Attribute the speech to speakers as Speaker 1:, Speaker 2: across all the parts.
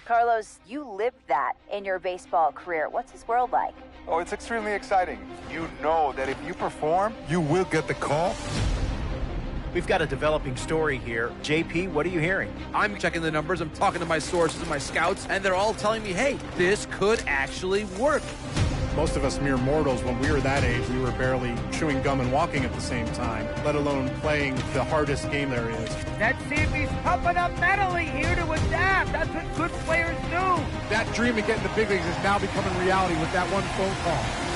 Speaker 1: Carlos, you lived that in your baseball career. What's his world like?
Speaker 2: Oh, it's extremely exciting. You know that if you perform, you will get the call.
Speaker 3: We've got a developing story here. JP, what are you hearing?
Speaker 4: I'm checking the numbers. I'm talking to my sources and my scouts, and they're all telling me, hey, this could actually work.
Speaker 5: Most of us mere mortals, when we were that age, we were barely chewing gum and walking at the same time, let alone playing the hardest game there is.
Speaker 6: Let's see if he's pumping up mentally here to adapt. That's what good players do.
Speaker 5: That dream of getting the big leagues is now becoming reality with that one phone call.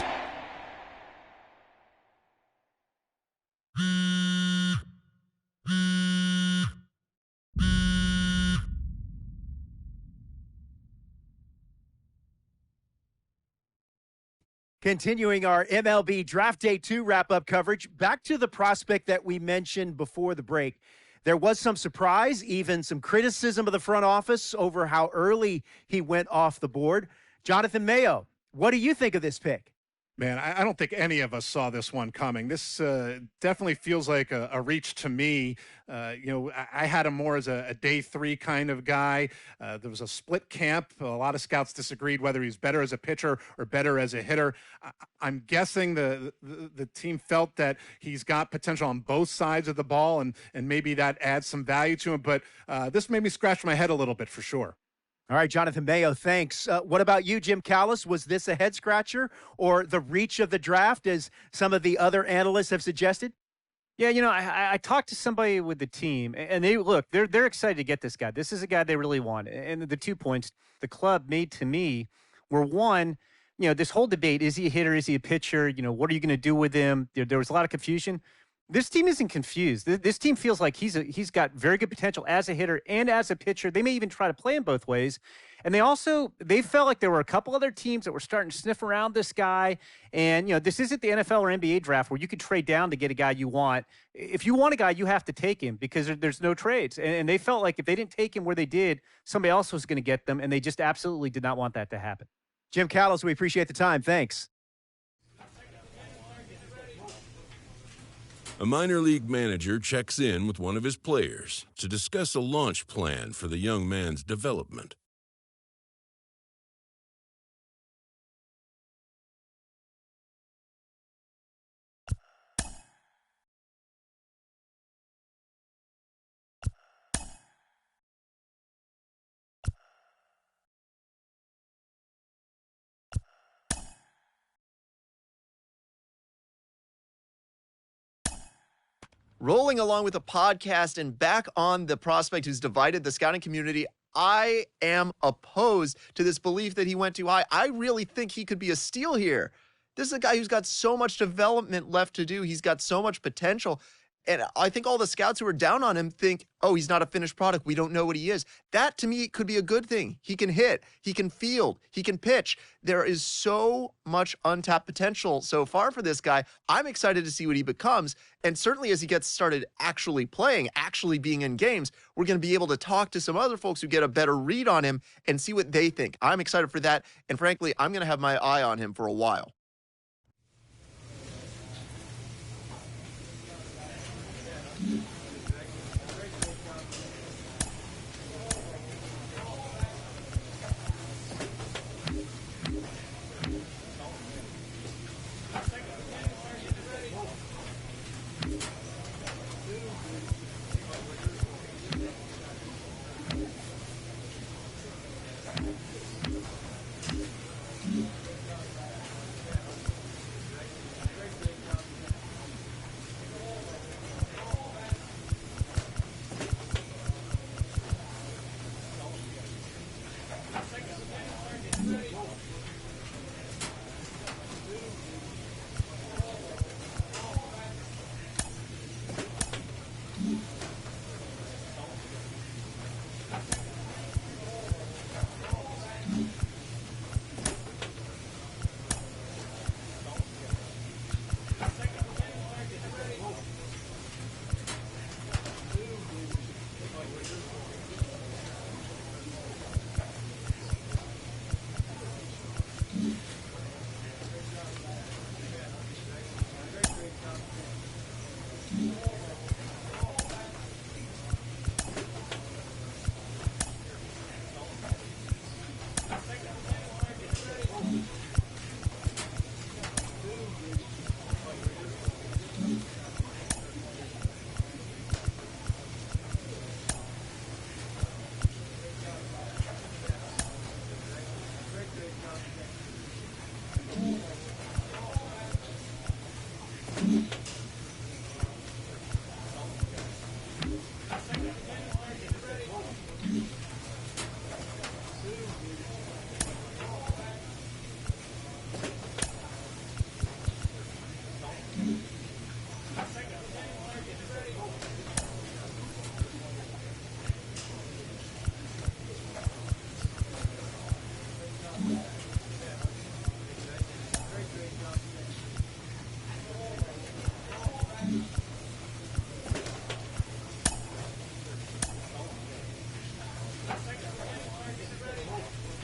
Speaker 3: Continuing our MLB Draft Day 2 wrap-up coverage, back to the prospect that we mentioned before the break. There was some surprise, even some criticism of the front office over how early he went off the board. Jonathan Mayo, what do you think of this pick?
Speaker 5: Man, I don't think any of us saw this one coming. This definitely feels like a reach to me. I had him more as a day 3 kind of guy. There was a split camp. A lot of scouts disagreed whether he's better as a pitcher or better as a hitter. I'm guessing the team felt that he's got potential on both sides of the ball, and maybe that adds some value to him. But this made me scratch my head a little bit for sure.
Speaker 3: All right, Jonathan Mayo, thanks. What about you, Jim Callis? Was this a head-scratcher or the reach of the draft, as some of the other analysts have suggested?
Speaker 7: Yeah, I talked to somebody with the team, and they're excited to get this guy. This is a guy they really want. And the 2 points the club made to me were, one, this whole debate, is he a hitter, is he a pitcher? What are you going to do with him? There was a lot of confusion. This team isn't confused. This team feels like he's got very good potential as a hitter and as a pitcher. They may even try to play him both ways. And they felt like there were a couple other teams that were starting to sniff around this guy. And, this isn't the NFL or NBA draft where you can trade down to get a guy you want. If you want a guy, you have to take him because there's no trades. And they felt like if they didn't take him where they did, somebody else was going to get them. And they just absolutely did not want that to happen.
Speaker 3: Jim Callis, we appreciate the time. Thanks.
Speaker 8: A minor league manager checks in with one of his players to discuss a launch plan for the young man's development.
Speaker 9: Rolling along with a podcast and back on the prospect who's divided the scouting community, I am opposed to this belief that he went too high. I really think he could be a steal here. This is a guy who's got so much development left to do. He's got so much potential. And I think all the scouts who are down on him think, oh, he's not a finished product. We don't know what he is. That, to me, could be a good thing. He can hit. He can field. He can pitch. There is so much untapped potential so far for this guy. I'm excited to see what he becomes. And certainly as he gets started actually playing, actually being in games, we're going to be able to talk to some other folks who get a better read on him and see what they think. I'm excited for that. And frankly, I'm going to have my eye on him for a while.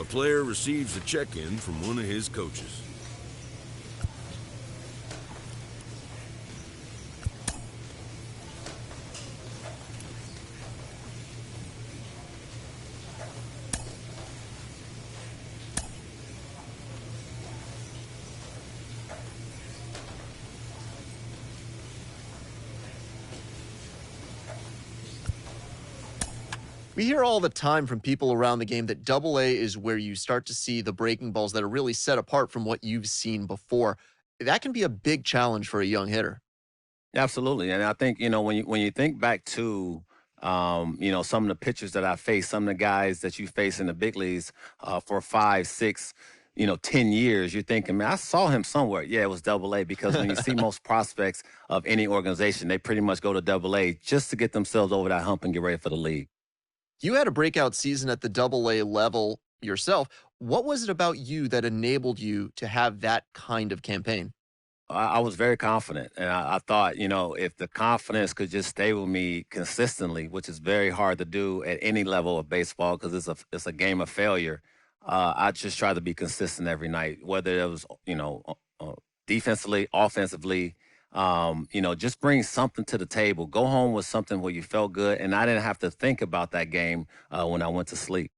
Speaker 8: A player receives a check-in from one of his coaches.
Speaker 9: We hear all the time from people around the game that Double-A is where you start to see the breaking balls that are really set apart from what you've seen before. That can be a big challenge for a young hitter.
Speaker 10: Absolutely. And I think, when you think back to, some of the pitchers that I faced, some of the guys that you face in the big leagues for 5, 6, 10 years, you're thinking, man, I saw him somewhere. Yeah, it was Double-A, because when you see most prospects of any organization, they pretty much go to Double-A just to get themselves over that hump and get ready for the league.
Speaker 9: You had a breakout season at the Double-A level yourself. What was it about you that enabled you to have that kind of campaign?
Speaker 10: I was very confident, and I thought, if the confidence could just stay with me consistently, which is very hard to do at any level of baseball because it's a game of failure, I just try to be consistent every night, whether it was, defensively, offensively. Just bring something to the table. Go home with something where you felt good, and I didn't have to think about that game when I went to sleep.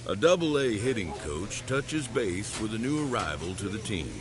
Speaker 8: A Double-A hitting coach touches base with a new arrival to the team.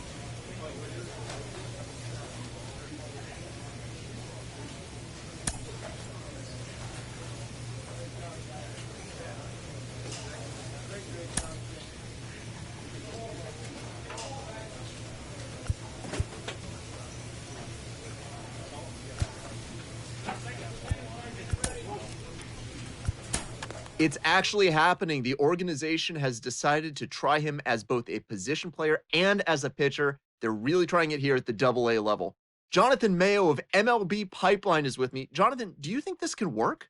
Speaker 9: It's actually happening. The organization has decided to try him as both a position player and as a pitcher. They're really trying it here at the Double-A level. Jonathan Mayo of MLB Pipeline is with me. Jonathan, do you think this can work?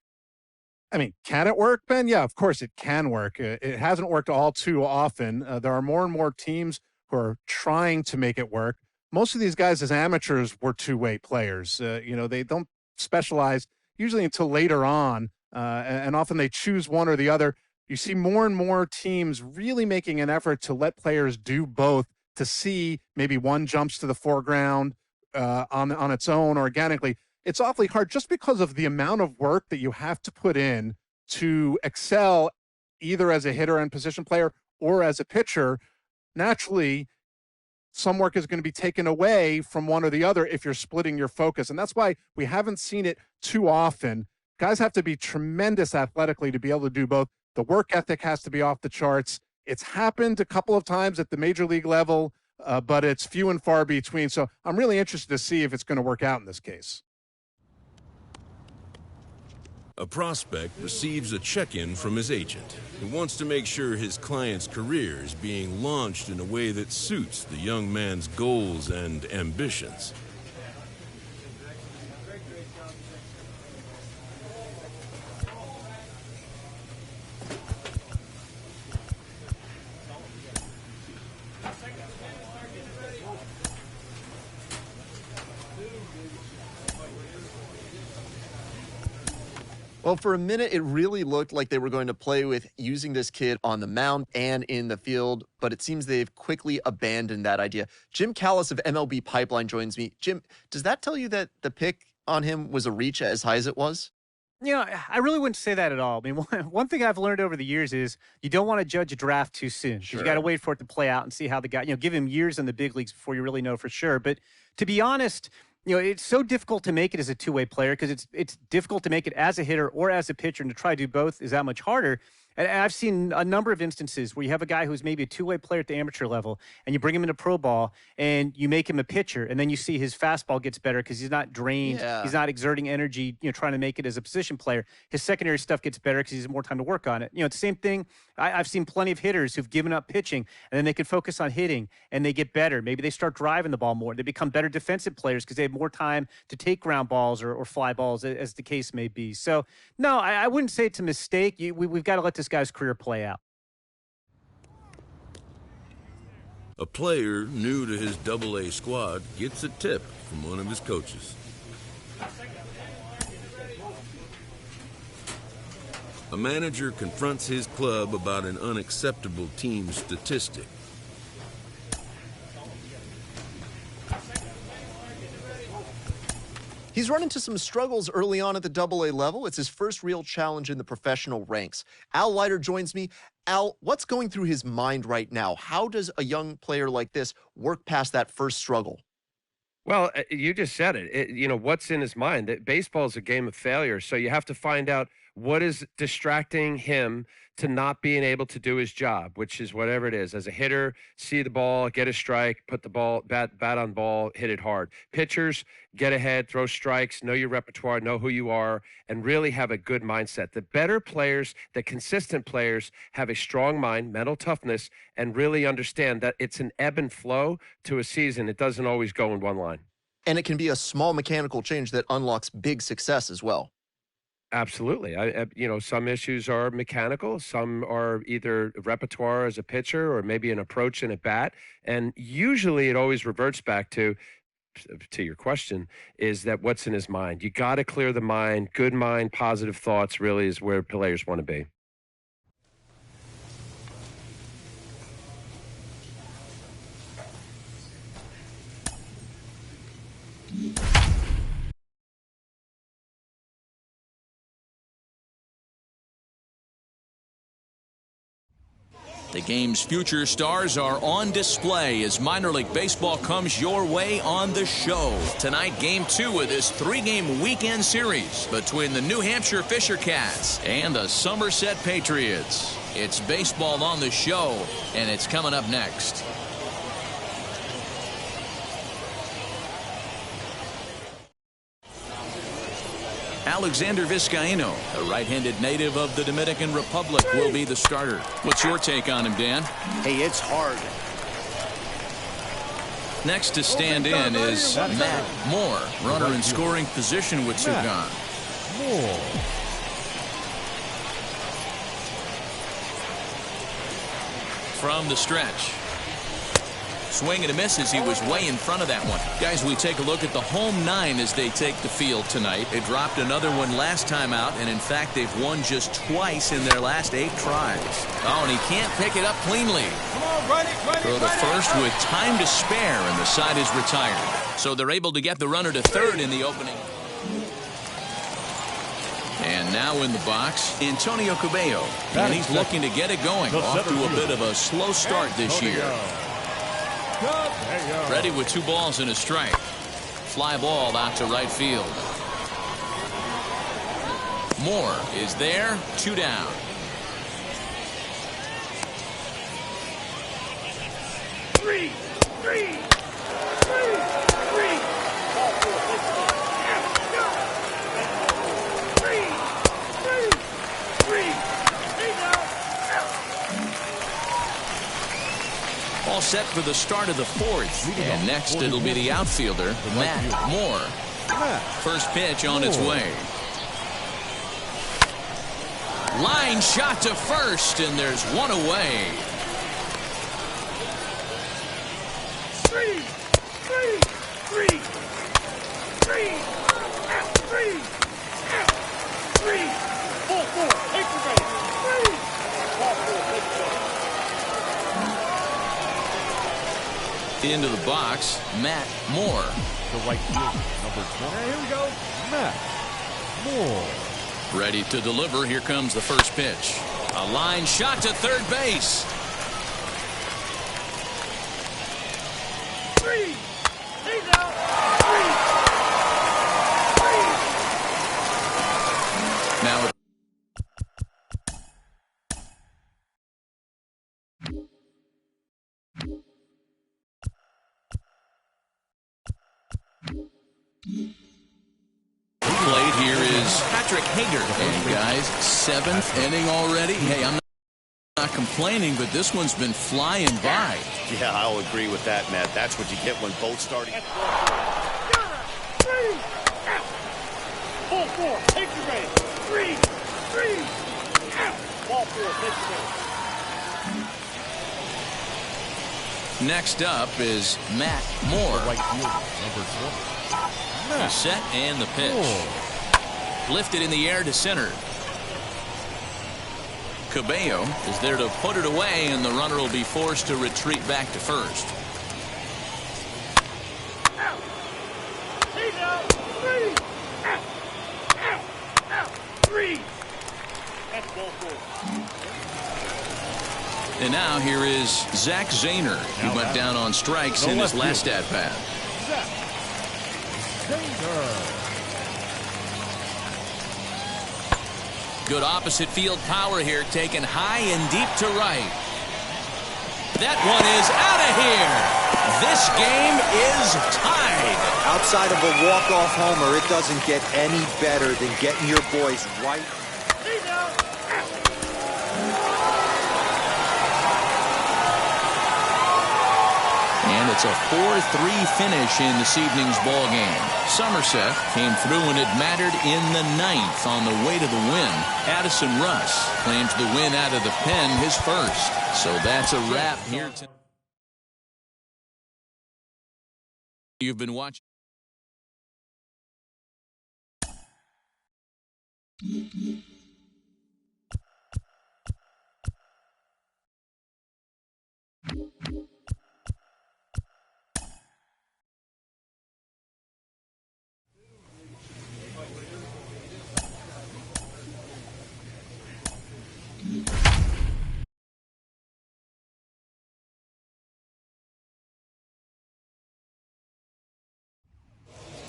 Speaker 5: I mean, can it work, Ben? Yeah, of course it can work. It hasn't worked all too often. There are more and more teams who are trying to make it work. Most of these guys as amateurs were two-way players. They don't specialize usually until later on. And often they choose one or the other. You see more and more teams really making an effort to let players do both, to see maybe one jumps to the foreground on its own organically. It's awfully hard just because of the amount of work that you have to put in to excel either as a hitter and position player or as a pitcher. Naturally, some work is going to be taken away from one or the other if you're splitting your focus. And that's why we haven't seen it too often. Guys have to be tremendous athletically to be able to do both. The work ethic has to be off the charts. It's happened a couple of times at the major league level, but it's few and far between. So I'm really interested to see if it's going to work out in this case.
Speaker 8: A prospect receives a check-in from his agent, who wants to make sure his client's career is being launched in a way that suits the young man's goals and ambitions.
Speaker 9: Well, for a minute, it really looked like they were going to play with using this kid on the mound and in the field, but it seems they've quickly abandoned that idea. Jim Callis of MLB Pipeline joins me. Jim, does that tell you that the pick on him was a reach as high as it was?
Speaker 7: I really wouldn't say that at all. I mean, one thing I've learned over the years is you don't want to judge a draft too soon. Sure. You got to wait for it to play out and see how the guy, give him years in the big leagues before you really know for sure. But to be honest, it's so difficult to make it as a two-way player because it's difficult to make it as a hitter or as a pitcher, and to try to do both is that much harder. And I've seen a number of instances where you have a guy who's maybe a two-way player at the amateur level, and you bring him into pro ball, and you make him a pitcher, and then you see his fastball gets better because he's not drained, he's not exerting energy, trying to make it as a position player. His secondary stuff gets better because he has more time to work on it. It's the same thing. I've seen plenty of hitters who've given up pitching, and then they can focus on hitting, and they get better. Maybe they start driving the ball more. They become better defensive players because they have more time to take ground balls or fly balls, as the case may be. So, no, I wouldn't say it's a mistake. We've got to let this guy's career play out.
Speaker 8: A player new to his Double-A squad gets a tip from one of his coaches. A manager confronts his club about an unacceptable team statistic.
Speaker 9: He's run into some struggles early on at the AA level. It's his first real challenge in the professional ranks. Al Leiter joins me. Al, what's going through his mind right now? How does a young player like this work past that first struggle?
Speaker 11: Well, you just said it. You know, what's in his mind? Baseball is a game of failure, so you have to find out what is distracting him to not being able to do his job, which is whatever it is. As a hitter, see the ball, get a strike, put the ball, bat on ball, hit it hard. Pitchers, get ahead, throw strikes, know your repertoire, know who you are, and really have a good mindset. The better players, the consistent players, have a strong mind, mental toughness, and really understand that it's an ebb and flow to a season. It doesn't always go in one line.
Speaker 9: And it can be a small mechanical change that unlocks big success as well.
Speaker 11: Absolutely. Some issues are mechanical. Some are either repertoire as a pitcher or maybe an approach and a bat. And usually it always reverts back to your question, is that what's in his mind. You got to clear the mind. Good mind, positive thoughts really is where players want to be.
Speaker 12: The game's future stars are on display as minor league baseball comes your way on the show. Tonight, game 2 of this 3-game weekend series between the New Hampshire Fisher Cats and the Somerset Patriots. It's baseball on the show, and it's coming up next. Alexander Vizcaino, a right-handed native of the Dominican Republic, will be the starter. What's your take on him, Dan?
Speaker 13: Hey, it's hard.
Speaker 12: Next to stand in is Matt Moore, runner in scoring position with two gone. From the stretch. Swing and a miss as he was way in front of that one. Guys, we take a look at the home 9 as they take the field tonight. They dropped another one last time out, and in fact, they've won just twice in their last 8 tries. Oh, and he can't pick it up cleanly.
Speaker 6: Come on, run it.
Speaker 12: Throw the first with time to spare, and the side is retired. So they're able to get the runner to third in the opening. And now in the box, Antonio Cabello. And he's looking to get it going. Off to a bit of a slow start this year. Ready with 2 balls and a strike. Fly ball out to right field. Moore is there. 2 down.
Speaker 6: Three.
Speaker 12: All set for the start of the 4th. And next it'll be the outfielder, Matt Moore. First pitch on its way. Line shot to first, and there's one away. Three.
Speaker 6: 4-4. Take the base. 3.
Speaker 12: Into the box, Matt Moore.
Speaker 14: The right field, number 20. Here we go, Matt Moore.
Speaker 12: Ready to deliver. Here comes the first pitch. A line shot to third base.
Speaker 6: 3. He's out. 3.
Speaker 12: Now plate here is Patrick Hager. Hey guys, 7th inning already. Hey, I'm not complaining, but this one's been flying by.
Speaker 13: Yeah, I'll agree with that, Matt. That's what you get when both starting.
Speaker 6: 4-4. Take the base. 3. Ball 4. Take the base.
Speaker 12: Next up is Matt Moore.
Speaker 14: Right field, number 20.
Speaker 12: Set and the pitch. Lifted in the air to center. Cabello is there to put it away, and the runner will be forced to retreat back to first. And now here is Zach Zahner, who went down on strikes in his last at-bat. Good opposite field power here, taken high and deep to right. That one is out of here. This game is tied.
Speaker 15: Outside of a walk-off homer, it doesn't get any better than getting your boys right.
Speaker 12: And it's a 4-3 finish in this evening's ball game. Somerset came through when it mattered in the 9th on the way to the win. Addison Russ claims the win out of the pen, his first. So that's a wrap here tonight. You've been watching.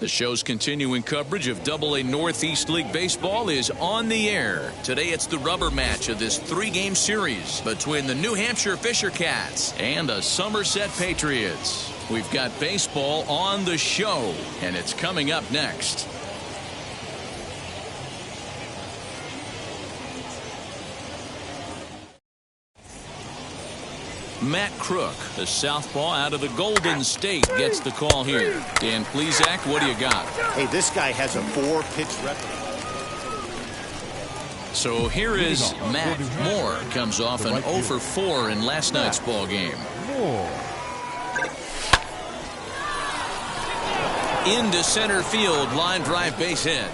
Speaker 12: The show's continuing coverage of AA Northeast League Baseball is on the air. Today it's the rubber match of this 3-game series between the New Hampshire Fisher Cats and the Somerset Patriots. We've got baseball on the show, and it's coming up next. Matt Crook, the southpaw out of the Golden State, gets the call here. Dan Plesac, what do you got?
Speaker 15: Hey, this guy has a 4-pitch repertoire.
Speaker 12: So here is Matt Moore. Comes off an 0 for 4 in last night's ball game. Into center field, line drive, base hit.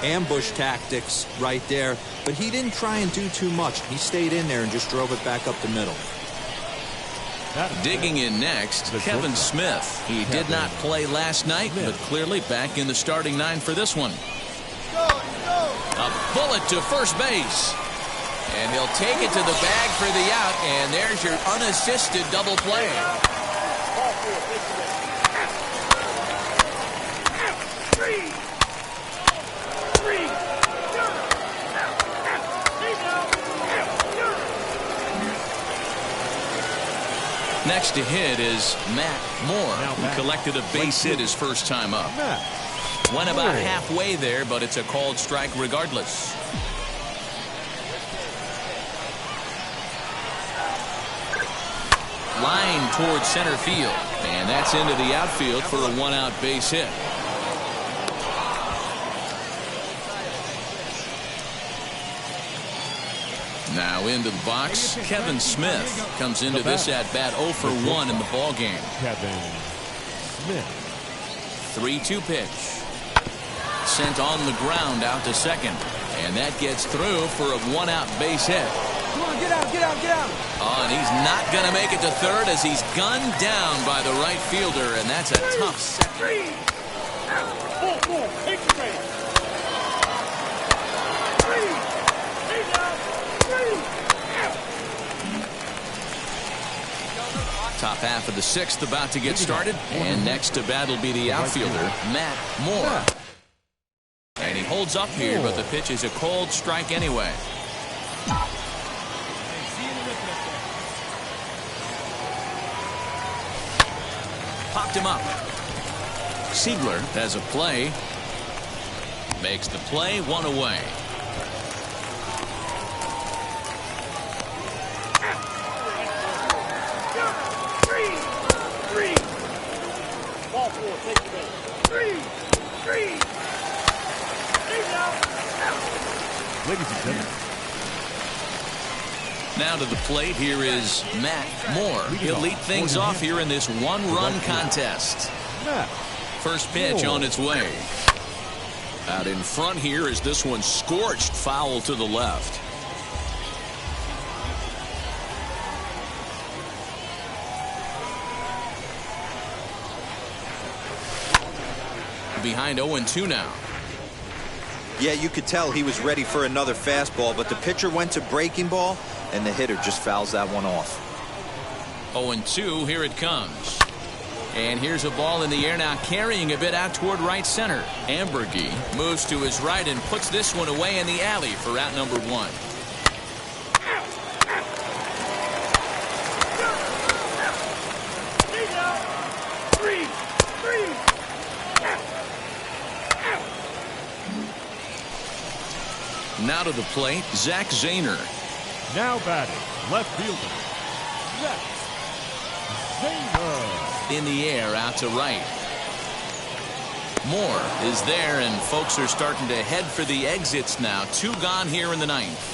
Speaker 16: Ambush tactics right there, but he didn't try and do too much. He stayed in there and just drove it back up the middle.
Speaker 12: Digging in next, Kevin Smith. He did not play last night, but clearly back in the starting 9 for this one. A bullet to first base. And he'll take it to the bag for the out, and there's your unassisted double play. Next to hit is Matt Moore, who collected a base hit his first time up. Went about halfway there, but it's a called strike regardless. Line towards center field, and that's into the outfield for a 1-out base hit. Now into the box, Kevin Smith comes into this at-bat 0 for 1 in the ball game.
Speaker 14: Kevin Smith.
Speaker 12: 3-2 pitch. Sent on the ground out to second. And that gets through for a 1-out base hit.
Speaker 6: Come on, get out, get out, get out.
Speaker 12: Oh, and he's not going to make it to third as he's gunned down by the right fielder, and that's a tough second.
Speaker 6: 4, take the base.
Speaker 12: Top half of the 6th about to get started, and next to bat will be the outfielder, Matt Moore. And he holds up here, but the pitch is a cold strike anyway. Popped him up. Siegler has a play. Makes the play, 1 away.
Speaker 14: Ladies and gentlemen.
Speaker 12: Now to the plate, here is Matt Moore. He'll lead things off here in this 1-run contest. First pitch on its way. Out in front here is this one scorched foul to the left. Behind 0-2 now.
Speaker 15: Yeah, you could tell he was ready for another fastball, but the pitcher went to breaking ball, and the hitter just fouls that one off.
Speaker 12: 0-2, here it comes. And here's a ball in the air now, carrying a bit out toward right center. Ambergy moves to his right and puts this one away in the alley for out number 1. Now to the plate, Zach Zahner.
Speaker 14: Now batting, left fielder, Zach Zahner.
Speaker 12: In the air, out to right. Moore is there, and folks are starting to head for the exits now. 2 gone here in the 9th.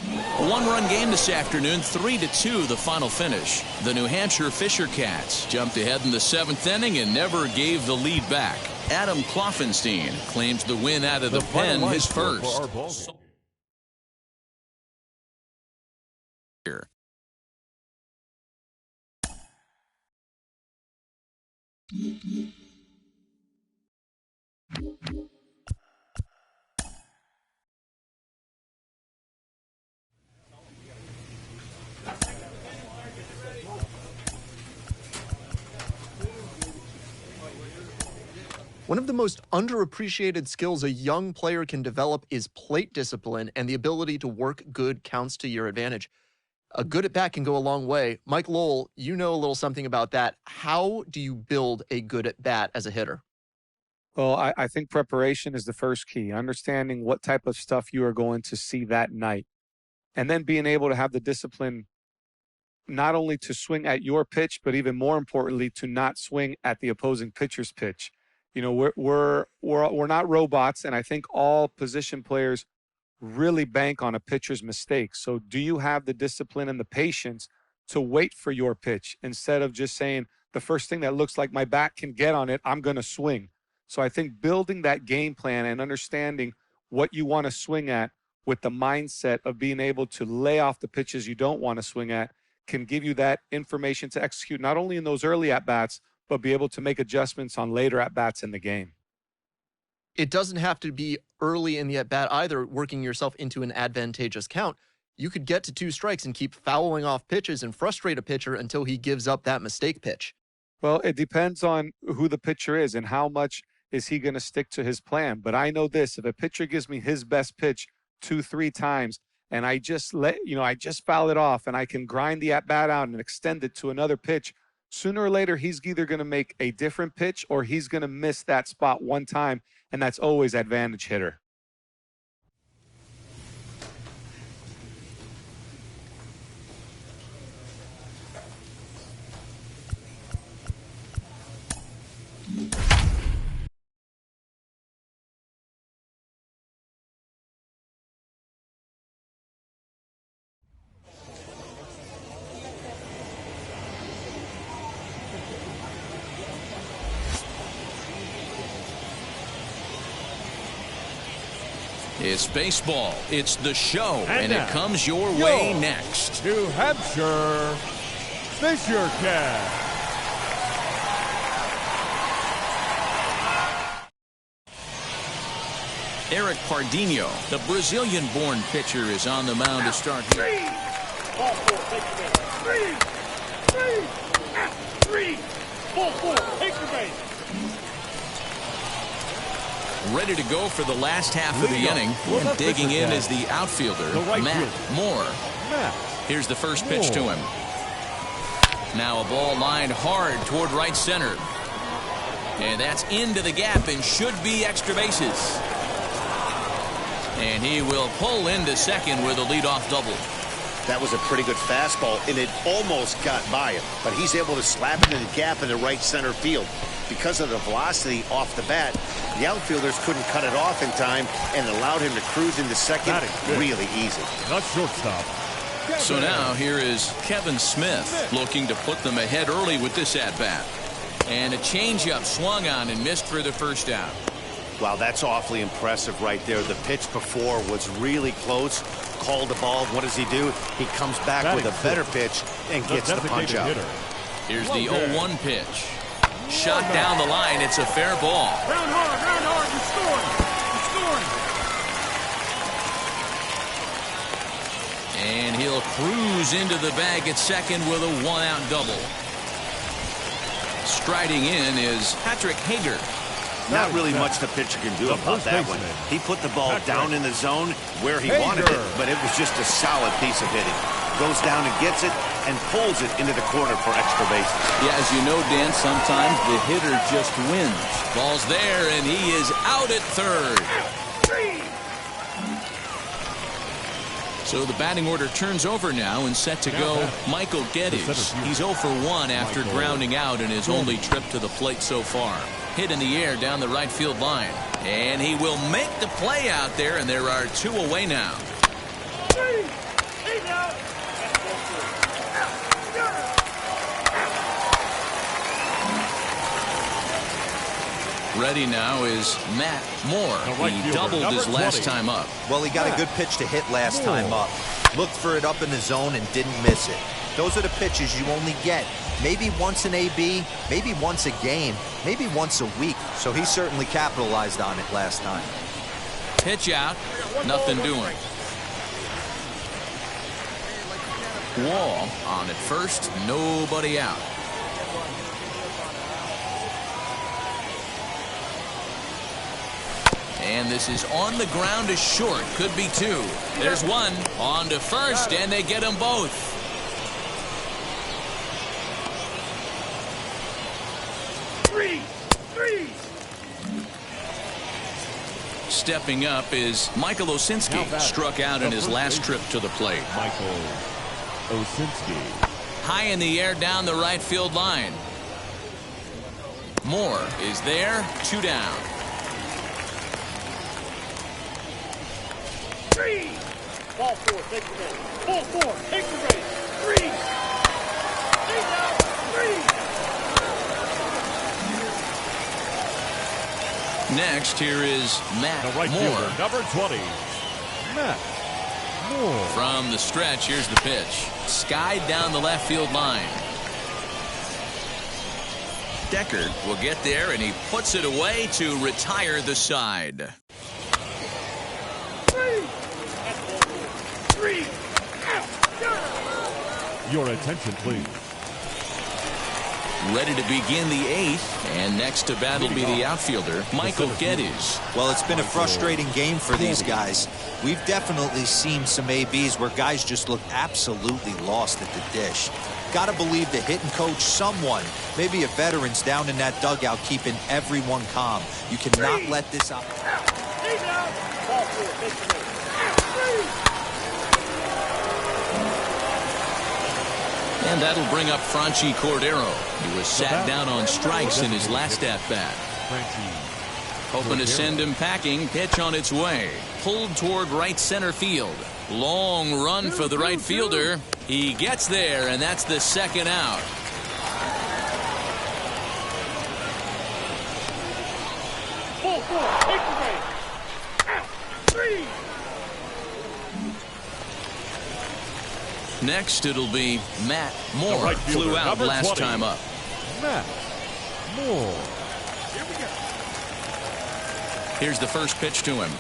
Speaker 12: A 1-run game this afternoon, 3-2 the final finish. The New Hampshire Fisher Cats jumped ahead in the 7th inning and never gave the lead back. Adam Kloffenstein claims the win out of the pen, his first. Here.
Speaker 9: One of the most underappreciated skills a young player can develop is plate discipline and the ability to work good counts to your advantage. A good at bat can go a long way. Mike Lowell, you know a little something about that. How do you build a good at bat as a hitter?
Speaker 17: Well, I think preparation is the first key. Understanding what type of stuff you are going to see that night. And then being able to have the discipline not only to swing at your pitch, but even more importantly, to not swing at the opposing pitcher's pitch. You know, we're not robots, and I think all position players really bank on a pitcher's mistakes. So do you have the discipline and the patience to wait for your pitch instead of just saying the first thing that looks like my bat can get on it, I'm going to swing. So I think building that game plan and understanding what you want to swing at with the mindset of being able to lay off the pitches you don't want to swing at can give you that information to execute not only in those early at-bats, but be able to make adjustments on later at-bats in the game.
Speaker 9: It doesn't have to be early in the at-bat either, working yourself into an advantageous count. You could get to 2 strikes and keep fouling off pitches and frustrate a pitcher until he gives up that mistake pitch.
Speaker 17: Well, it depends on who the pitcher is and how much is he going to stick to his plan. But I know this, if a pitcher gives me his best pitch 2-3 times and I just foul it off and I can grind the at-bat out and extend it to another pitch, sooner or later, he's either going to make a different pitch or he's going to miss that spot one time, and that's always advantage hitter.
Speaker 12: It's baseball. It's the show, and it comes your way next.
Speaker 14: New Hampshire Fisher Cats.
Speaker 12: Eric Pardinho, the Brazilian-born pitcher, is on the mound to start here.
Speaker 6: 3, 4, take the base.
Speaker 12: Ready to go for the last half of the inning. And digging in is the outfielder, Matt Moore. Here's the first pitch to him. Now a ball lined hard toward right center. And that's into the gap and should be extra bases. And he will pull into second with a leadoff double.
Speaker 13: That was a pretty good fastball, and it almost got by him. But he's able to slap it in the gap in the right center field. Because of the velocity off the bat, the outfielders couldn't cut it off in time and allowed him to cruise into second really easy.
Speaker 14: Not shortstop.
Speaker 12: So now here is Kevin Smith looking to put them ahead early with this at-bat. And a changeup swung on and missed for the first out.
Speaker 13: Wow, that's awfully impressive right there. The pitch before was really close. Called the ball. What does he do? He comes back with a better pitch and gets the punch out.
Speaker 12: Here's the 0-1 pitch. Shot down the line. It's a fair ball.
Speaker 6: Round hard. You're scoring.
Speaker 12: And he'll cruise into the bag at second with a 1-out double. Striding in is Patrick Hager.
Speaker 13: Not really much the pitcher can do about that one. He put the ball down in the zone where he wanted it, but it was just a solid piece of hitting. Goes down and gets it and pulls it into the corner for extra bases.
Speaker 12: Yeah, as you know, Dan, sometimes the hitter just wins. Ball's there, and he is out at third. So the batting order turns over now and set to go Michael Geddes. He's 0 for 1 after grounding out in his only trip to the plate so far. Hit in the air down the right field line. And he will make the play out there, and there are 2 away now. Ready now is Matt Moore. He doubled his last time up.
Speaker 15: Well, he got a good pitch to hit last time up. Looked for it up in the zone and didn't miss it. Those are the pitches you only get maybe once an AB, maybe once a game, maybe once a week. So he certainly capitalized on it last time.
Speaker 12: Pitch out, nothing doing. Wall on at first, nobody out. And this is on the ground is short. Could be 2. There's 1. On to first, and they get them both.
Speaker 6: Three.
Speaker 12: Stepping up is Michael Osinski. Struck out in his last trip to the plate.
Speaker 14: Michael Osinski.
Speaker 12: High in the air down the right field line. Moore is there. 2 down.
Speaker 6: 3. Ball 4, take the base. Ball 4, take the base. 3. 3.
Speaker 12: Next, here is Matt
Speaker 14: Moore. Number 20, Matt Moore.
Speaker 12: From the stretch, here's the pitch. Skied down the left field line. Deckard will get there, and he puts it away to retire the side.
Speaker 6: 3.
Speaker 14: Your attention, please.
Speaker 12: Ready to begin the 8th, and next to bat will be the outfielder, Michael Geddes.
Speaker 15: Well, it's been a frustrating game for these guys. We've definitely seen some ABs where guys just look absolutely lost at the dish. Got to believe the hitting coach, someone, maybe a veteran's down in that dugout keeping everyone calm. You cannot let this out.
Speaker 12: And that'll bring up Franchy Cordero. He was sat down on strikes in his last at-bat. Hoping to send him packing. Pitch on its way. Pulled toward right center field. Long run for the right fielder. He gets there, and that's the 2nd out.
Speaker 6: Ball 4, take the base. 3.
Speaker 12: Next, it'll be Matt Moore. Right flew out last 20, time up.
Speaker 14: Matt Moore.
Speaker 6: Here we go.
Speaker 12: Here's the first pitch to him.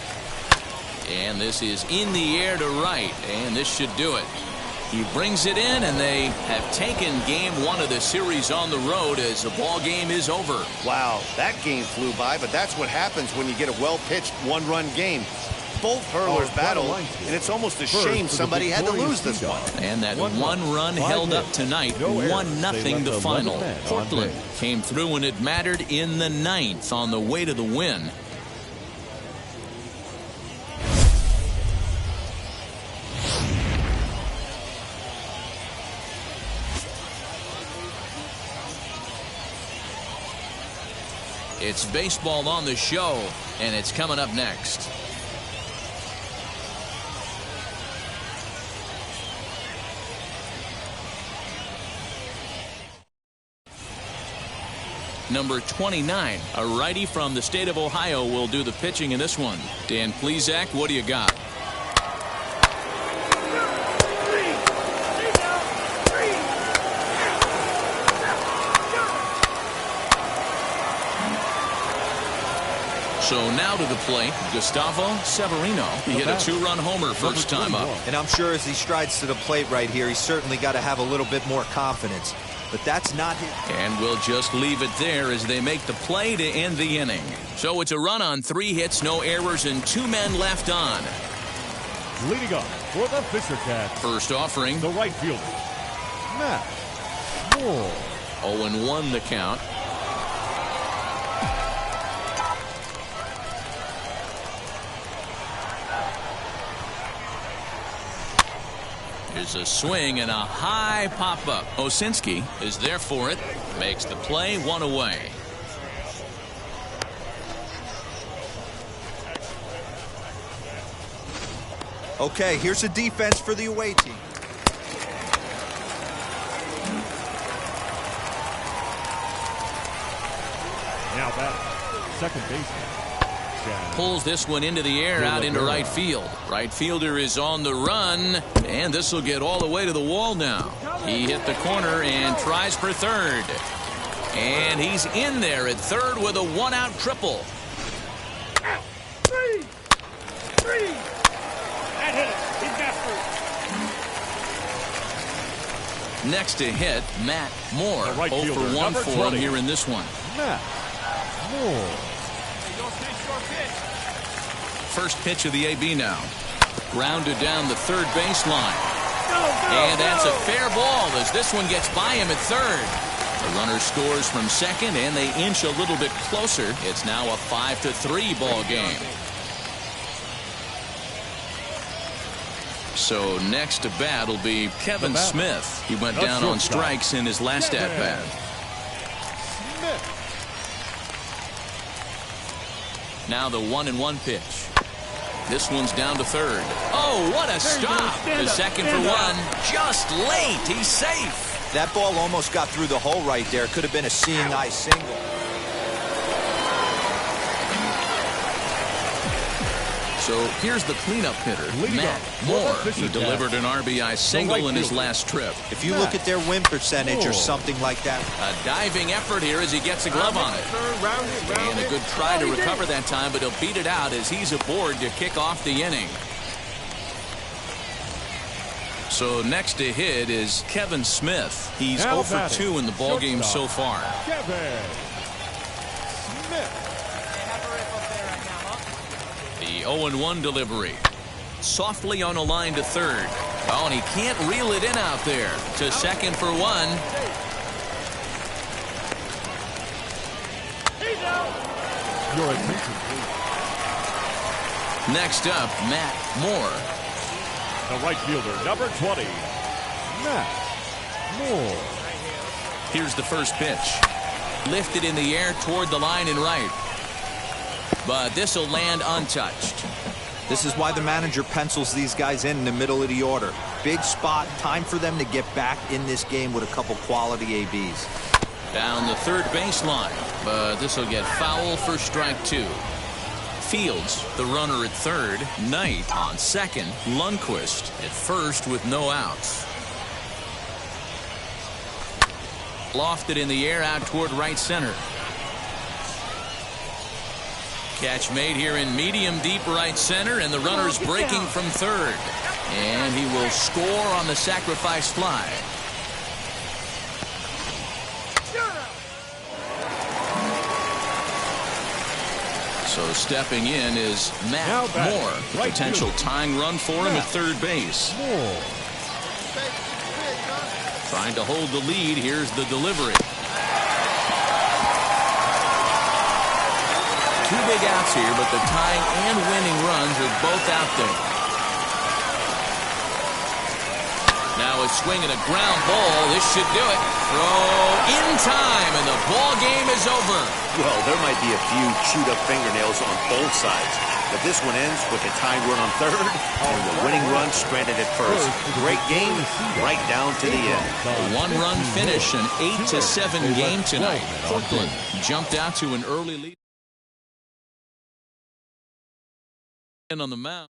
Speaker 12: And this is in the air to right, and this should do it. He brings it in, and they have taken game 1 of the series on the road as the ball game is over.
Speaker 13: Wow, that game flew by, but that's what happens when you get a well-pitched one-run game. Both hurlers battle, and it's almost a shame somebody had to lose this one.
Speaker 12: And that one run held up tonight, 1-0 the final. Portland came through when it mattered in the 9th on the way to the win. It's baseball on the show, and it's coming up next. number 29. A righty from the state of Ohio will do the pitching in this one. Dan Plesac, what do you got? So now to the plate, Gustavo Severino. He hit a 2-run homer first time up.
Speaker 15: And I'm sure as he strides to the plate right here, he's certainly got to have a little bit more confidence. But that's not his.
Speaker 12: And we'll just leave it there as they make the play to end the inning. So it's a run on 3 hits, no errors, and 2 men left on.
Speaker 14: Leading up for the Fisher Cats.
Speaker 12: First offering.
Speaker 14: The right fielder, Matt Moore.
Speaker 12: 0-1 the count. Here's a swing and a high pop-up. Osinski is there for it. Makes the play, 1 away.
Speaker 15: Okay, here's a defense for the away team.
Speaker 14: Now back, second baseman.
Speaker 12: Pulls this one into the air out into right field. Right fielder is on the run, and this will get all the way to the wall now. He hit the corner and tries for third. And he's in there at third with a 1-out triple.
Speaker 6: Three. That hit it. He's got through.
Speaker 12: Next to hit, Matt Moore. 0 for 1 for him here in this one.
Speaker 14: Matt Moore.
Speaker 12: First pitch of the AB now. Grounded down the third baseline. And that's a fair ball as this one gets by him at third. The runner scores from second, and they inch a little bit closer. It's now a 5-3 ball game. So next to bat will be Kevin Smith. He went down on strikes in his last at-bat. Now the 1-1 pitch. This one's down to third. Oh, what a stop. The second for 1. Just late. He's safe.
Speaker 15: That ball almost got through the hole right there. Could have been a seeing eye single.
Speaker 12: So here's the cleanup hitter, Matt Moore. He delivered an RBI single in his last trip.
Speaker 15: If you look at their win percentage or something like that.
Speaker 12: A diving effort here as he gets a glove on it. And a good try to recover that time, but he'll beat it out as he's aboard to kick off the inning. So next to hit is Kevin Smith. He's 0 for 2 in the ballgame so far.
Speaker 14: Kevin Smith.
Speaker 12: The 0-1 delivery. Softly on a line to third. Oh, and he can't reel it in out there. To second for 1.
Speaker 14: Your attention, please.
Speaker 12: Next up, Matt Moore.
Speaker 14: The right fielder, number 20, Matt Moore.
Speaker 12: Here's the first pitch. Lifted in the air toward the line and right. But this will land untouched.
Speaker 15: This is why the manager pencils these guys in the middle of the order. Big spot, time for them to get back in this game with a couple quality ABs.
Speaker 12: Down the third baseline, but this will get foul for strike 2. Fields, the runner at third. Knight on second. Lundquist at first with no outs. Lofted in the air out toward right center. Catch made here in medium deep right center, and the runner's breaking from third. And he will score on the sacrifice fly. So stepping in is Matt Moore. Potential tying run for him at third base. Trying to hold the lead. Here's the delivery. 2 big outs here, but the tying and winning runs are both out there. Now a swing and a ground ball. This should do it. Throw in time, and the ball game is over.
Speaker 13: Well, there might be a few chewed up fingernails on both sides. But this one ends with a tied run on third and the winning run stranded at first. Great game, right down to the end.
Speaker 12: A one-run finish, an 8-7 game tonight. Portland jumped out to an early lead on the mound.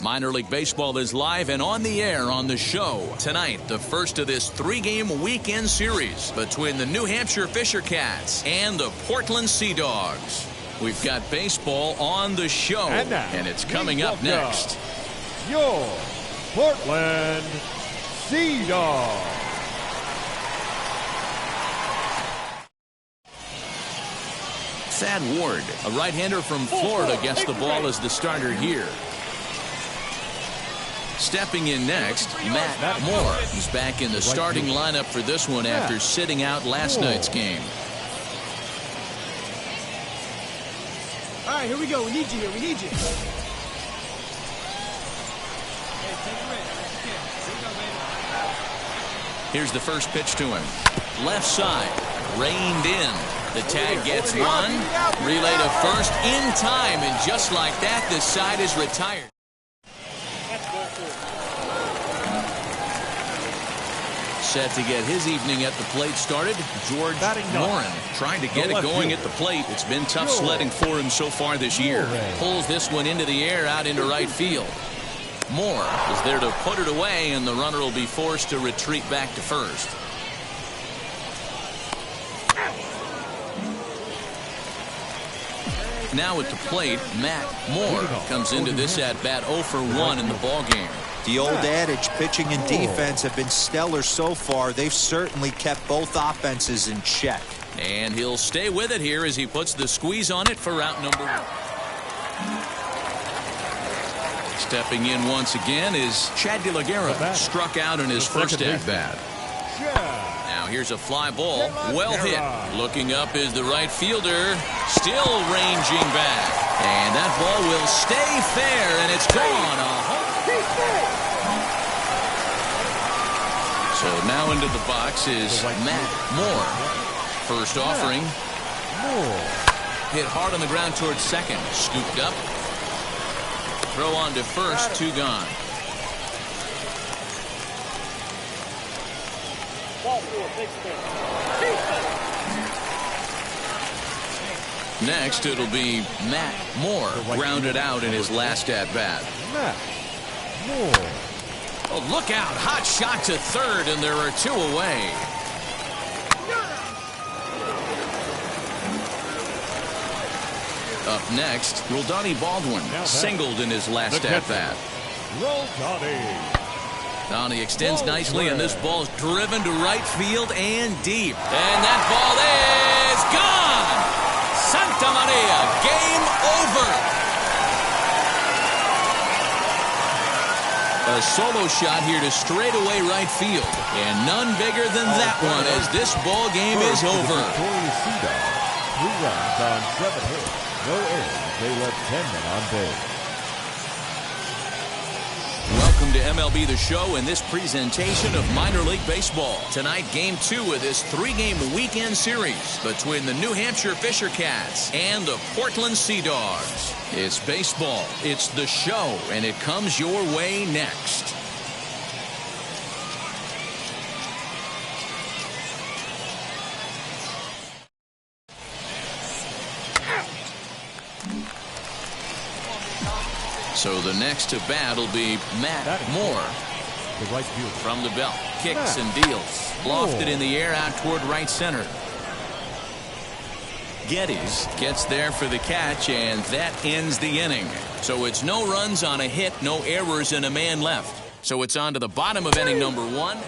Speaker 12: Minor League Baseball is live and on the air on the show. Tonight, the first of this three-game weekend series between the New Hampshire Fisher Cats and the Portland Sea Dogs. We've got baseball on the show, and it's coming up next.
Speaker 14: Your Portland Sea Dogs.
Speaker 12: Thad Ward, a right-hander from Florida, gets the ball as the starter here. Stepping in next, Matt Moore. He's back in the starting lineup for this one after sitting out last night's game.
Speaker 6: All right, here we go. We need you here. We need you.
Speaker 12: Here's the first pitch to him. Left side, reined in. The tag gets one. Relay to first in time, and just like that, the side is retired. Set to get his evening at the plate started, George Moran trying to get it going at the plate. It's been tough sledding for him so far this year. Pulls this one into the air out into right field. Moore is there to put it away, and the runner will be forced to retreat back to first. Now at the plate, Matt Moore comes into this at-bat 0 for 1 in the ballgame.
Speaker 15: The old adage, pitching and defense have been stellar so far. They've certainly kept both offenses in check.
Speaker 12: And he'll stay with it here as he puts the squeeze on it for route number 1. Stepping in once again is Chad De La Guerra, struck out in his first at-bat. Now here's a fly ball, well hit. Looking up is the right fielder, still ranging back. And that ball will stay fair, and it's gone. So now into the box is Matt Moore. First offering. Hit hard on the ground towards second. Scooped up. Throw on to first. 2 gone. Next, it'll be Matt Moore, grounded out in his last at-bat.
Speaker 14: Matt Moore.
Speaker 12: Oh, look out. Hot shot to third, and there are 2 away. Up next, Roldani Baldwin, singled in his last at-bat. Donnie extends nicely, and this ball's driven to right field and deep. And that ball is gone! Santa Maria, game over! A solo shot here to straightaway right field. And none bigger than that one as this ball game is over.
Speaker 14: 3 runs on 7 hits. No errors. They left 10 men on base.
Speaker 12: welcome to MLB The Show and this presentation of minor league baseball. Tonight, Game 2 of this 3-game weekend series between the New Hampshire Fisher Cats and the Portland Sea Dogs. It's baseball, it's The Show, and it comes your way next. So the next to bat will be Matt Moore.
Speaker 14: The right field.
Speaker 12: From the belt. Kicks and deals. Lofted in the air out toward right center. Geddes gets there for the catch, and that ends the inning. So it's no runs on a hit, no errors, and a man left. So it's on to the bottom of inning number 1.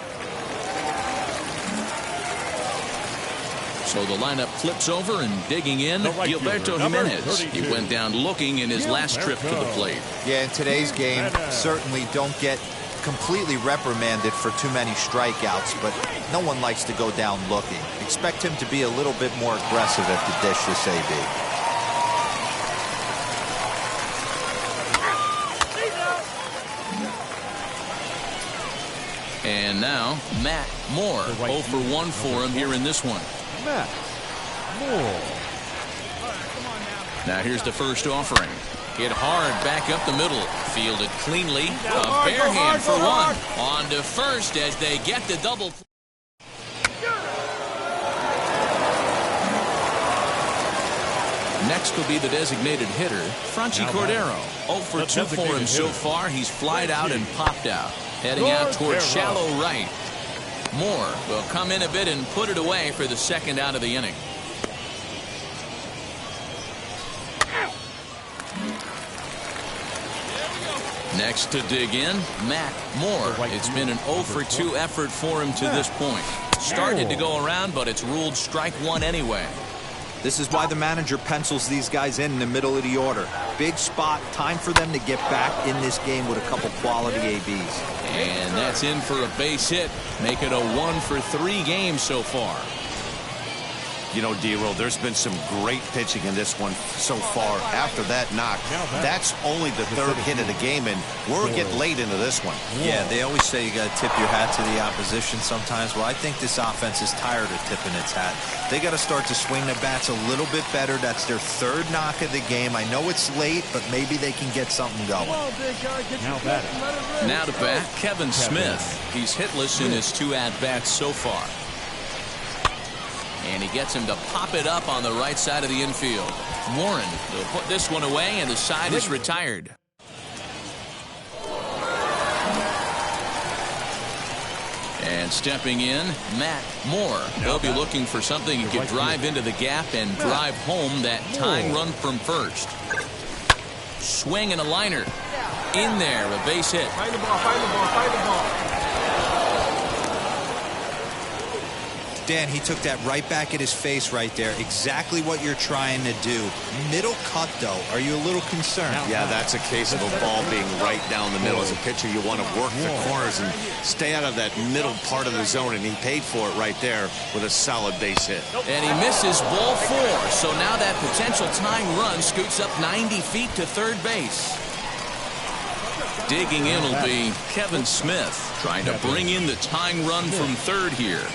Speaker 12: So the lineup flips over, and digging in, Gilberto Jimenez. He went down looking in his last trip to the plate.
Speaker 15: Yeah, in today's game, certainly don't get completely reprimanded for too many strikeouts, but no one likes to go down looking. Expect him to be a little bit more aggressive at the dish this AB.
Speaker 12: And now, Matt Moore. 0 for 1 for him here in this one.
Speaker 14: Matt Moore.
Speaker 12: Now here's the first offering. Hit hard back up the middle. Fielded cleanly. A bare hand for one. On to first as they get the double. Next will be the designated hitter, Franchy Cordero. 0 for 2 for him so far. He's flied out and popped out. Heading out toward shallow right. Moore will come in a bit and put it away for the second out of the inning. Next to dig in, Matt Moore. It's been an 0 for 2 effort for him to this point. Started to go around, but it's ruled strike one anyway.
Speaker 15: This is why the manager pencils these guys in the middle of the order. Big spot, time for them to get back in this game with a couple quality ABs.
Speaker 12: And that's in for a base hit. Make it a 1 for 3 game so far.
Speaker 13: You know, D-Roll, there's been some great pitching in this one so far. After that knock, that's only the third hit of the game, and we're getting late into this one.
Speaker 15: Yeah, they always say you got to tip your hat to the opposition sometimes. Well, I think this offense is tired of tipping its hat. They got to start to swing the bats a little bit better. That's their third knock of the game. I know it's late, but maybe they can get something going.
Speaker 12: Now to bat, Kevin Smith. He's hitless in his 2 at-bats so far. And he gets him to pop it up on the right side of the infield. Warren will put this one away, and the side is retired. And stepping in, Matt Moore. They'll be looking for something he could drive into the gap and drive home that tying run from first. Swing and a liner. In there, a base hit.
Speaker 6: Find the ball, find the ball, find the ball.
Speaker 15: Dan, he took that right back at his face right there. Exactly what you're trying to do. Middle cut, though. Are you a little concerned?
Speaker 13: Yeah, that's a case of a ball being right down the middle. As a pitcher, you want to work the corners and stay out of that middle part of the zone, and he paid for it right there with a solid base hit.
Speaker 12: And he misses ball 4, so now that potential tying run scoots up 90 feet to third base. Digging in will be Kevin Smith, trying to bring in the tying run from third here.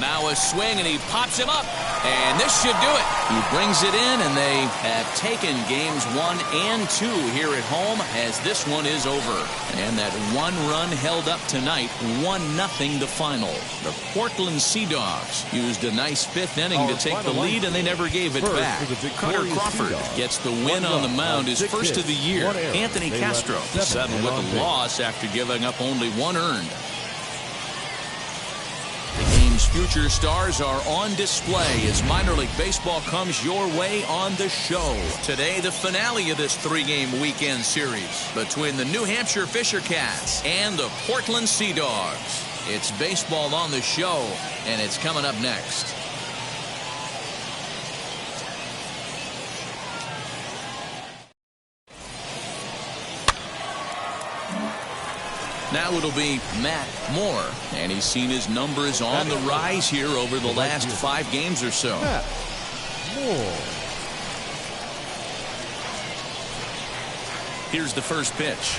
Speaker 12: Now a swing, and he pops him up, and this should do it. He brings it in, and they have taken games 1 and 2 here at home as this one is over. And that 1 run held up tonight, 1-0 the final. The Portland Sea Dogs used a nice 5th inning to take the lead, and they never gave it back. Cutter Crawford gets the win on the mound, his first of the year. Anthony Castro settled with a loss after giving up only 1 earned. Future stars are on display as minor league baseball comes your way on the show. Today, the finale of this 3-game weekend series between the New Hampshire Fisher Cats and the Portland Sea Dogs. It's baseball on the show, and it's coming up next. Now it'll be Matt Moore, and he's seen his numbers on the rise here over the last 5 games or so.
Speaker 14: Matt Moore.
Speaker 12: Here's the first pitch.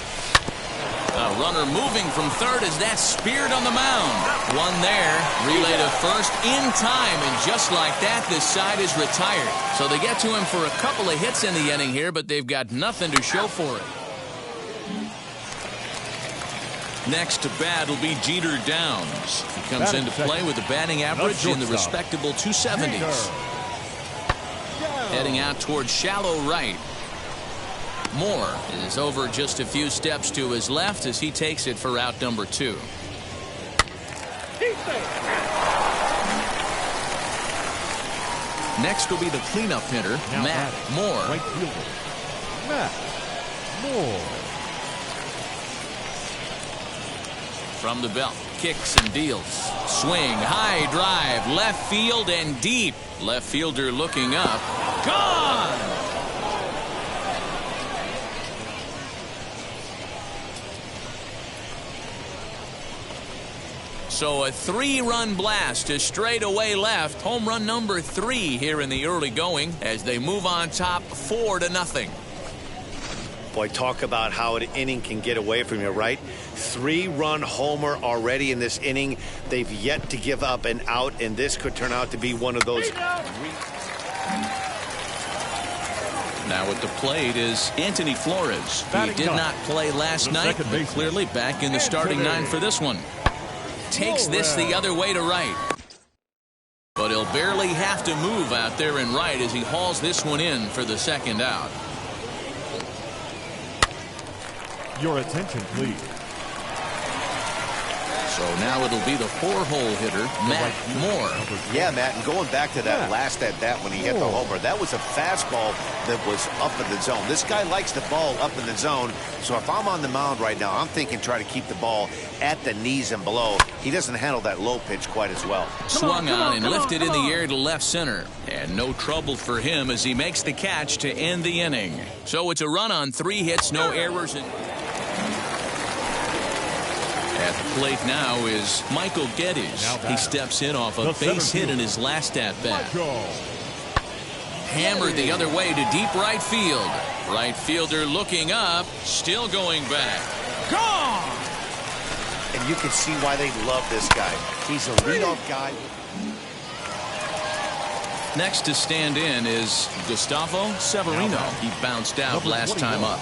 Speaker 12: A runner moving from third as that's speared on the mound. One there, relay to first in time, and just like that, this side is retired. So they get to him for a couple of hits in the inning here, but they've got nothing to show for it. Next to bat will be Jeter Downs. He comes into play with a batting average in the respectable 270s. Heading out towards shallow right. Moore is over just a few steps to his left as he takes it for out number 2. Next will be the cleanup hitter, Matt Moore.
Speaker 14: Right fielder, Matt Moore.
Speaker 12: From the belt, kicks and deals. Swing, high drive, left field and deep. Left fielder looking up. Gone! So a 3-run blast to straightaway left. Home run number 3 here in the early going as they move on top 4-0.
Speaker 13: Boy, talk about how an inning can get away from you, right? 3-run homer already in this inning. They've yet to give up an out, and this could turn out to be one of those.
Speaker 12: Now at the plate is Anthony Flores. He did not play last night, but clearly back in the starting 9 for this one. Takes this the other way to right. But he'll barely have to move out there in right as he hauls this one in for the second out.
Speaker 14: Your attention, please.
Speaker 12: So now it'll be the 4-hole hitter, Matt Moore.
Speaker 13: Yeah, Matt, and going back to that last at-bat when he hit the homer, that was a fastball that was up in the zone. This guy likes the ball up in the zone, so if I'm on the mound right now, I'm thinking try to keep the ball at the knees and below. He doesn't handle that low pitch quite as well.
Speaker 12: Swung on and lifted in the air to left center. And no trouble for him as he makes the catch to end the inning. So it's a run on 3 hits, no errors. At the plate now is Michael Geddes. He steps in off a base hit in his last at-bat. Hammered the other way to deep right field. Right fielder looking up, still going back. Gone!
Speaker 13: And you can see why they love this guy. He's a leadoff guy.
Speaker 12: Next to stand in is Gustavo Severino. He bounced out last time up.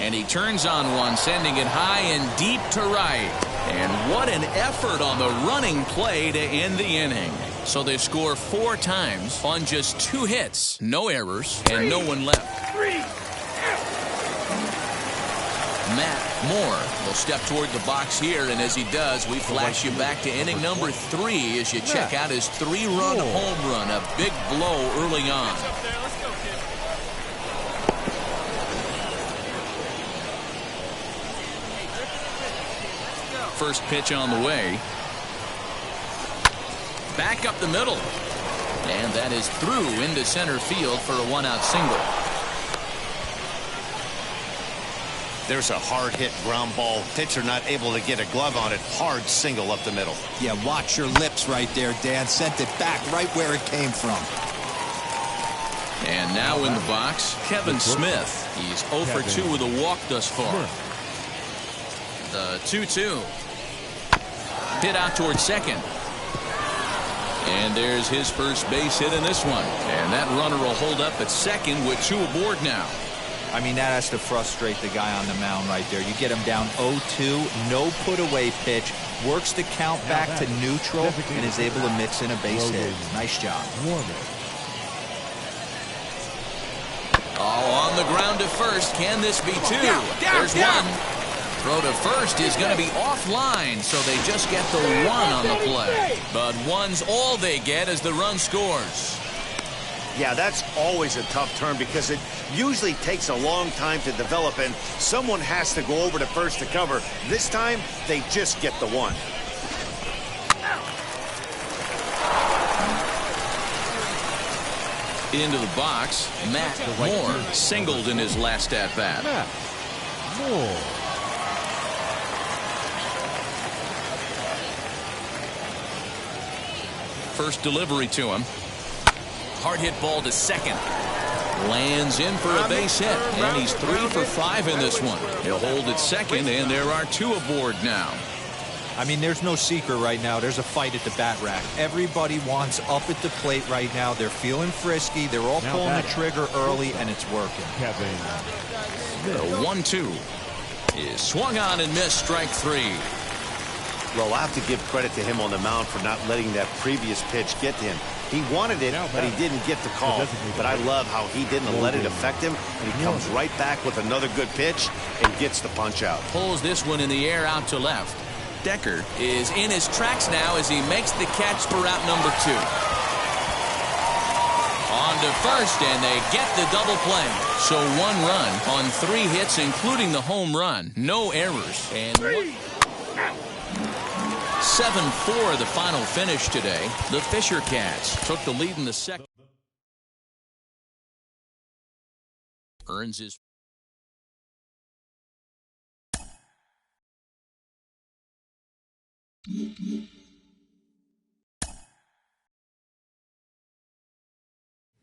Speaker 12: And he turns on one, sending it high and deep to right. And what an effort on the running play to end the inning. So they score 4 times on just 2 hits, no errors, and no one left. Matt Moore will step toward the box here, and as he does, we flash you back to inning number 3 as you check out his 3-run home run, a big blow early on. First pitch on the way. Back up the middle. And that is through into center field for a 1-out single.
Speaker 13: There's a hard hit ground ball. Pitcher not able to get a glove on it. Hard single up the middle.
Speaker 15: Yeah, watch your lips right there, Dan. Sent it back right where it came from.
Speaker 12: And now in the box, Kevin Smith. He's 0 for 2 with a walk thus far. The 2-2. Hit out towards second. And there's his first base hit in this one. And that runner will hold up at second with 2 aboard now.
Speaker 15: I mean, that has to frustrate the guy on the mound right there. You get him down 0-2, no put-away pitch, works the count back to neutral, and is able to mix in a base hit. Nice job.
Speaker 12: Oh, on the ground to first. Can this be 2? There's 1. Throw to first is going to be offline, so they just get the 1 on the play. But 1's all they get as the run scores.
Speaker 13: Yeah, that's always a tough turn because it usually takes a long time to develop, and someone has to go over to first to cover. This time, they just get the 1.
Speaker 12: Into the box, Matt Moore singled in his last at-bat.
Speaker 14: Matt Moore.
Speaker 12: First delivery to him. Hard hit ball to second. lands in for a base hit, and he's 3 for 5 in this one. He'll hold at second, and there are 2 aboard now.
Speaker 15: I mean, there's no secret right now. There's a fight at the bat rack. Everybody wants up at the plate right now. They're feeling frisky. They're all pulling the trigger early, and it's working.
Speaker 12: The 1-2 is swung on and missed, strike 3.
Speaker 13: Well, I have to give credit to him on the mound for not letting that previous pitch get to him. He wanted it, but he didn't get the call. But I love how he didn't let it affect him, and he comes right back with another good pitch and gets the punch out.
Speaker 12: Pulls this one in the air out to left. Decker is in his tracks now as he makes the catch for out number 2. On to first, and they get the double play. So 1 run on 3 hits, including the home run. No errors. And 7-4 the final finish today. The Fisher Cats took the lead in the second. Earns his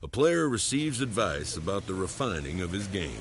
Speaker 8: A player receives advice about the refining of his game.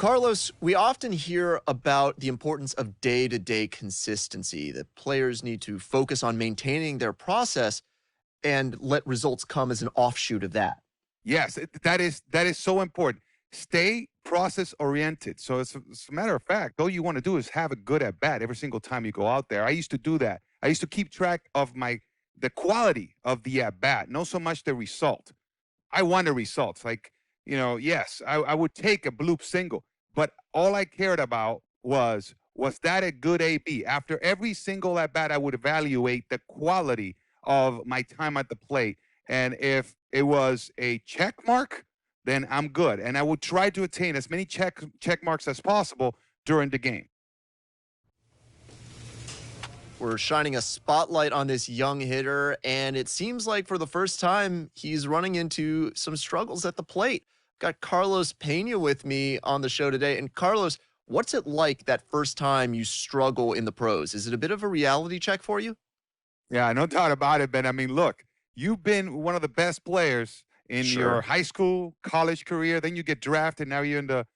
Speaker 9: Carlos, we often hear about the importance of day-to-day consistency, that players need to focus on maintaining their process and let results come as an offshoot of that.
Speaker 17: Yes, that is so important. Stay process-oriented. So as a matter of fact, all you want to do is have a good at-bat every single time you go out there. I used to do that. I used to keep track of the quality of the at-bat, not so much the result. I want the results. Like, yes, I would take a bloop single. But all I cared about was that a good AB? After every single at-bat, I would evaluate the quality of my time at the plate. And if it was a check mark, then I'm good. And I would try to attain as many check marks as possible during the game.
Speaker 9: We're shining a spotlight on this young hitter, and it seems like for the first time, he's running into some struggles at the plate. Got Carlos Pena with me on the show today. And Carlos, what's it like that first time you struggle in the pros? Is it a bit of a reality check for you?
Speaker 17: Yeah, no doubt about it, Ben. I mean, look, you've been one of the best players in your high school, college career. Then you get drafted. Now you're in the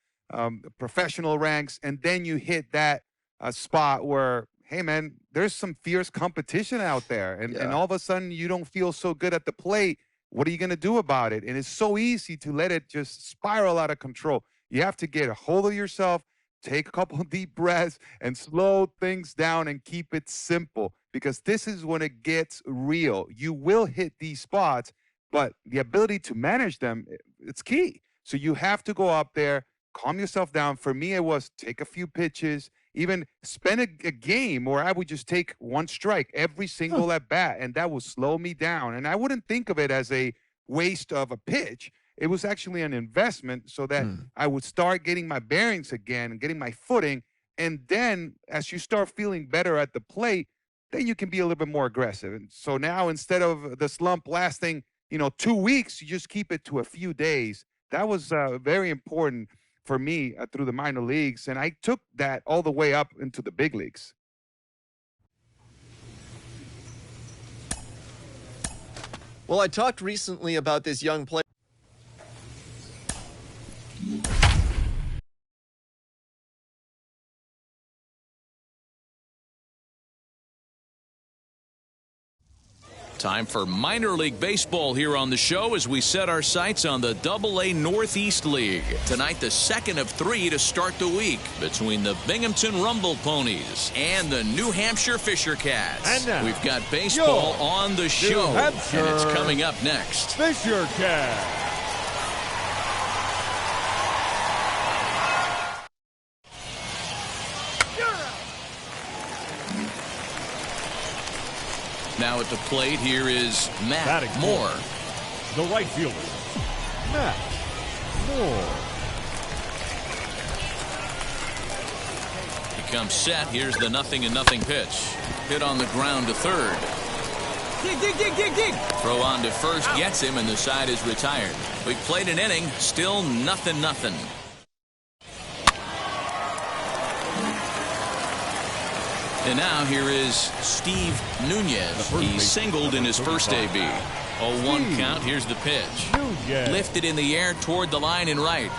Speaker 17: professional ranks. And then you hit that spot where, hey, man, there's some fierce competition out there. And all of a sudden you don't feel so good at the plate. What are you going to do about it? And it's so easy to let it just spiral out of control. You have to get a hold of yourself, take a couple of deep breaths, and slow things down and keep it simple, because this is when it gets real. You will hit these spots, but the ability to manage them, it's key. So you have to go up there,
Speaker 18: calm yourself down. For me, it was take a few pitches, even spend a game where I would just take one strike every single at bat, and that would slow me down. And I wouldn't think of it as a waste of a pitch. It was actually an investment so that I would start getting my bearings again and getting my footing. And then as you start feeling better at the plate, then you can be a little bit more aggressive. And so now instead of the slump lasting, 2 weeks, you just keep it to a few days. That was very important for me through the minor leagues. And I took that all the way up into the big leagues.
Speaker 9: Well, I talked recently about this young player.
Speaker 12: Time for minor league baseball here on the show as we set our sights on the AA Northeast League. Tonight, the second of 3 to start the week between the Binghamton Rumble Ponies and the New Hampshire Fisher Cats.
Speaker 14: And now,
Speaker 12: we've got baseball on the show, and it's coming up next.
Speaker 14: Fisher Cats.
Speaker 12: Now at the plate, here is Matt Moore.
Speaker 14: The right fielder, Matt Moore.
Speaker 12: He comes set. Here's the 0-0 pitch. Hit on the ground to third. Dig. Throw on to first, gets him, and the side is retired. We've played an inning, still 0-0. And now here is Steve Nunez. He singled in his first AB. 0-1 count. Here's the pitch. Lifted in the air toward the line and right.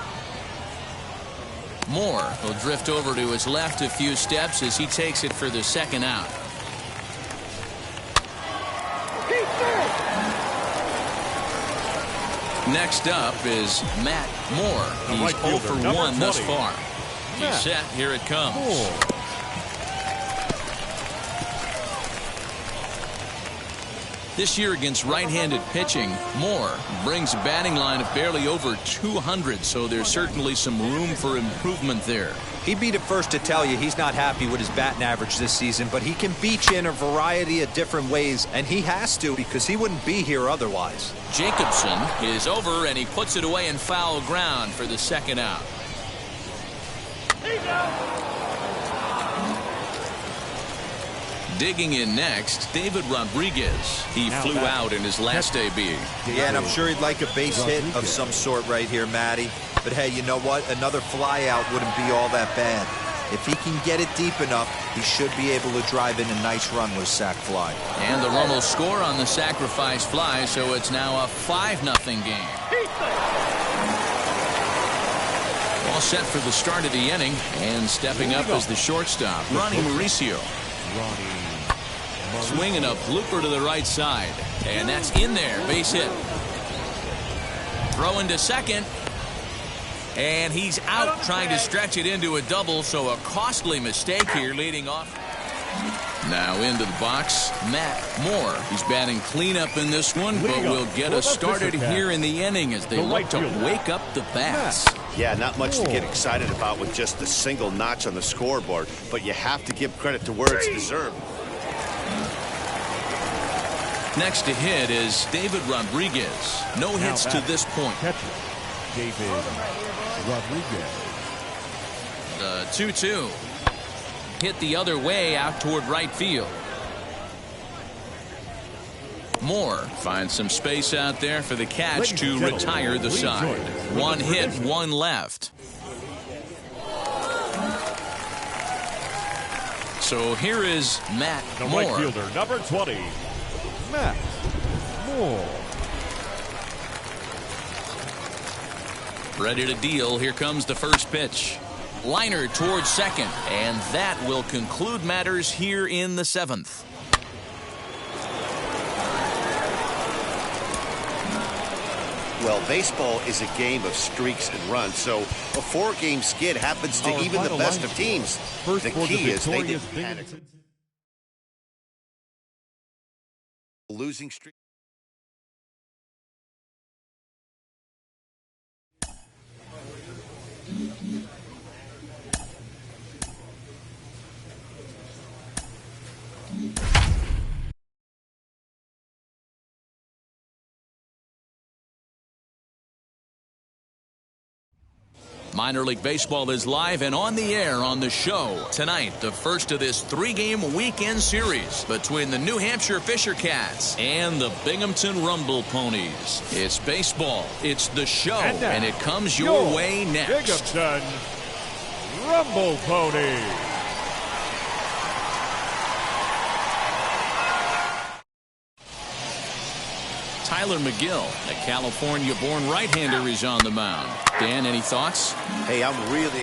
Speaker 12: Moore will drift over to his left a few steps as he takes it for the second out. Next up is Matt Moore. He's 0 for 1 thus far. He's set. Here it comes. This year against right-handed pitching, Moore brings a batting line of barely over 200, so there's certainly some room for improvement there.
Speaker 15: He'd be the first to tell you he's not happy with his batting average this season, but he can beat you in a variety of different ways, and he has to because he wouldn't be here otherwise.
Speaker 12: Jacobson is over, and he puts it away in foul ground for the second out. Digging in next, David Rodriguez. He flew out in his last AB.
Speaker 15: Yeah, and I'm sure he'd like a base hit of some sort right here, Matty. But hey, you know what? Another flyout wouldn't be all that bad. If he can get it deep enough, he should be able to drive in a nice run with a sac fly.
Speaker 12: And the run will score on the sacrifice fly, so it's now a 5-0 game. All set for the start of the inning, and stepping up as the shortstop, Ronnie Mauricio. Swinging a blooper to the right side, and that's in there. Base hit. Throw into second, and he's out trying to stretch it into a double, so a costly mistake here leading off. Now into the box, Matt Moore. He's batting cleanup in this one, but will get us started here in the inning as they look to wake up the bats.
Speaker 13: Yeah, not much to get excited about with just the single notch on the scoreboard, but you have to give credit to where it's deserved.
Speaker 12: Next to hit is David Rodriguez. No hits to this point.
Speaker 14: David Rodriguez.
Speaker 12: The 2-2. Hit the other way out toward right field. Moore finds some space out there for the catch to retire the side. One hit, one left. So here is Matt Moore.
Speaker 14: The right fielder, number 20, Matt Moore.
Speaker 12: Ready to deal. Here comes the first pitch. Liner towards second, and that will conclude matters here in the 7th.
Speaker 13: Well, baseball is a game of streaks and runs, so a 4-game skid happens to even the best of teams. The key is they didn't panic. Losing streak.
Speaker 12: Minor League Baseball is live and on the air on the show. Tonight, the first of this 3-game weekend series between the New Hampshire Fisher Cats and the Binghamton Rumble Ponies. It's baseball, it's the show, and it comes your way next.
Speaker 14: Binghamton Rumble Ponies.
Speaker 12: Tyler McGill, a California-born right-hander, is on the mound. Dan, any thoughts?
Speaker 13: Hey, I'm really...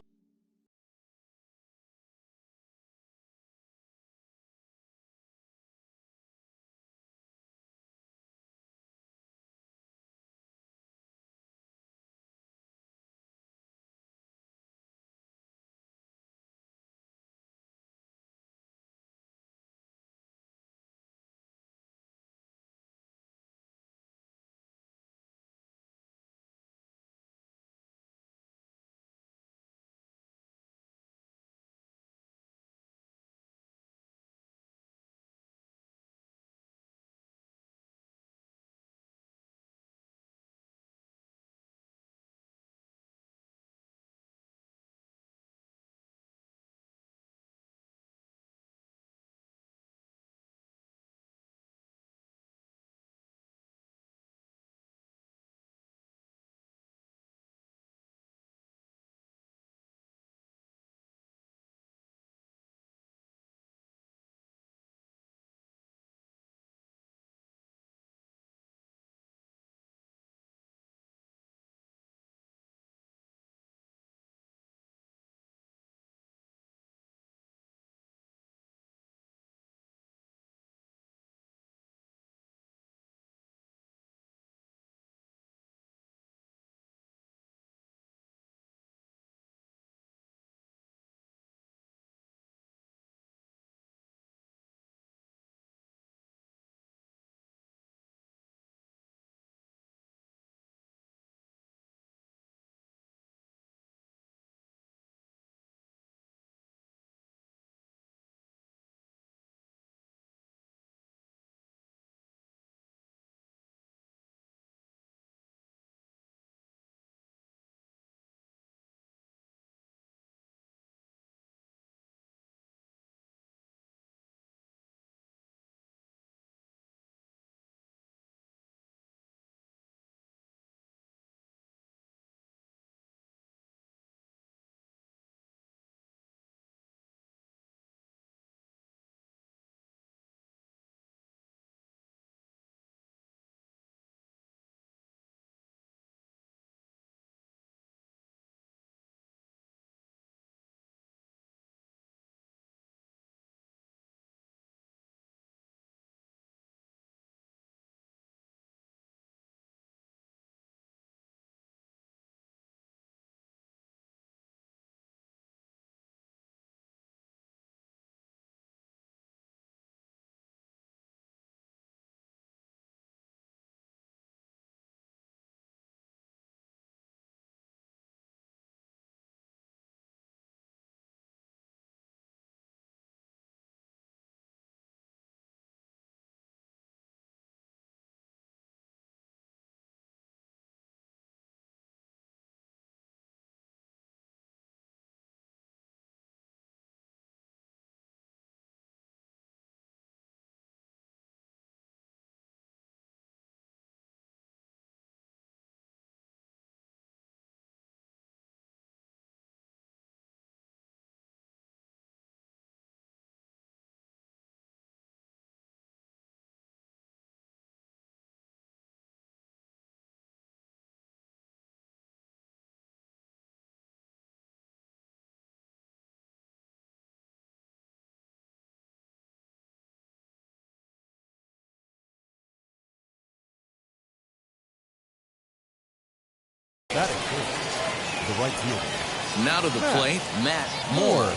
Speaker 14: Batting first, the right fielder.
Speaker 12: Now to the plate, Matt Moore.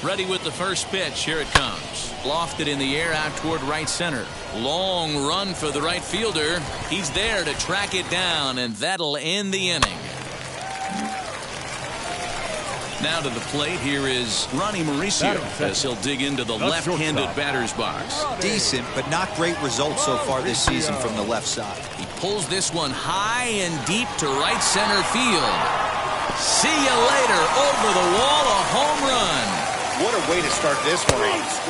Speaker 12: Ready with the first pitch. Here it comes. Lofted in the air out toward right center. Long run for the right fielder. He's there to track it down, and that'll end the inning. Now to the plate, here is Ronnie Mauricio as he'll dig into the left-handed batter's box.
Speaker 15: Decent, but not great results so far this season from the left side.
Speaker 12: He pulls this one high and deep to right center field. See you later. Over the wall, a home run.
Speaker 13: What a way to start this one off.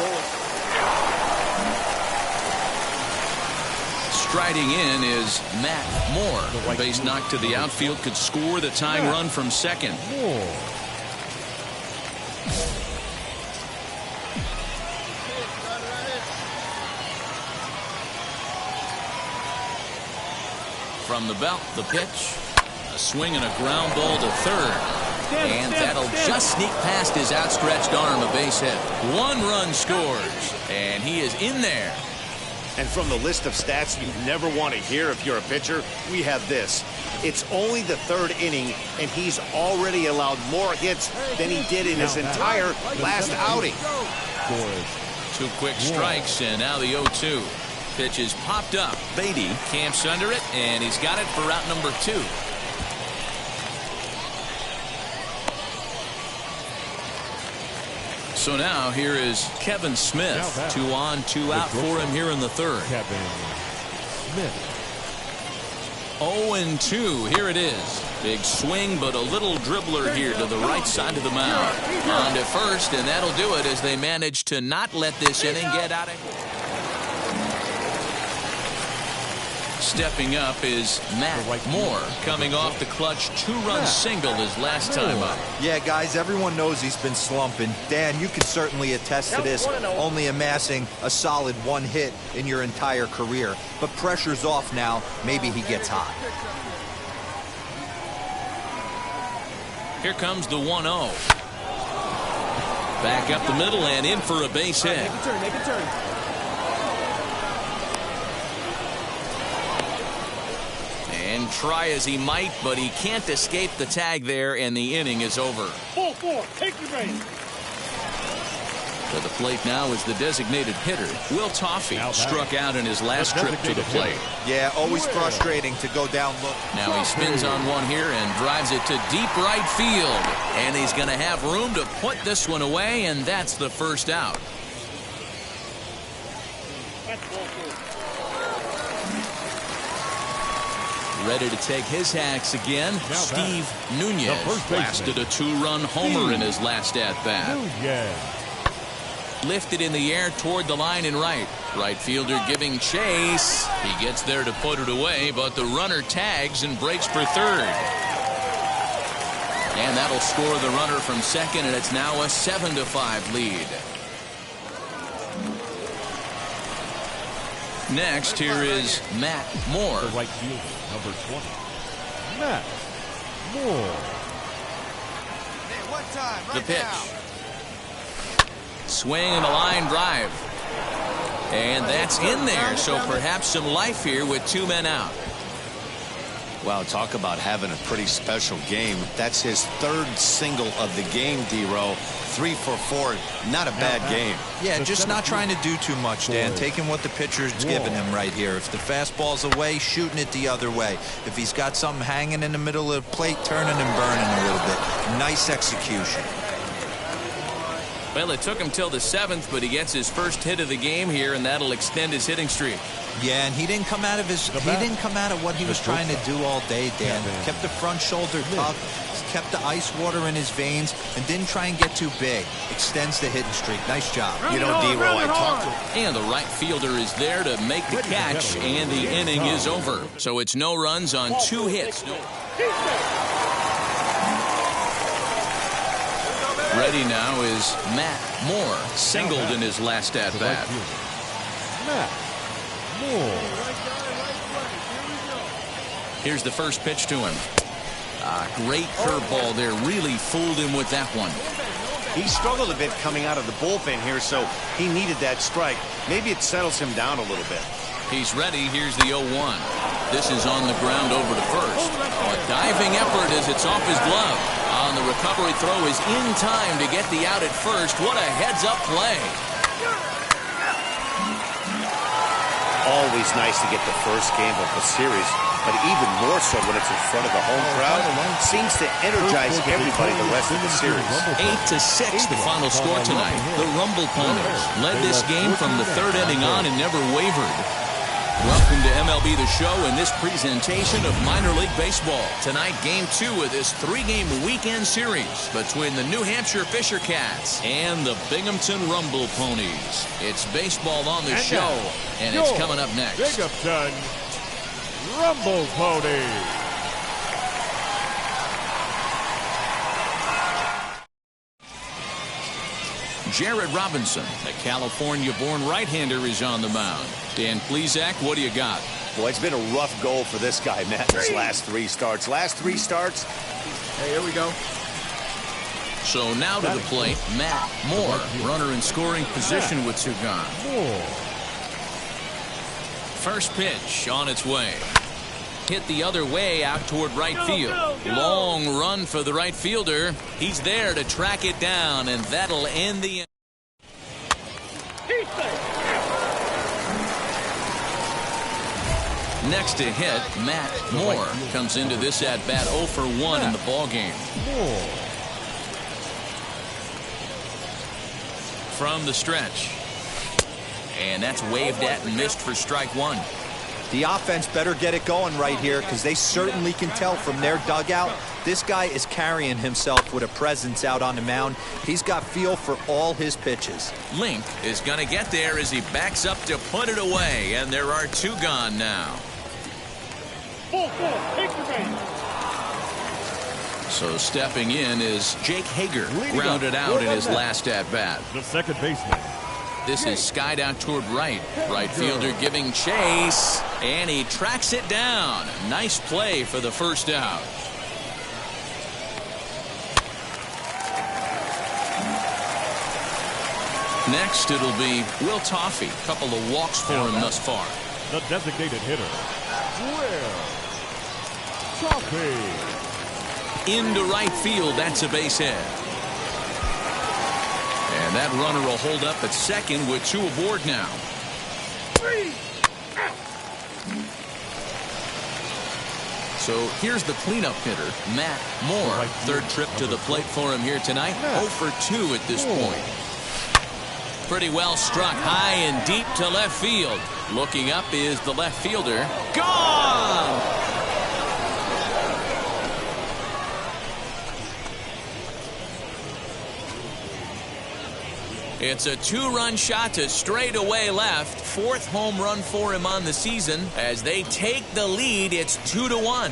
Speaker 12: Striding in is Matt Moore. The base knock to the outfield could score the tying run from second. From the belt, the pitch. A swing and a ground ball to third. And that'll just sneak past his outstretched arm, a base hit. 1 run scores, and he is in there.
Speaker 13: And from the list of stats you never want to hear if you're a pitcher, we have this. It's only the 3rd inning, and he's already allowed more hits than he did in his entire last outing.
Speaker 12: 2 quick strikes, and now the 0-2. Pitch is popped up. Beatty camps under it, and he's got it for route number 2. So now here is Kevin Smith. 2 on, 2 out for him here in the 3rd.
Speaker 14: Kevin Smith.
Speaker 12: 0-2. Here it is. Big swing, but a little dribbler here to the right side of the mound. On to first, and that'll do it as they manage to not let this inning get out of here. Stepping up is Matt Moore, coming off the clutch 2-run single his last time up.
Speaker 15: Yeah, guys, everyone knows he's been slumping. Dan, you can certainly attest to this, only amassing a solid 1 hit in your entire career. But pressure's off now. Maybe he gets hot.
Speaker 12: Here comes the 1-0. Back up the middle and in for a base hit.
Speaker 6: Make a turn, make a turn.
Speaker 12: And try as he might, but he can't escape the tag there, and the inning is over.
Speaker 6: 4-4, take your base.
Speaker 12: To the plate now is the designated hitter, Will Toffey, struck out in his last trip to the plate.
Speaker 15: Yeah, always frustrating to go down low.
Speaker 12: Now he spins on one here and drives it to deep right field. And he's going to have room to put this one away, and that's the first out. Ready to take his hacks again, Steve Nunez blasted a 2-run homer in his last at-bat. Lifted in the air toward the line and right. Right fielder giving chase. He gets there to put it away, but the runner tags and breaks for third. And that'll score the runner from second, and it's now a 7-5 lead. Next, here is Matt Moore.
Speaker 14: The right fielder, number 20. Matt Moore.
Speaker 12: The pitch. Swing and a line drive. And that's in there, so perhaps some life here with 2 men out.
Speaker 13: Wow, talk about having a pretty special game. That's his 3rd single of the game, D-Row. 3 for 4, not a bad game.
Speaker 15: Yeah, just not trying to do too much, Dan. Taking what the pitcher's giving him right here. If the fastball's away, shooting it the other way. If he's got something hanging in the middle of the plate, turning and burning a little bit. Nice execution.
Speaker 12: Well, it took him till the 7th, but he gets his first hit of the game here, and that'll extend his hitting streak.
Speaker 15: Yeah, and he didn't come out of what he was trying to do all day, Dan. Kept the front shoulder tucked, kept the ice water in his veins, and didn't try and get too big. Extends the hitting streak. Nice job.
Speaker 13: You know, D-Row, I talked to him.
Speaker 12: And the right fielder is there to make the catch, and the inning is over. So it's no runs on 2 hits. Ready now is Matt Moore, singled in his last at-bat.
Speaker 14: Matt Moore.
Speaker 12: Here's the first pitch to him. Great curveball there. Really fooled him with that one.
Speaker 13: He struggled a bit coming out of the bullpen here, so he needed that strike. Maybe it settles him down a little bit.
Speaker 12: He's ready. Here's the 0-1. This is on the ground over to first. A diving effort as it's off his glove. On the recovery throw is in time to get the out at first. What a heads-up play.
Speaker 13: always nice to get the first game of the series, but even more so when it's in front of the home crowd. Seems to energize everybody the rest of the series.
Speaker 12: 8-6 the final score tonight. The Rumble Ponies led this game from the third inning on and never wavered. Welcome to MLB The Show and this presentation of minor league baseball. Tonight, Game 2 of this 3-game weekend series between the New Hampshire Fisher Cats and the Binghamton Rumble Ponies. It's baseball on the show, and it's coming up next.
Speaker 14: Binghamton Rumble Ponies.
Speaker 12: Jared Robinson, the California-born right-hander, is on the mound. Dan Plesac, what do you got?
Speaker 13: Boy, it's been a rough go for this guy, Matt, his last three starts.
Speaker 4: Hey, here we go.
Speaker 12: So now to the plate, Matt Moore, runner in scoring position with two gone. First pitch on its way. Hit the other way out toward right field. Long run for the right fielder. He's there to track it down, and that'll end the inning. Next to hit, Matt Moore comes into this at-bat 0 for 1 in the ballgame. From the stretch. And that's waved at and missed for strike one.
Speaker 15: The offense better get it going right here because they certainly can tell from their dugout this guy is carrying himself with a presence out on the mound. He's got feel for all his pitches.
Speaker 12: Link is going to get there as he backs up to put it away, and there are two gone now. So stepping in is Jake Hager, grounded out in his last at-bat.
Speaker 14: The second baseman.
Speaker 12: This is skied out toward right. Right fielder giving chase, and he tracks it down. Nice play for the first out. Next, it'll be Will Toffee. Couple of walks for him thus far.
Speaker 14: The designated hitter, Will Toffee.
Speaker 12: Into right field, that's a base hit. And that runner will hold up at second with two aboard now. So here's the cleanup hitter, Matt Moore. Third trip to the plate for him here tonight. 0 for 2 at this point. Pretty well struck high and deep to left field. Looking up is the left fielder. Gone! It's a two-run shot to straightaway left. Fourth home run for him on the season. As they take the lead, it's 2-1.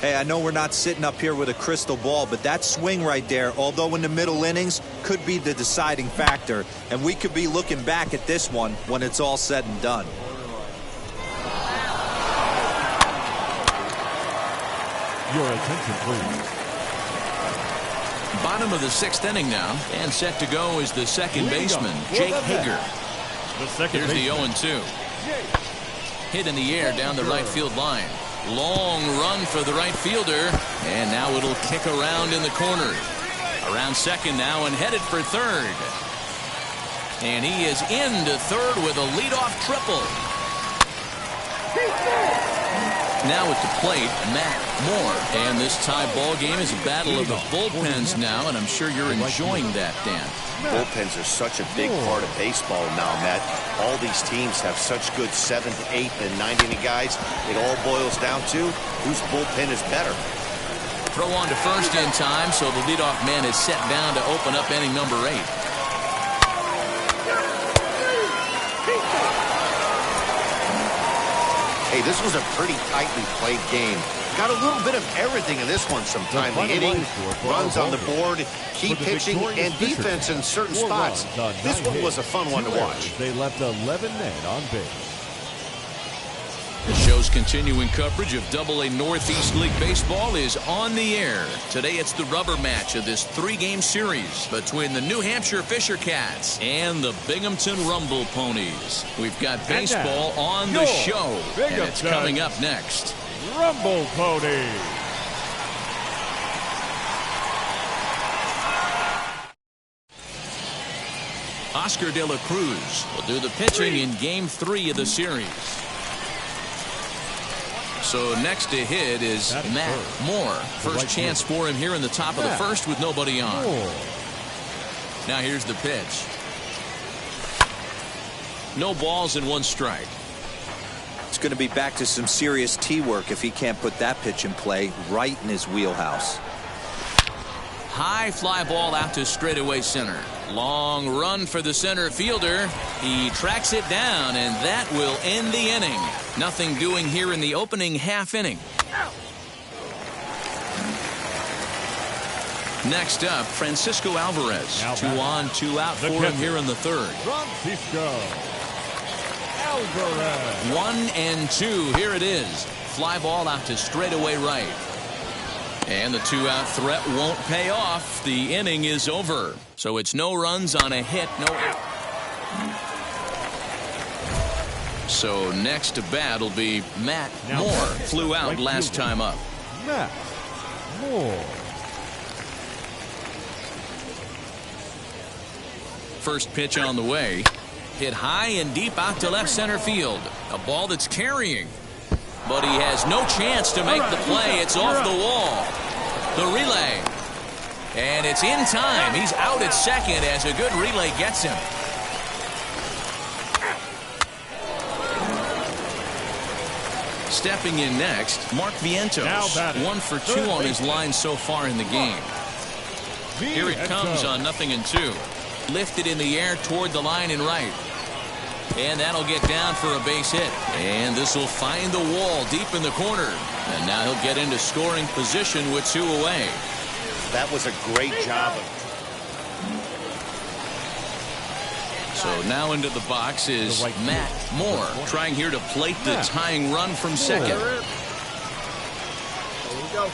Speaker 15: Hey, I know we're not sitting up here with a crystal ball, but that swing right there, although in the middle innings, could be the deciding factor. And we could be looking back at this one when it's all said and done.
Speaker 14: Your attention, please.
Speaker 12: Bottom of the sixth inning now, and set to go is the second baseman, Jake Hager. Here's the 0-2. Hit in the air down the right field line. Long run for the right fielder, and now it'll kick around in the corner. Around second now and headed for third. And he is into third with a leadoff triple. Now at the plate, Matt Moore. And this tie ball game is a battle of the bullpens now, and I'm sure you're enjoying that, Dan.
Speaker 13: Bullpens are such a big part of baseball now, Matt. All these teams have such good 7th, 8th, and 9th inning guys. It all boils down to whose bullpen is better.
Speaker 12: Throw on to first in time, so the leadoff man is set down to open up inning number 8.
Speaker 13: Hey, this was a pretty tightly played game. Got a little bit of everything in this one. Some timely hitting, runs on the board, key pitching, and defense in certain spots. This one was a fun one to watch.
Speaker 14: They left 11 men on base.
Speaker 12: The show's continuing coverage of AA Northeast League Baseball is on the air. Today it's the rubber match of this 3-game series between the New Hampshire Fisher Cats and the Binghamton Rumble Ponies. We've got baseball on the show, and it's coming up next.
Speaker 14: Rumble Ponies.
Speaker 12: Oscar De La Cruz will do the pitching in Game 3 of the series. So next to hit is Matt Moore. First chance for him here in the top of the first with nobody on. Now here's the pitch. No balls and 1 strike.
Speaker 15: It's going to be back to some serious tee work if he can't put that pitch in play right in his wheelhouse.
Speaker 12: High fly ball out to straightaway center. Long run for the center fielder. He tracks it down, and that will end the inning. Nothing doing here in the opening half inning. Next up, Francisco Alvarez. 2 on, 2 out for him here in the 3rd.
Speaker 14: Francisco Alvarez.
Speaker 12: 1 and 2. Here it is. Fly ball out to straightaway right. And the 2-out threat won't pay off. The inning is over. So it's no runs on a hit, no out. So next to bat will be Matt Moore. Flew out last time up.
Speaker 14: Matt Moore.
Speaker 12: First pitch on the way. Hit high and deep out to left center field. A ball that's carrying. But he has no chance to make the play. It's off the wall. The relay. And it's in time. He's out at second as a good relay gets him. Stepping in next, Mark Vientos. 1 for 2 on his line so far in the game. Here it comes on 0-2. Lifted in the air toward the line and right. And that'll get down for a base hit. And this will find the wall deep in the corner. And now he'll get into scoring position with 2 away.
Speaker 13: That was a great job.
Speaker 12: So now into the box is Matt Moore, trying here to plate the tying run from second.
Speaker 9: There we go.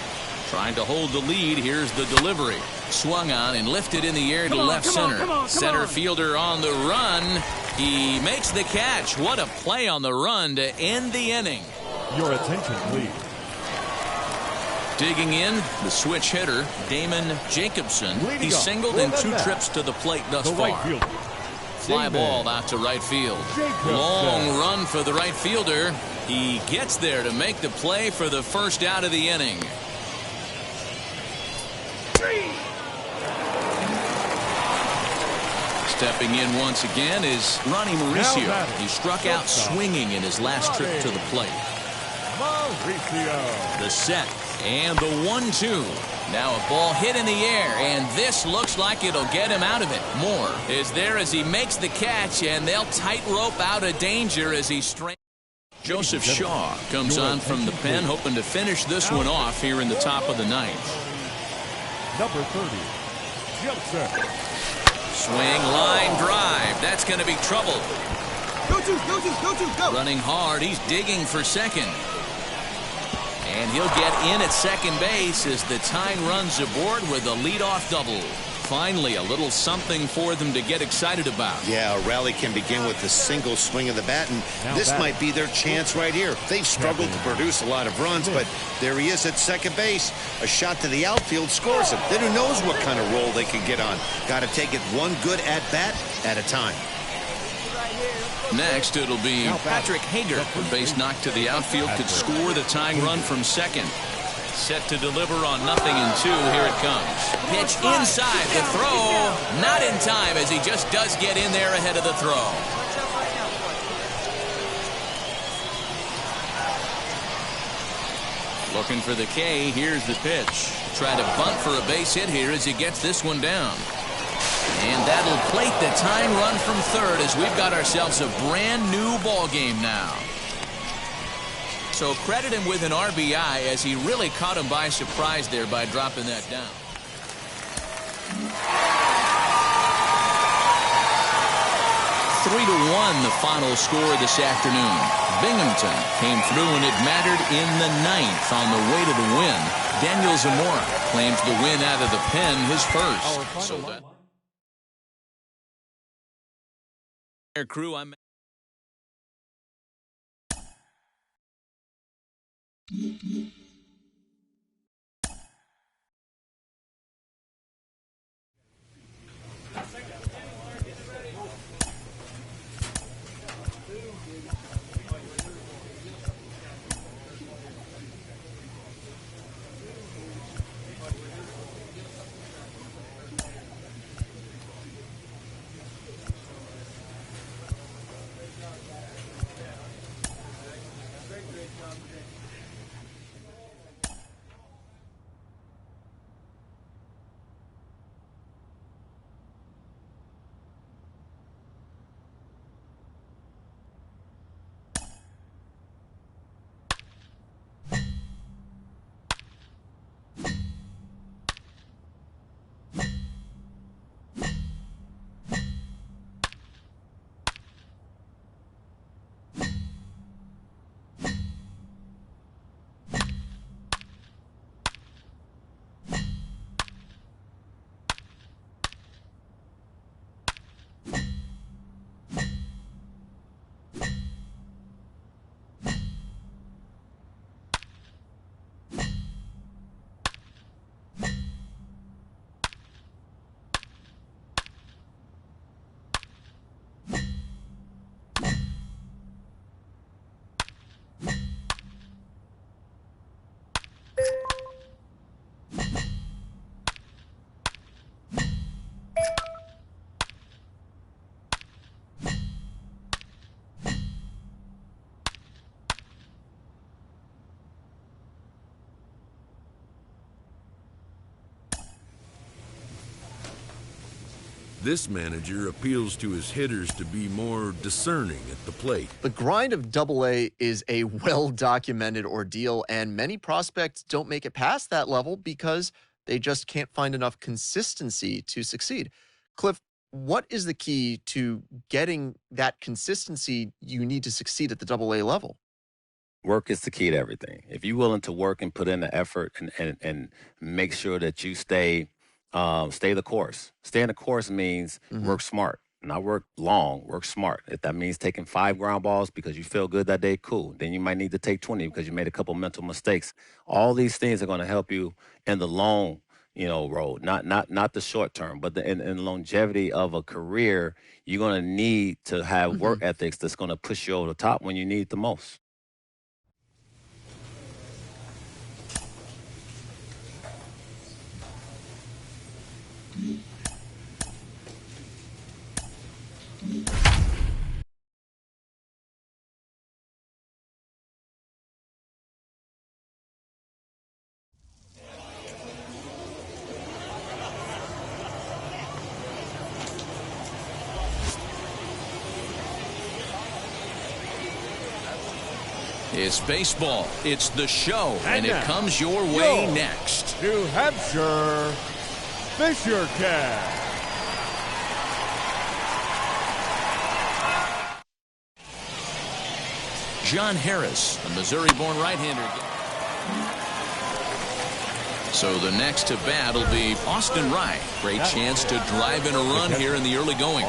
Speaker 12: Trying to hold the lead. Here's the delivery. Swung on and lifted in the air to left center. Center fielder on the run. He makes the catch. What a play on the run to end the inning.
Speaker 14: Your attention, please.
Speaker 12: Digging in, the switch hitter, Damon Jacobson. He singled in 2 trips to the plate thus far. Fly ball out to right field. Long run for the right fielder. He gets there to make the play for the first out of the inning. Stepping in once again is Ronnie Mauricio. He struck out swinging in his last trip to the plate. The set and the 1-2. Now a ball hit in the air, and this looks like it'll get him out of it. Moore is there as he makes the catch, and they'll tightrope out of danger as he strains. Joseph Shaw comes on from the pen, hoping to finish this one off here in the top of the 9th.
Speaker 14: Number 30, Joseph.
Speaker 12: Swing, line, drive. That's going to be trouble.
Speaker 9: Go.
Speaker 12: Running hard. He's digging for second. And he'll get in at second base as the tying runs aboard with a leadoff double. Finally, a little something for them to get excited about.
Speaker 13: Yeah, a rally can begin with a single swing of the bat, and this might be their chance right here. They've struggled to produce a lot of runs, but there he is at second base. A shot to the outfield scores him. Then who knows what kind of roll they can get on. Got to take it one good at-bat at a time.
Speaker 12: Next, it'll be Patrick Hager. The base knock to the outfield could score the tying run from second. Set to deliver on 0-2. Here it comes. Pitch inside. The throw. Not in time as he just does get in there ahead of the throw. Looking for the K. Here's the pitch. Try to bunt for a base hit here as he gets this one down. And that'll plate the tying run from third as we've got ourselves a brand new ball game now. So credit him with an RBI as he really caught him by surprise there by dropping that down. Three to 1 the final score this afternoon. Binghamton came through and it mattered in the 9th on the way to the win. Daniel Zamora claims the win out of the pen, his first. So that crew, I'm
Speaker 8: This manager appeals to his hitters to be more discerning at the plate.
Speaker 9: The grind of Double-A is a well-documented ordeal, and many prospects don't make it past that level because they just can't find enough consistency to succeed. Cliff, what is the key to getting that consistency you need to succeed at the Double-A level?
Speaker 10: Work is the key to everything. If you're willing to work and put in the effort and make sure that you stay the course. Stay in the course means work smart. Not work long, work smart. If that means taking 5 ground balls because you feel good that day, cool. Then you might need to take 20 because you made a couple mental mistakes. All these things are going to help you in the long, road, not the short term, but in the longevity of a career. You're going to need to have work ethics that's going to push you over the top when you need it the most.
Speaker 12: It's baseball. It's the show, and it comes your way next.
Speaker 14: New Hampshire Fisher Cat.
Speaker 12: John Harris, a Missouri-born right-hander. So the next to bat will be Austin Wright. Great chance to drive in a run here in the early going.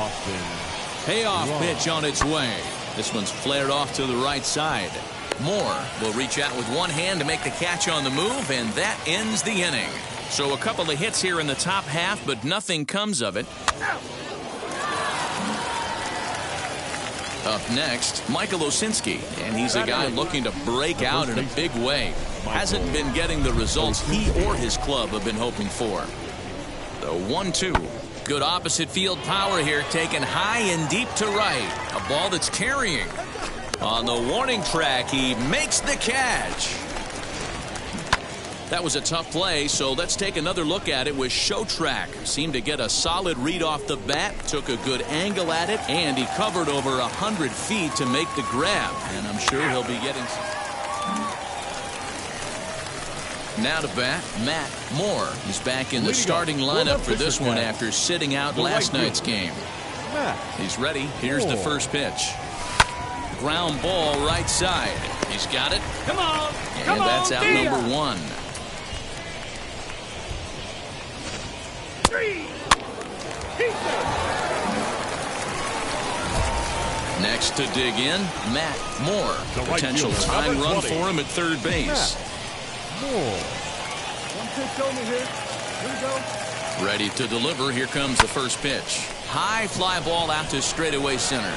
Speaker 12: Payoff pitch on its way. This one's flared off to the right side. Moore will reach out with one hand to make the catch on the move, and that ends the inning. So a couple of hits here in the top half, but nothing comes of it. Up next, Michael Osinski, and he's a guy looking to break out in a big way. Hasn't been getting the results he or his club have been hoping for. The 1-2. Good opposite field power here, taken high and deep to right. A ball that's carrying. On the warning track, he makes the catch. That was a tough play, so let's take another look at it with Show Track. Seemed to get a solid read off the bat, took a good angle at it, and he covered over 100 feet to make the grab. And I'm sure he'll be getting some. Now to bat, Matt Moore. He's back in the starting lineup for this one after sitting out last night's game. He's ready. Here's the first pitch. Ground ball right side. He's got it.
Speaker 6: Come on.
Speaker 12: And that's out number 1.
Speaker 6: 3.
Speaker 12: Next to dig in, Matt Moore. Potential tying run for him at third base.
Speaker 14: Moore. One pitch only here. Here we go.
Speaker 12: Ready to deliver. Here comes the first pitch. High fly ball out to straightaway center.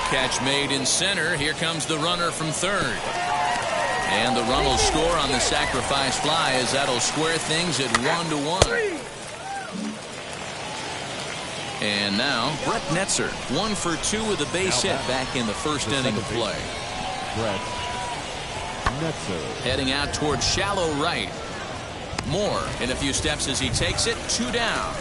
Speaker 12: Catch made in center. Here comes the runner from third. And the run will score on the sacrifice fly as that'll square things at 1-1. And now Brett Netzer, 1 for 2 with a base hit back in the first inning of play.
Speaker 14: Brett Netzer.
Speaker 12: Heading out towards shallow right. Moore in a few steps as he takes it. 2 down.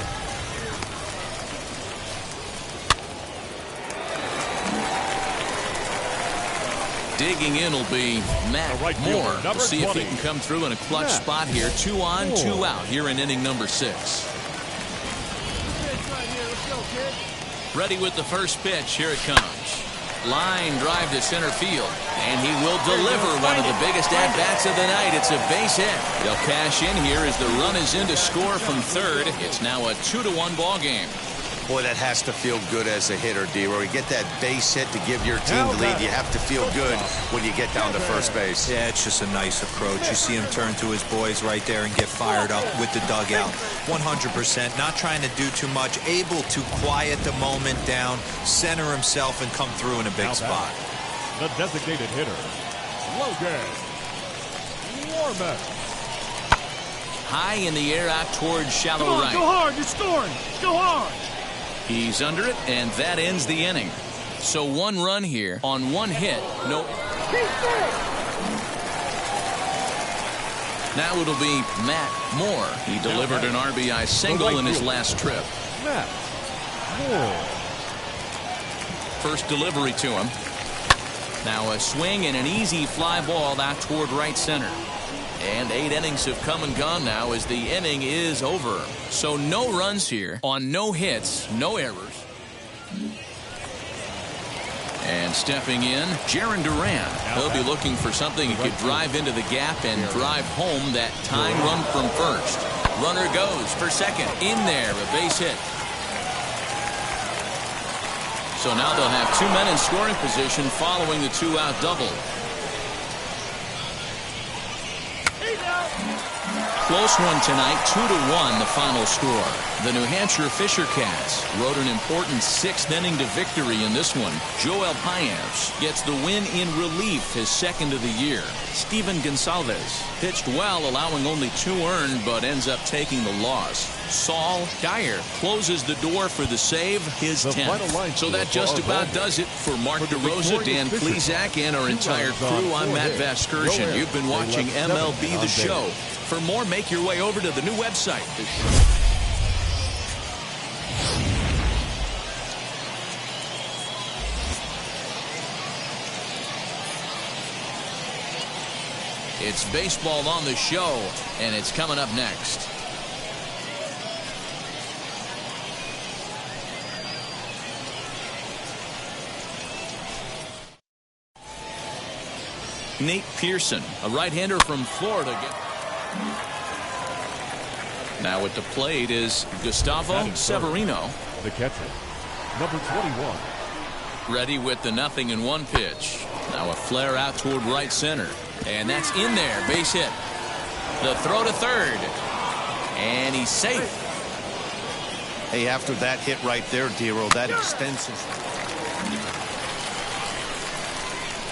Speaker 12: Digging in will be Matt Moore. We'll see if he can come through in a clutch spot here. 2 on, 2 out here in inning number 6. Ready with the first pitch. Here it comes. Line drive to center field. And he will deliver one of the biggest at-bats of the night. It's a base hit. They'll cash in here as the run is in to score from third. It's now a 2-1 ball game.
Speaker 13: Boy, that has to feel good as a hitter, D-Roy. You get that base hit to give your team the lead. You have to feel good when you get down to first base.
Speaker 15: Yeah, it's just a nice approach. You see him turn to his boys right there and get fired up with the dugout. 100%, not trying to do too much, able to quiet the moment down, center himself, and come through in a big spot.
Speaker 14: The designated hitter, Logan Warman.
Speaker 12: High in the air out towards shallow right.
Speaker 6: Go hard, you're scoring. Go hard.
Speaker 12: He's under it, and that ends the inning. So 1 run here on 1 hit. No. Now it'll be Matt Moore. He delivered an RBI single in his last trip.
Speaker 14: Matt Moore.
Speaker 12: First delivery to him. Now a swing and an easy fly ball out toward right center. And 8 innings have come and gone now as the inning is over. So no runs here on no hits, no errors. And stepping in, Jarren Duran. He'll be looking for something he could drive into the gap and drive home that tying run from first. Runner goes for second. In there, a base hit. So now they'll have 2 men in scoring position following the 2-out double. Close one tonight, 2-1 the final score. The New Hampshire Fisher Cats rode an important 6th inning to victory in this one. Joel Payamps gets the win in relief, his second of the year. Steven Gonsalves pitched well, allowing only 2 earned, but ends up taking the loss. Saul Dyer closes the door for the save, his 10th. So that just about does it for Mark DeRosa, Dan Plesac, and our entire crew. I'm Matt Vasgersian. You've been watching MLB The Show. For more, make your way over to the new website. It's baseball on the show, and it's coming up next. Nate Pearson, a right-hander from Florida. Now at the plate is Gustavo Severino.
Speaker 14: The catcher, number 21.
Speaker 12: Ready with the 0-1 pitch. Now a flare out toward right center. And that's in there. Base hit. The throw to third. And he's safe.
Speaker 13: Hey, after that hit right there, Dero, that extends his...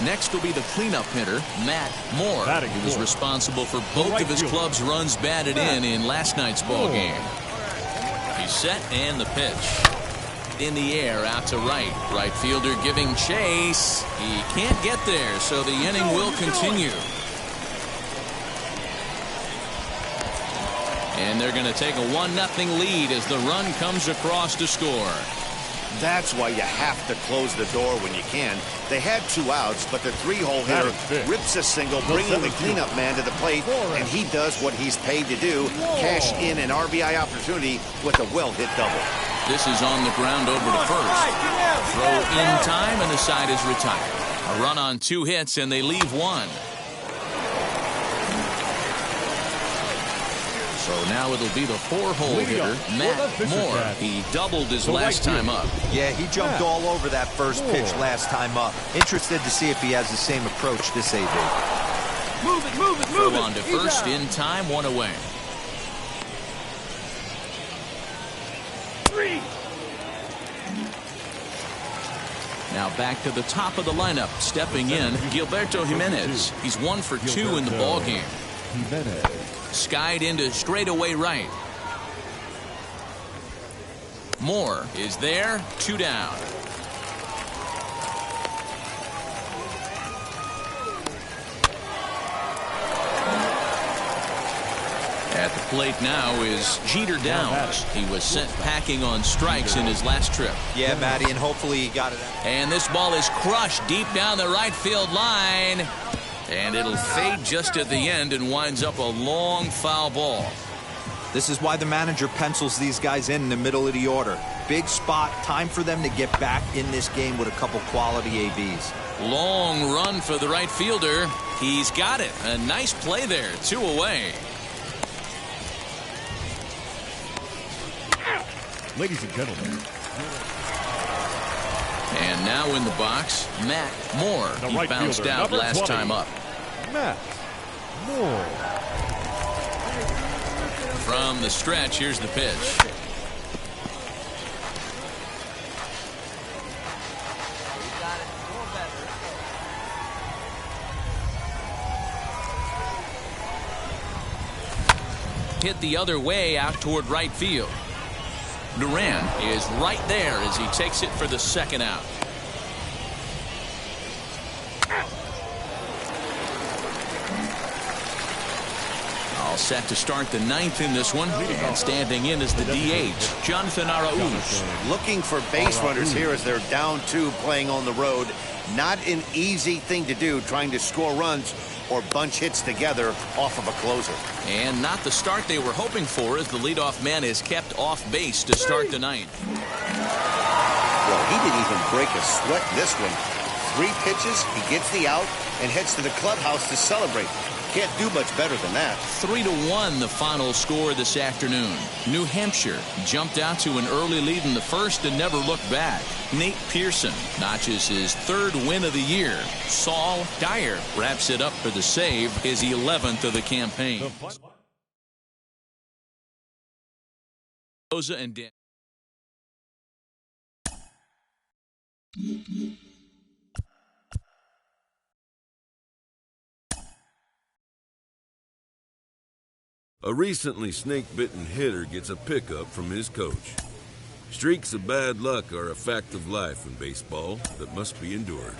Speaker 12: Next will be the cleanup hitter, Matt Moore. He was responsible for both of his club's runs batted in last night's ball game. He's set and the pitch. In the air out to right. Right fielder giving chase. He can't get there, so the inning will continue. And they're going to take a 1-0 lead as the run comes across to score.
Speaker 13: That's why you have to close the door when you can. They had 2 outs, but the 3-hole hitter rips a single, bringing the cleanup man to the plate, and he does what he's paid to do, cash in an RBI opportunity with a well-hit double.
Speaker 12: This is on the ground over to first. Throw in time, and the side is retired. A run on 2 hits, and they leave 1. So now it'll be the 4-hole hitter, Matt Moore. He doubled his last time up.
Speaker 15: Yeah, he jumped all over that first pitch last time up. Interested to see if he has the same approach this AB.
Speaker 6: Move it, move it, move
Speaker 12: Throw
Speaker 6: it.
Speaker 12: on to first, in time, 1 away.
Speaker 6: 3.
Speaker 12: Now back to the top of the lineup. Stepping in, Gilberto Jimenez. He's 1 for 2 in the ballgame. Skied into straightaway right. Moore is there. 2 down. At the plate now is Jeter Downs. He was sent packing on strikes in his last trip.
Speaker 15: Yeah, Matty, and hopefully he got it out.
Speaker 12: And this ball is crushed deep down the right field line. And it'll fade just at the end and winds up a long foul ball.
Speaker 15: This is why the manager pencils these guys in the middle of the order. Big spot, time for them to get back in this game with a couple quality ABs.
Speaker 12: Long run for the right fielder. He's got it. A nice play there. 2 away.
Speaker 14: Ladies and gentlemen.
Speaker 12: And now in the box, Matt Moore. He bounced out last time up.
Speaker 14: Matt Moore.
Speaker 12: From the stretch, here's the pitch. Hit the other way out toward right field. Duran is right there as he takes it for the 2nd out. All set to start the 9th in this one. And standing in is the DH, Jonathan Araújo.
Speaker 13: Looking for base runners here as they're down 2 playing on the road. Not an easy thing to do, trying to score runs or bunch hits together off of a closer.
Speaker 12: And not the start they were hoping for, as the leadoff man is kept off base to start the 9th.
Speaker 13: Well, he didn't even break a sweat this one. 3 pitches, he gets the out and heads to the clubhouse to celebrate. Can't do much better than that.
Speaker 12: 3-1 the final score this afternoon. New Hampshire jumped out to an early lead in the first and never looked back. Nate Pearson notches his 3rd win of the year. Saul Dyer wraps it up for the save, his 11th of the campaign. Rosa and Dan.
Speaker 8: A recently snake-bitten hitter gets a pickup from his coach. Streaks of bad luck are a fact of life in baseball that must be endured.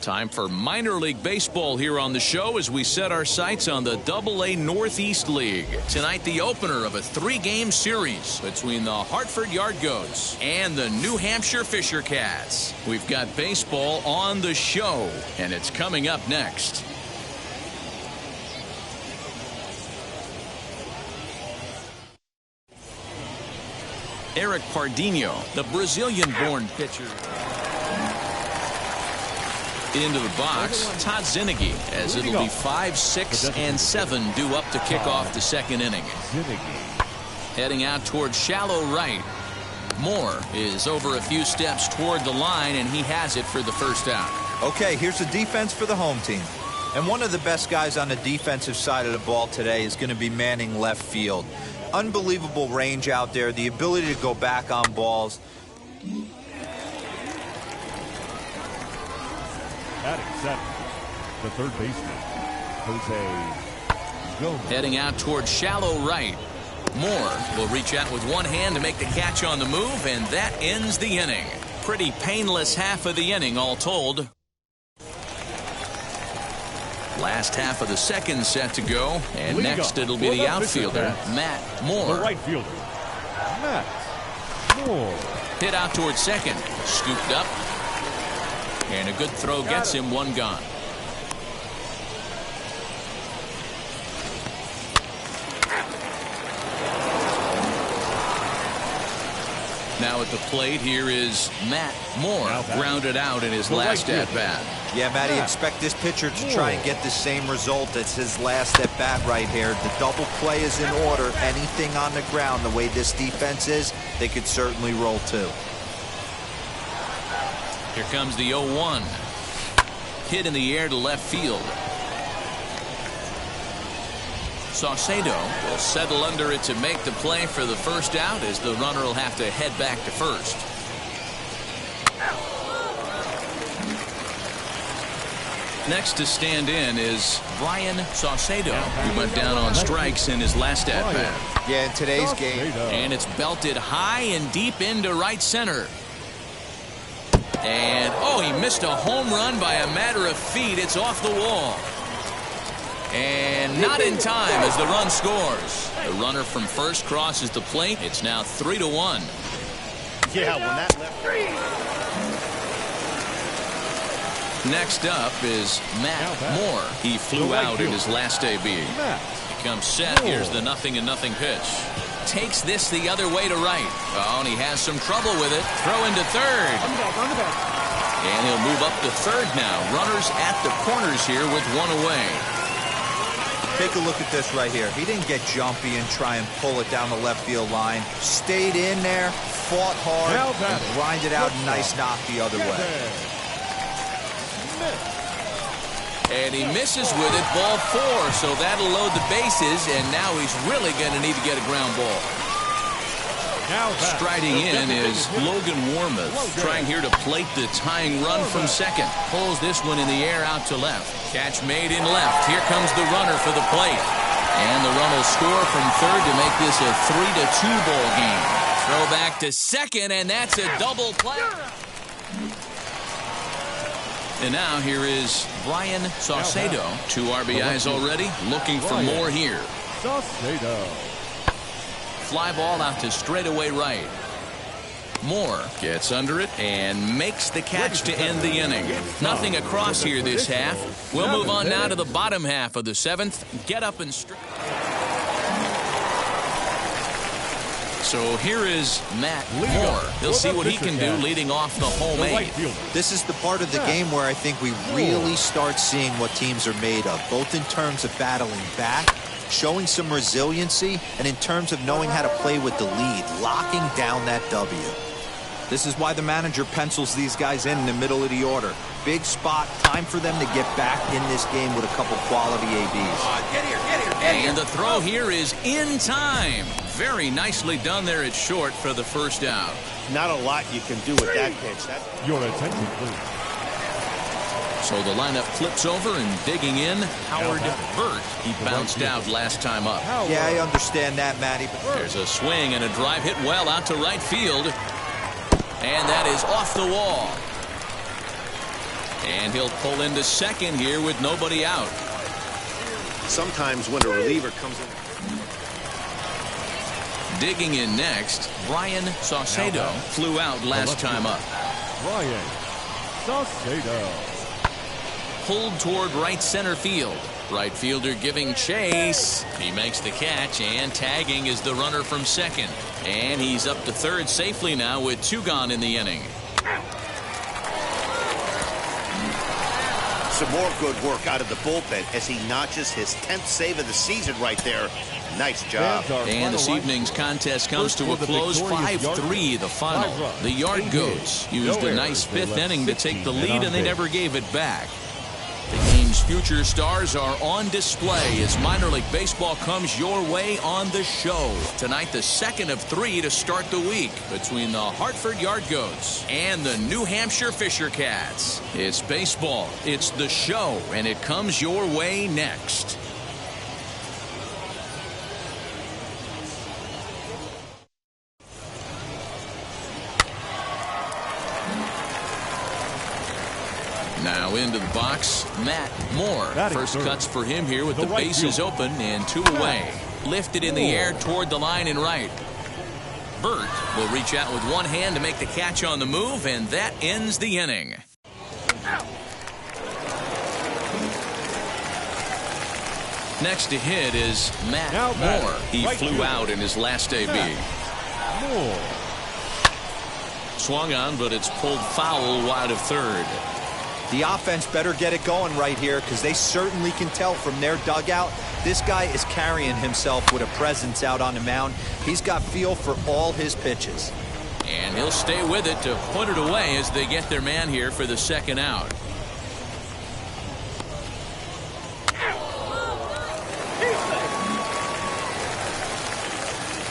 Speaker 12: Time for minor league baseball here on the show as we set our sights on the AA Northeast League. Tonight, the opener of a 3-game series between the Hartford Yard Goats and the New Hampshire Fisher Cats. We've got baseball on the show, and it's coming up next. Eric Pardinho, the Brazilian-born pitcher. Into the box, Todd Zinnigy, as it'll be 5, 6, and 7 due up to kick off the 2nd inning. Heading out towards shallow right. Moore is over a few steps toward the line, and he has it for the first out.
Speaker 15: Okay, here's the defense for the home team. And one of the best guys on the defensive side of the ball today is going to be manning left field. Unbelievable range out there, the ability to go back on balls.
Speaker 14: Batting 7, the third baseman, Jose Gomez.
Speaker 12: Heading out towards shallow right. Moore will reach out with one hand to make the catch on the move, and that ends the inning. Pretty painless half of the inning, all told. Last half of the 2nd set to go, and next it'll be the outfielder, Matt Moore.
Speaker 14: The right fielder, Matt Moore.
Speaker 12: Hit out towards 2nd, scooped up. And a good throw gets him one gone. Now at the plate, here is Matt Moore, grounded out in his last at-bat.
Speaker 15: Yeah, Matty, expect this pitcher to try and get the same result as his last at-bat right here. The double play is in order. Anything on the ground, the way this defense is, they could certainly roll too.
Speaker 12: Here comes the 0-1. Hit in the air to left field. Saucedo will settle under it to make the play for the first out, as the runner will have to head back to first. Next to stand in is Brian Saucedo, who went down on strikes in his last at-bat.
Speaker 15: Yeah, in today's game.
Speaker 12: And it's belted high and deep into right center. And, oh, he missed a home run by a matter of feet. It's off the wall. And not in time as the run scores. The runner from first crosses the plate. It's now 3-1.
Speaker 13: Yeah, when that left.
Speaker 12: Next up is Matt Moore. He flew out in his last AB. He comes set. Here's the 0-0 pitch. Takes this the other way to right. Oh, and he has some trouble with it. Throw into third. And he'll move up to third now. Runners at the corners here with one away.
Speaker 15: Take a look at this right here. He didn't get jumpy and try and pull it down the left field line. Stayed in there, fought hard, and grinded out a nice knock the other way.
Speaker 12: And he misses with it, ball 4, so that'll load the bases, and now he's really going to need to get a ground ball. Striding in is Logan Warmoth, trying here to plate the tying run from second. Pulls this one in the air out to left. Catch made in left. Here comes the runner for the plate. And the run will score from third to make this a 3-2 ball game. Throw back to second, and that's a double play. And now here is Brian Saucedo. 2 RBIs already. Looking for more here.
Speaker 14: Saucedo.
Speaker 12: Fly ball out to straightaway right. Moore gets under it and makes the catch to end the inning. Nothing across here this half. We'll move on now to the bottom half of the 7th. Get up and strike. So here is Matt Moore. He'll see what he can do leading off the home 8.
Speaker 15: This is the part of the game where I think we really start seeing what teams are made of, both in terms of battling back, showing some resiliency, and in terms of knowing how to play with the lead, locking down that W. This is why the manager pencils these guys in the middle of the order. Big spot, time for them to get back in this game with a couple quality ABs.
Speaker 12: And the throw here is in time. Very nicely done there at short for the first out.
Speaker 13: Not a lot you can do with that pitch.
Speaker 14: Your attention, please.
Speaker 12: So the lineup flips over and digging in, Howard Burt. He bounced out last time up.
Speaker 15: Yeah, I understand that, Matty.
Speaker 12: There's a swing and a drive hit well out to right field. And that is off the wall. And he'll pull into second here with nobody out.
Speaker 13: Sometimes when a reliever comes in.
Speaker 12: Digging in next, Brian Saucedo flew out last time up.
Speaker 14: Brian Saucedo.
Speaker 12: Pulled toward right center field. Right fielder giving chase. He makes the catch, and tagging is the runner from second. And he's up to third safely now with 2 gone in the inning.
Speaker 13: Some more good work out of the bullpen as he notches his 10th save of the season right there. Nice job.
Speaker 12: And this evening's contest comes to a close. 5-3 the final. The Yard Goats used a nice 5th inning to take the lead, and they never gave it back. The game's future stars are on display as minor league baseball comes your way on the show. Tonight, the 2nd of 3 to start the week between the Hartford Yard Goats and the New Hampshire Fisher Cats. It's baseball, it's the show, and it comes your way next. Now into the box, Matt Moore. First cuts for him here with the bases open and 2 away. Lifted in the air toward the line and right. Burt will reach out with one hand to make the catch on the move, and that ends the inning. Next to hit is Matt Moore. He flew out in his last AB.
Speaker 14: Moore.
Speaker 12: Swung on, but it's pulled foul wide of third.
Speaker 15: The offense better get it going right here because they certainly can tell from their dugout this guy is carrying himself with a presence out on the mound. He's got feel for all his pitches.
Speaker 12: And he'll stay with it to put it away as they get their man here for the 2nd out.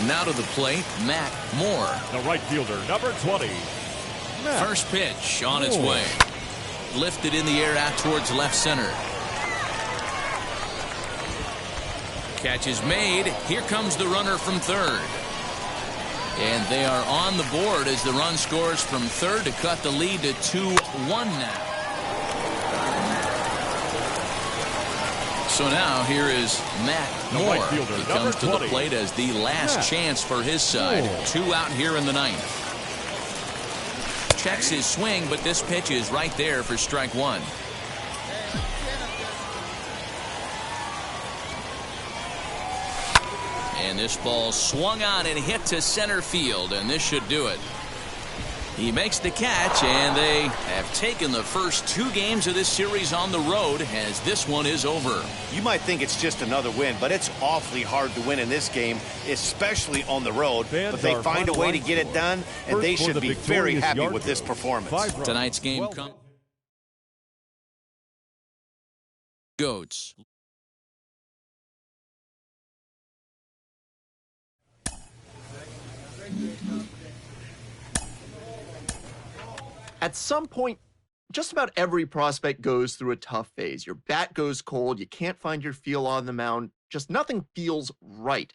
Speaker 12: Now to the plate, Matt Moore.
Speaker 14: The right fielder, number 20. Matt
Speaker 12: First pitch on its way. Lifted in the air out towards left center. Catch is made. Here comes the runner from third. And they are on the board as the run scores from third to cut the lead to 2-1 now. So now here is Matt Moore. He comes to the plate as the last chance for his side. 2 out here in the 9th. Checks his swing, but this pitch is right there for strike 1. And this ball swung on and hit to center field, and this should do it. He makes the catch, and they have taken the first 2 games of this series on the road as this one is over.
Speaker 13: You might think it's just another win, but it's awfully hard to win in this game, especially on the road. But they find a way to get it done, and they should be very happy with this performance.
Speaker 12: Tonight's game comes. Goats.
Speaker 9: At some point, just about every prospect goes through a tough phase. Your bat goes cold. You can't find your feel on the mound. Just nothing feels right.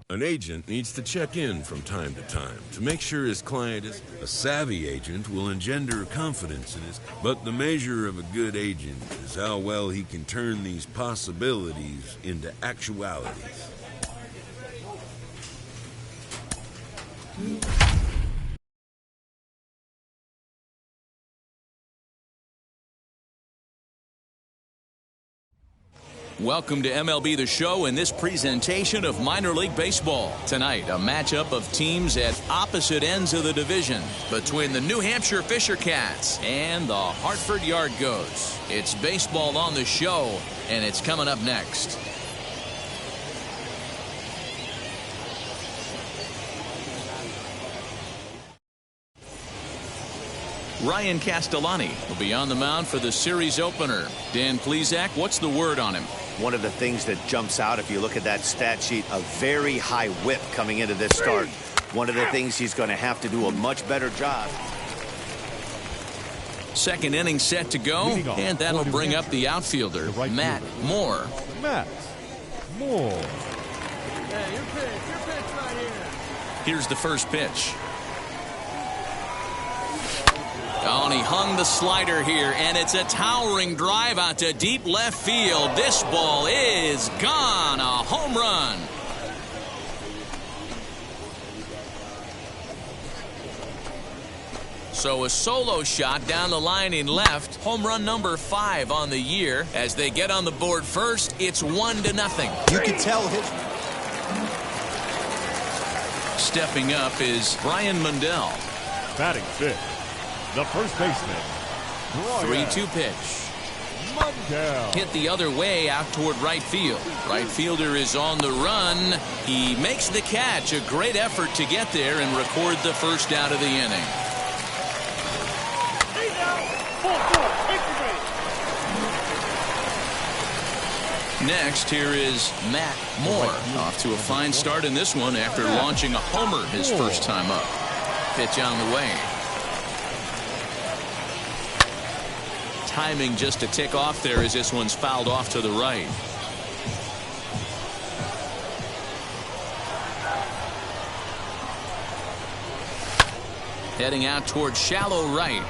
Speaker 8: An agent needs to check in from time to time to make sure his client is a savvy agent will engender confidence in his. But the measure of a good agent is how well he can turn these possibilities into actualities.
Speaker 12: Welcome to MLB The Show and this presentation of minor league baseball. Tonight, a matchup of teams at opposite ends of the division between the New Hampshire Fisher Cats and the Hartford Yard Goats. It's baseball on the show, and it's coming up next. Ryan Castellani will be on the mound for the series opener. Dan Plesac, what's the word on him?
Speaker 13: One of the things that jumps out if you look at that stat sheet, a very high whip coming into this start. One of the things he's going to have to do a much better job.
Speaker 12: Second inning set to go, and that'll bring up the outfielder, Matt Moore.
Speaker 14: Matt Moore.
Speaker 6: Hey, your pitch right here.
Speaker 12: Here's the first pitch. Oh, and he hung the slider here, and it's a towering drive out to deep left field. This ball is gone. A home run. So a solo shot down the line in left. Home run number 5 on the year. As they get on the board first, it's 1-0.
Speaker 15: You can tell his...
Speaker 12: Stepping up is Brian Mundell.
Speaker 14: Batting fifth, the first baseman.
Speaker 12: 3-2 pitch.
Speaker 14: Mundell.
Speaker 12: Hit the other way out toward right field. Right fielder is on the run. He makes the catch. A great effort to get there and record the first out of the inning. Next, here is Matt Moore. Off to a fine start in this one after launching a homer his first time up. Pitch on the way. Timing just a tick off there as this one's fouled off to the right. Heading out towards shallow right.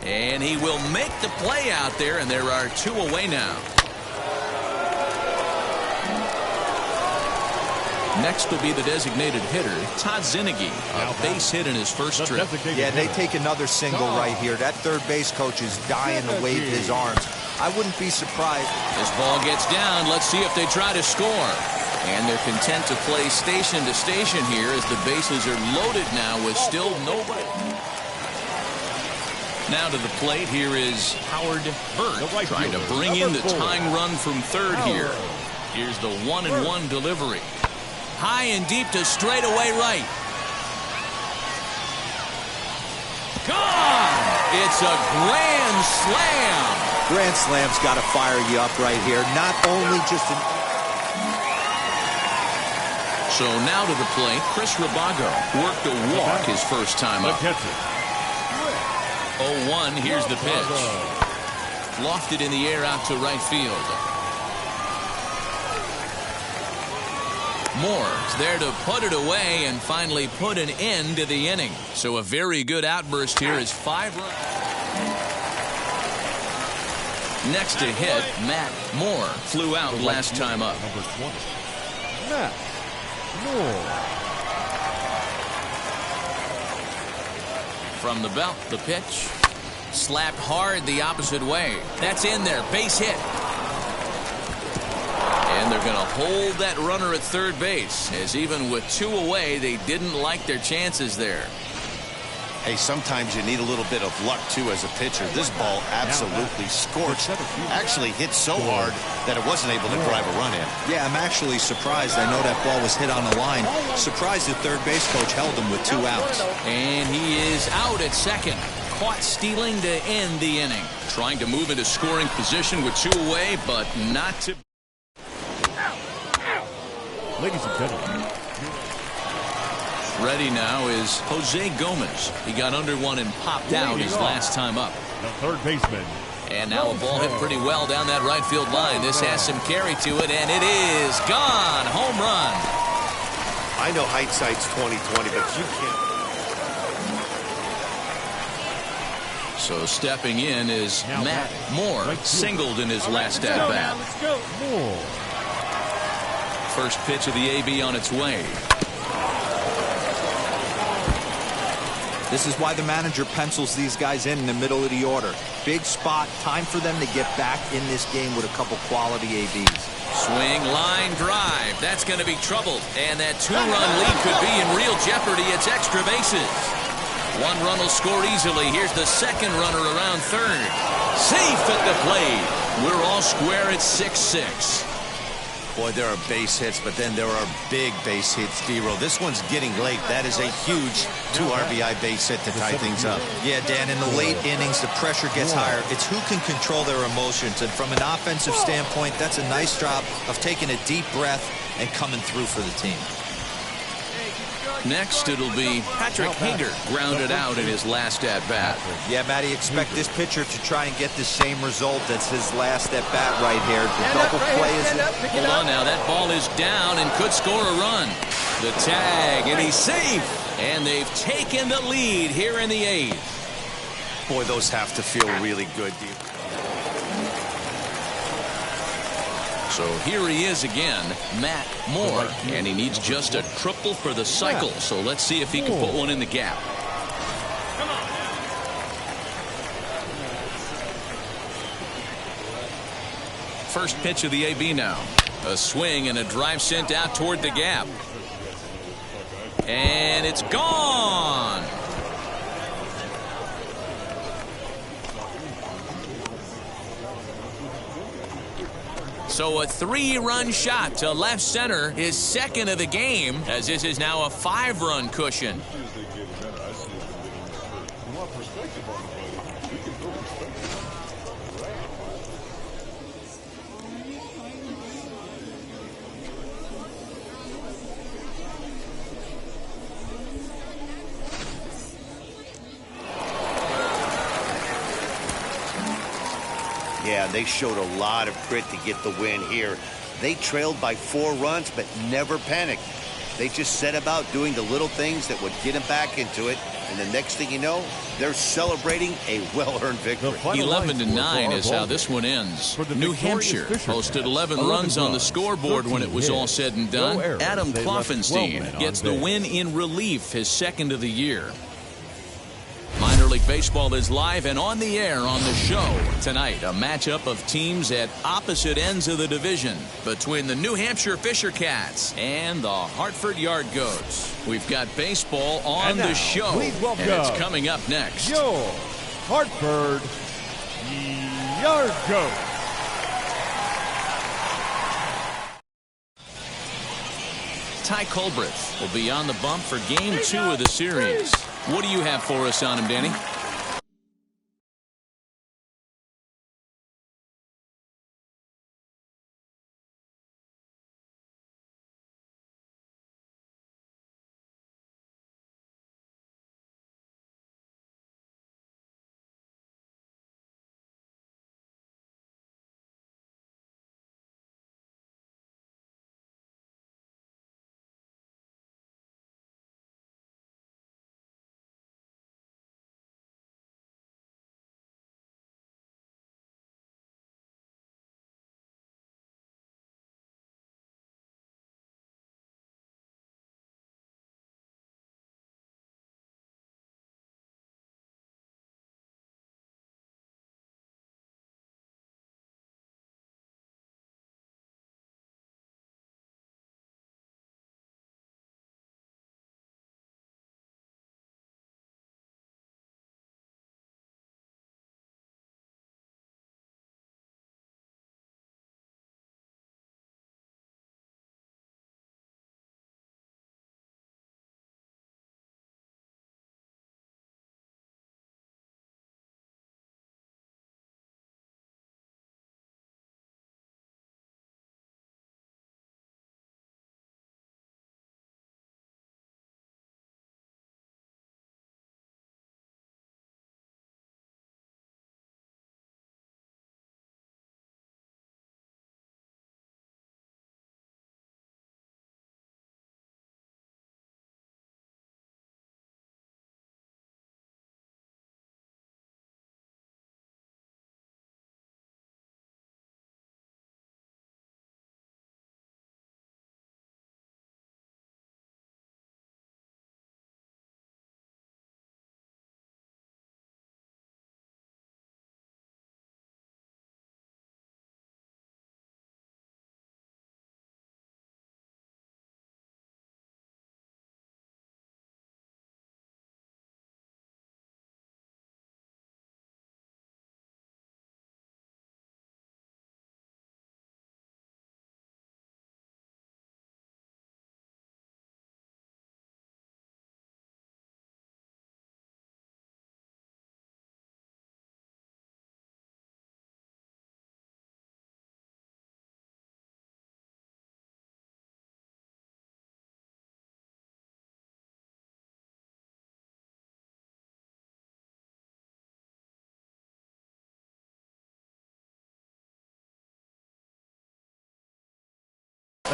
Speaker 12: And he will make the play out there, and there are 2 away now. Next will be the designated hitter, Todd Zinnigy, a base hit in his first trip.
Speaker 15: Yeah, they take another single right here. That third base coach is dying to wave his arms. I wouldn't be surprised.
Speaker 12: This ball gets down. Let's see if they try to score. And they're content to play station to station here as the bases are loaded now with still nobody. Now to the plate, here is Howard Burt trying to bring in the tying run from third here. Here's the 1-1 delivery. High and deep to straightaway right. Gone! It's a grand slam.
Speaker 15: Grand slam's got to fire you up right here. Not only just an...
Speaker 12: So now to the plate, Chris Rabago worked a walk his first time up. 0-1, here's the pitch. Lofted in the air out to right field. Moore's there to put it away and finally put an end to the inning. So a very good outburst here is 5 runs. Next to hit, Matt Moore flew out last time up.
Speaker 14: Number 20, Matt Moore.
Speaker 12: From the belt, the pitch. Slapped hard the opposite way. That's in there. Base hit. And they're going to hold that runner at third base, as even with 2 away, they didn't like their chances there.
Speaker 13: Hey, sometimes you need a little bit of luck, too, as a pitcher. This ball absolutely scorched. Actually hit so hard that it wasn't able to drive a run in.
Speaker 15: Yeah, I'm actually surprised. I know that ball was hit on the line. Surprised the third base coach held him with 2 outs.
Speaker 12: And he is out at second. Caught stealing to end the inning. Trying to move into scoring position with 2 away, but not to...
Speaker 14: Ladies and gentlemen,
Speaker 12: Ready now is Jose Gomez. He got under one and popped out his last time up.
Speaker 14: The third baseman.
Speaker 12: And now a ball hit pretty well down that right field line. This has some carry to it, and it is gone. Home run.
Speaker 13: I know hindsight's 20/20, but you can't.
Speaker 12: So stepping in is Matt Moore, singled in his last at bat.
Speaker 14: Let's go. Moore.
Speaker 12: First pitch of the AB on its way.
Speaker 15: This is why the manager pencils these guys in the middle of the order. Big spot, time for them to get back in this game with a couple quality ABs.
Speaker 12: Swing, line, drive. That's going to be troubled. And that two-run lead could be in real jeopardy. It's extra bases. One run will score easily. Here's the second runner around third. Safe at the plate. We're all square at 6-6.
Speaker 15: Boy, there are base hits, but then there are big base hits, D-Roll. This one's getting late. That is a huge 2 RBI base hit to tie things up. Yeah, Dan, in the late innings, the pressure gets higher. It's who can control their emotions. And from an offensive standpoint, that's a nice job of taking a deep breath and coming through for the team.
Speaker 12: Next, it'll be Patrick Hager, grounded out in his last at-bat.
Speaker 15: Yeah, Matty, expect this pitcher to try and get the same result as his last at-bat right here. The double play is...
Speaker 12: Hold on now, that ball is down and could score a run. The tag, and he's safe. And they've taken the lead here in the 8th.
Speaker 15: Boy, those have to feel really good, dude.
Speaker 12: So here he is again, Matt Moore, and he needs just a triple for the cycle. So let's see if he can put one in the gap. First pitch of the AB now. A swing and a drive sent out toward the gap. And it's gone. So a 3-run shot to left center, his second of the game, as this is now a 5-run cushion.
Speaker 13: Yeah, they showed a lot of grit to get the win here. They trailed by 4 runs, but never panicked. They just set about doing the little things that would get them back into it. And the next thing you know, they're celebrating a well-earned victory.
Speaker 12: 11-9 is how this one ends. New Hampshire posted 11 runs on the scoreboard when it was all said and done. Adam Kloffenstein gets the win in relief, his second of the year. Minor League Baseball is live and on the air on the show. Tonight, a matchup of teams at opposite ends of the division between the New Hampshire Fisher Cats and the Hartford Yard Goats. We've got baseball on the show, and it's coming up next.
Speaker 14: Your Hartford Yard Goats.
Speaker 12: Ty Culbreth will be on the bump for Game 2 of the series. What do you have for us on him, Danny?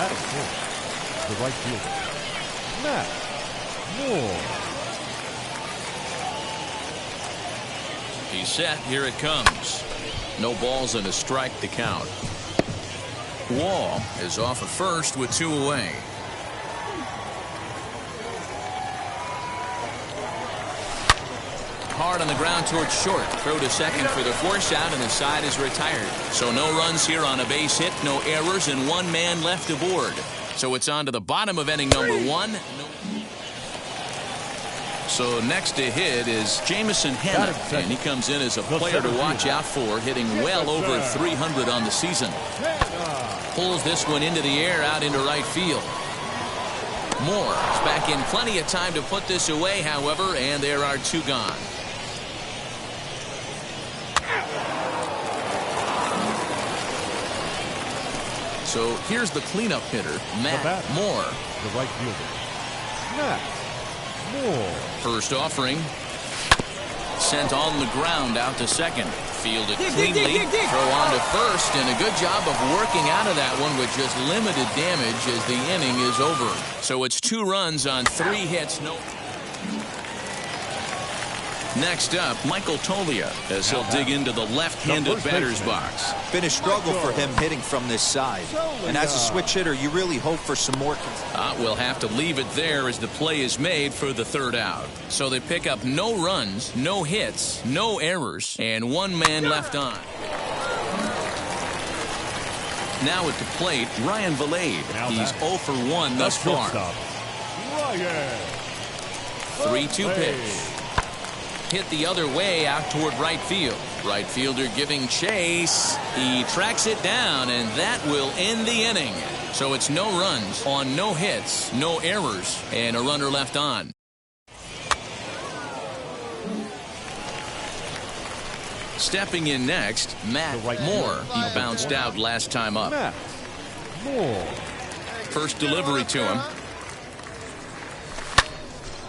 Speaker 14: Batting fourth, the right fielder, Matt Moore.
Speaker 12: He's set. Here it comes. No balls and a strike to count. Wall is off at first with 2 away. Hard on the ground towards short. Throw to second for the force out, and the side is retired. So no runs here on a base hit, no errors, and 1 man left aboard. So it's on to the bottom of inning number 1. So next to hit is Jamison Hanna, and he comes in as a player to watch out for, hitting well over 300 on the season. Pulls this one into the air out into right field. Moore is back in plenty of time to put this away, however, and there are 2 gone. So here's the cleanup hitter, Matt Moore.
Speaker 14: The right fielder, Matt Moore.
Speaker 12: First offering. Sent on the ground out to second. Fielded cleanly. Throw on to first, and a good job of working out of that one with just limited damage as the inning is over. So it's 2 runs on 3 hits. No. Next up, Michael Toglia, as he'll dig into the left-handed batter's box.
Speaker 15: Been a struggle for him hitting from this side. And as a switch hitter, you really hope for some more.
Speaker 12: We'll have to leave it there as the play is made for the 3rd out. So they pick up no runs, no hits, no errors, and 1 man left on. Now at the plate, Ryan Vilade. He's 0 for 1 thus far. 3-2 pitch. Hit the other way out toward right field. Right fielder giving chase. He tracks it down, and that will end the inning. So it's no runs on no hits, no errors, and a runner left on. Stepping in next, Matt Moore. He bounced out last time up.
Speaker 14: Matt Moore.
Speaker 12: First delivery to him.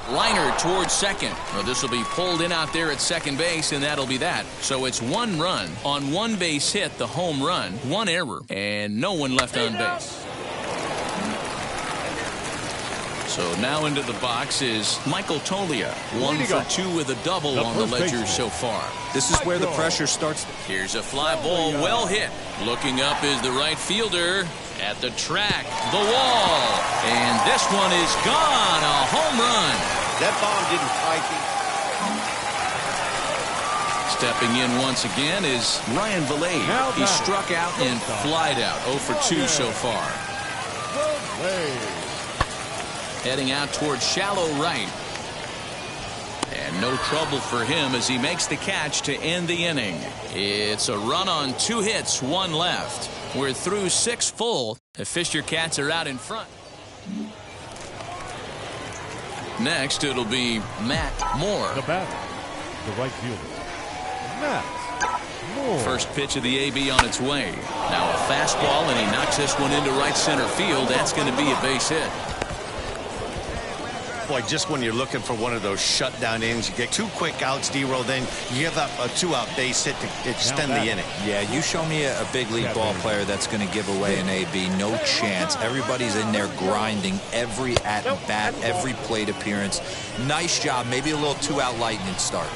Speaker 12: Liner towards second. Well, this will be pulled in out there at second base, and that'll be that. So it's 1 run on 1 base hit, the home run, 1 error, and no one left on base. So now into the box is Michael Toglia. 1 for 2 with a double on the ledger so far.
Speaker 15: This is where the pressure starts.
Speaker 12: Here's a fly ball, well hit. Looking up is the right fielder. At the track, the wall, and this one is gone, a home run.
Speaker 13: That bomb didn't quite
Speaker 12: be. Stepping in once again is Ryan Vilade. He struck out and flied out, 0 for 2 so far. Heading out towards shallow right. And no trouble for him as he makes the catch to end the inning. It's a run on 2 hits, 1 left. We're through 6 full. The Fisher Cats are out in front. Next, it'll be Matt Moore.
Speaker 14: The batter, the right fielder, Matt Moore.
Speaker 12: First pitch of the AB on its way. Now a fastball, and he knocks this one into right center field. That's going to be a base hit.
Speaker 19: Boy, just when you're looking for one of those shutdown innings, you get 2 quick outs, D-roll, then you give up a 2-out base hit to extend the inning.
Speaker 15: Yeah, you show me a big league ball player that's going to give away an AB. No chance. Everybody's in there grinding every at-bat, every plate appearance. Nice job. Maybe a little 2-out lightning starting.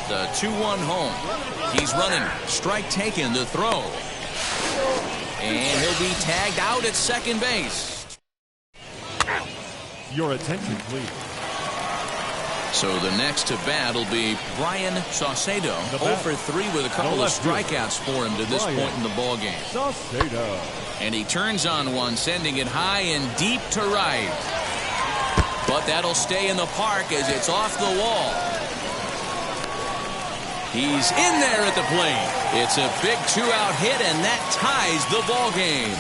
Speaker 12: The 2-1 home. He's running. Strike taken, the throw. And he'll be tagged out at second base.
Speaker 14: Your attention, please.
Speaker 12: So the next to bat will be Brian Saucedo. 0 for 3 with a couple of strikeouts for him to this point in the ballgame.
Speaker 14: Saucedo.
Speaker 12: And he turns on one, sending it high and deep to right. But that'll stay in the park as it's off the wall. He's in there at the plate. It's a big 2-out hit, and that ties the ballgame.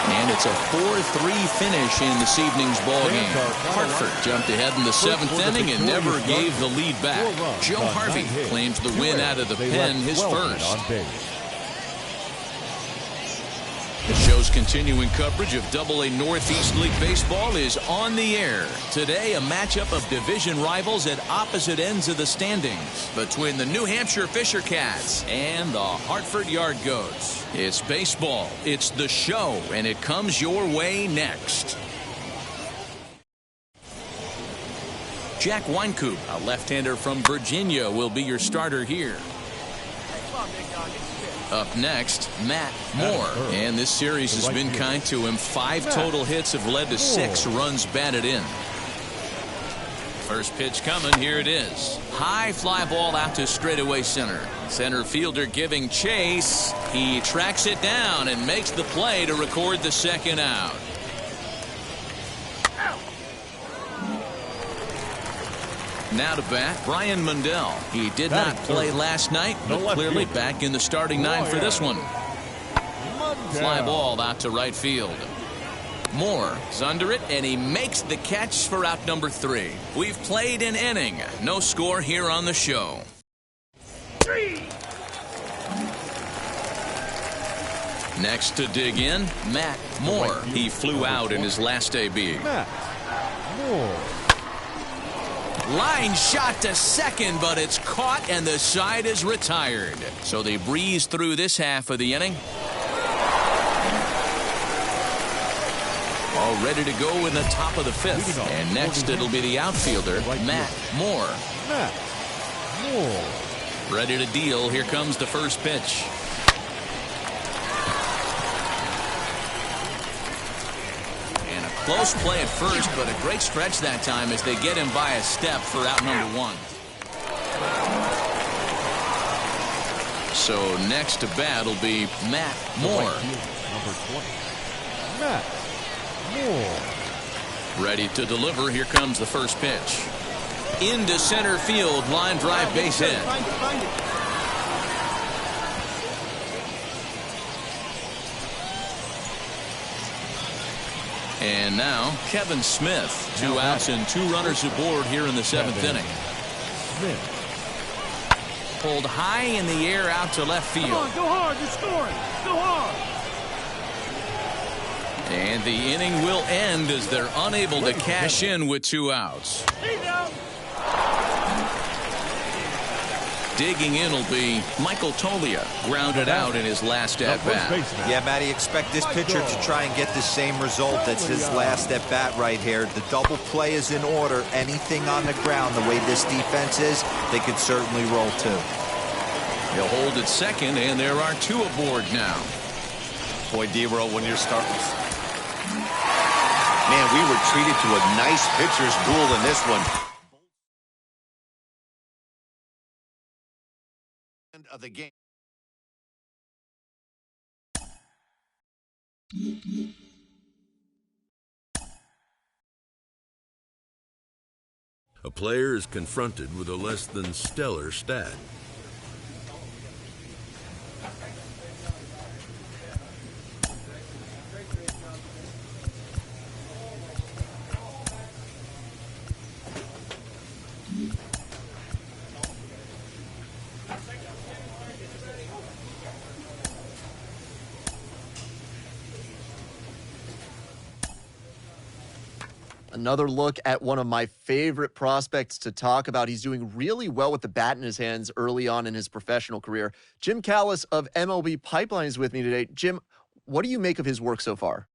Speaker 12: And it's a 4-3 finish in this evening's ballgame. Hartford jumped ahead in the 7th inning and never gave the lead back. Joe Harvey claims the win out of the pen, his first. The show's continuing coverage of Double-A Northeast League Baseball is on the air. Today, a matchup of division rivals at opposite ends of the standings between the New Hampshire Fisher Cats and the Hartford Yard Goats. It's baseball, it's the show, and it comes your way next. Jack Wynkoop, a left-hander from Virginia, will be your starter here. Up next, Matt Moore. And this series has been kind to him. 5 total hits have led to 6 runs batted in. First pitch coming. Here it is. High fly ball out to straightaway center. Center fielder giving chase. He tracks it down and makes the play to record the second out. Now to bat, Brian Mundell. He did not play last night, but clearly back in the starting 9 for this one. Fly ball out to right field. Moore is under it, and he makes the catch for out number 3. We've played an inning. No score here on the show. Next to dig in, Matt Moore. He flew out in his last AB.
Speaker 14: Matt Moore.
Speaker 12: Line shot to second, but it's caught and the side is retired. So they breeze through this half of the inning. All ready to go in the top of the 5th. And next it'll be the outfielder, Matt Moore.
Speaker 14: Matt Moore.
Speaker 12: Ready to deal. Here comes the first pitch. Close play at first, but a great stretch that time as they get him by a step for out number 1. So next to bat will be Matt Moore.
Speaker 14: Number 20. Matt Moore.
Speaker 12: Ready to deliver. Here comes the first pitch. Into center field. Line drive, base hit. And now Kevin Smith. 2 outs and 2 runners aboard here in the 7th inning.
Speaker 14: Smith.
Speaker 12: Pulled high in the air out to left field.
Speaker 6: Come on, go hard, you're scoring. Go hard.
Speaker 12: And the inning will end as they're unable to cash in with 2 outs. Digging in will be Michael Tolia, grounded out in his last at-bat.
Speaker 15: Yeah, Matty, expect this pitcher to try and get the same result. That's his last at-bat right here. The double play is in order. Anything on the ground, the way this defense is, they could certainly roll 2.
Speaker 12: He'll hold at second, and there are 2 aboard now.
Speaker 19: Boy, D-Roll, when you're starting. Man, we were treated to a nice pitcher's duel in this one. Of the game.
Speaker 8: A player is confronted with a less than stellar stat.
Speaker 9: Another look at one of my favorite prospects to talk about. He's doing really well with the bat in his hands early on in his professional career. Jim Callis of MLB Pipeline is with me today. Jim, what do you make of his work so far?